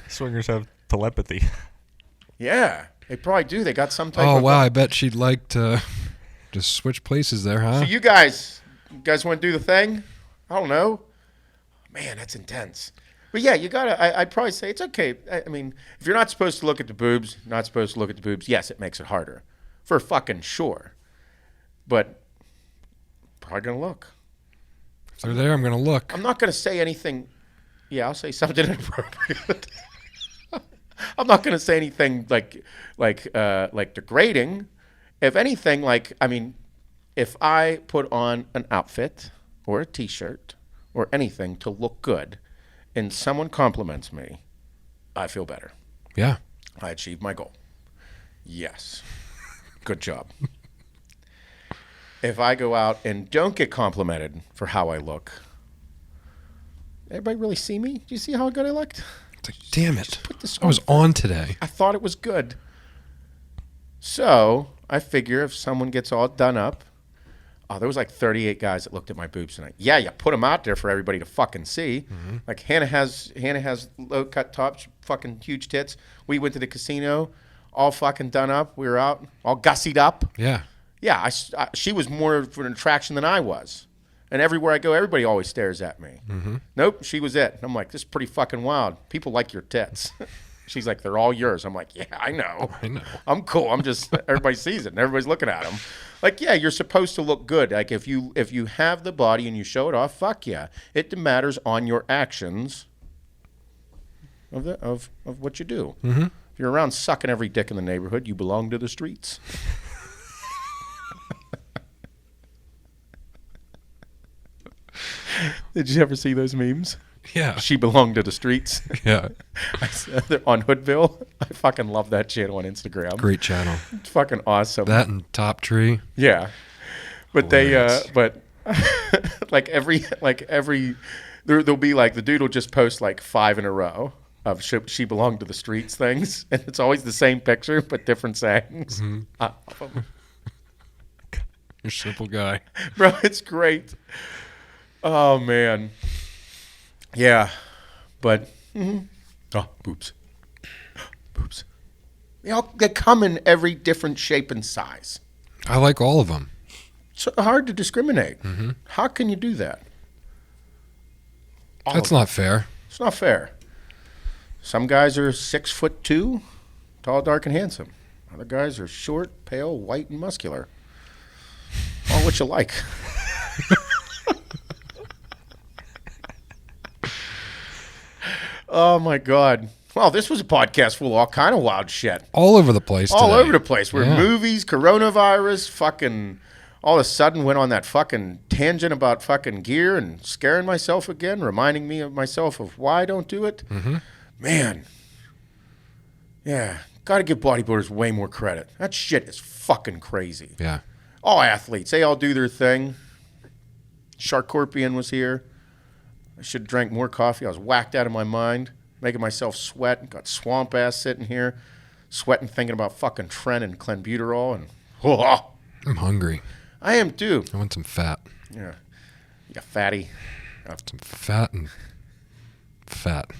Swingers have telepathy. Yeah. They probably do. They got some type Oh of... wow, I bet she'd like to just switch places there, huh? So you guys want to do the thing? I don't know. Man, that's intense. But yeah, you gotta. I'd probably say it's okay. I mean, if you're not supposed to look at the boobs, yes, it makes it harder, for fucking sure. But probably gonna look. If they're there, I'm gonna look. I'm not gonna say anything. Yeah, I'll say something inappropriate. I'm not gonna say anything like degrading. If anything, if I put on an outfit or a T-shirt or anything to look good, and someone compliments me, I feel better. Yeah. I achieved my goal. Yes. Good job. If I go out and don't get complimented for how I look, everybody really see me? Do you see how good I looked? It's like, damn it. Put this I was on today. I thought it was good. So I figure if someone gets all done up, there was like 38 guys that looked at my boobs tonight. Yeah, you put them out there for everybody to fucking see. Mm-hmm. Like Hannah has low cut tops, fucking huge tits. We went to the casino, all fucking done up. We were out, all gussied up. Yeah. Yeah, she was more of an attraction than I was. And everywhere I go, everybody always stares at me. Mm-hmm. Nope, she was it. And I'm like, this is pretty fucking wild. People like your tits. She's like, they're all yours. I'm like, yeah, I know. I know. I'm cool. I'm just, everybody sees it and everybody's looking at them. Like, yeah, you're supposed to look good. Like, if you have the body and you show it off, fuck yeah. It matters on your actions of what you do. Mm-hmm. If you're around sucking every dick in the neighborhood, you belong to the streets. Did you ever see those memes? Yeah. She belonged to the streets. Yeah. They're on Hoodville. I fucking love that channel on Instagram. Great channel. It's fucking awesome. That and Top Tree. Yeah. But Hilarious. there'll be like, the dude will just post like 5 in a row of she belonged to the streets things. And it's always the same picture, but different sayings. Mm-hmm. You're a simple guy. Bro, it's great. Oh, man. Yeah. But, oh, boobs. Boobs. They come in every different shape and size. I like all of them. It's hard to discriminate. Mm-hmm. How can you do that? That's not fair. It's not fair. Some guys are 6'2", tall, dark, and handsome. Other guys are short, pale, white, and muscular. All what you like. Oh, my God. Well, this was a podcast full of all kind of wild shit. All over the place All today. over the place. We're movies, coronavirus, fucking... All of a sudden went on that fucking tangent about fucking gear and scaring myself again, reminding me of myself of why I don't do it. Mm-hmm. Man. Yeah. Got to give bodybuilders way more credit. That shit is fucking crazy. Yeah. All athletes, they all do their thing. Sharkorpian was here. I should have drank more coffee. I was whacked out of my mind, making myself sweat. Got swamp ass sitting here, sweating, thinking about fucking Tren and clenbuterol. And I'm hungry. I am too. I want some fat. Yeah. You fatty. Some fat and fat.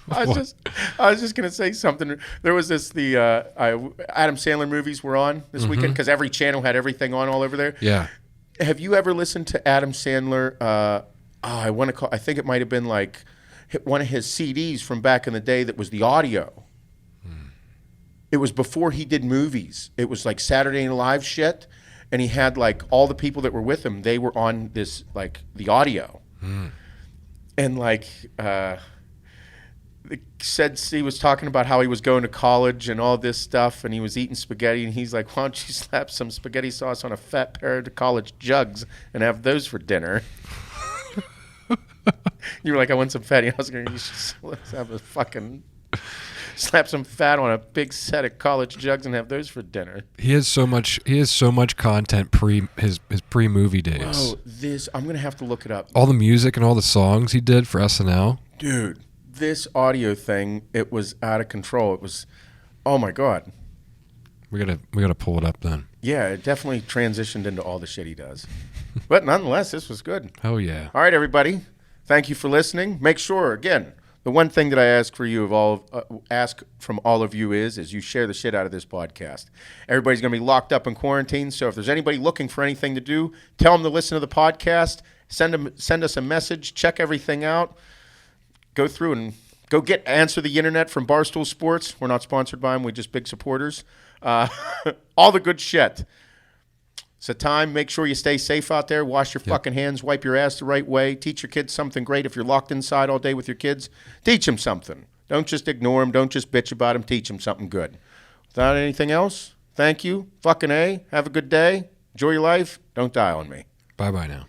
I was just gonna say something. There was the Adam Sandler movies were on this weekend because every channel had everything on all over there. Yeah. Have you ever listened to Adam Sandler? I think it might have been like one of his CDs from back in the day that was the audio. It was before he did movies. It was like Saturday Night Live shit, and he had like all the people that were with him. They were on this like the audio, and like said he was talking about how he was going to college and all this stuff, and he was eating spaghetti, and he's like, "Why don't you slap some spaghetti sauce on a fat pair of college jugs and have those for dinner?" You were like, "I want some fatty." I was going, "You should have a fucking." Slap some fat on a big set of college jugs and have those for dinner. He has so much content his pre-movie days. Oh, I'm gonna have to look it up. All the music and all the songs he did for SNL. Dude, this audio thing, it was out of control. It was, oh my God. We gotta pull it up then. Yeah, it definitely transitioned into all the shit he does. But nonetheless, this was good. Oh yeah. All right, everybody. Thank you for listening. Make sure, again, the one thing that I ask from all of you is you share the shit out of this podcast. Everybody's going to be locked up in quarantine, so if there's anybody looking for anything to do, tell them to listen to the podcast. Send us a message. Check everything out. Go through and answer the internet from Barstool Sports. We're not sponsored by them. We're just big supporters. All the good shit. It's a time. Make sure you stay safe out there. Wash your fucking hands. Wipe your ass the right way. Teach your kids something great. If you're locked inside all day with your kids, teach them something. Don't just ignore them. Don't just bitch about them. Teach them something good. Without anything else, thank you. Fucking A. Have a good day. Enjoy your life. Don't die on me. Bye-bye now.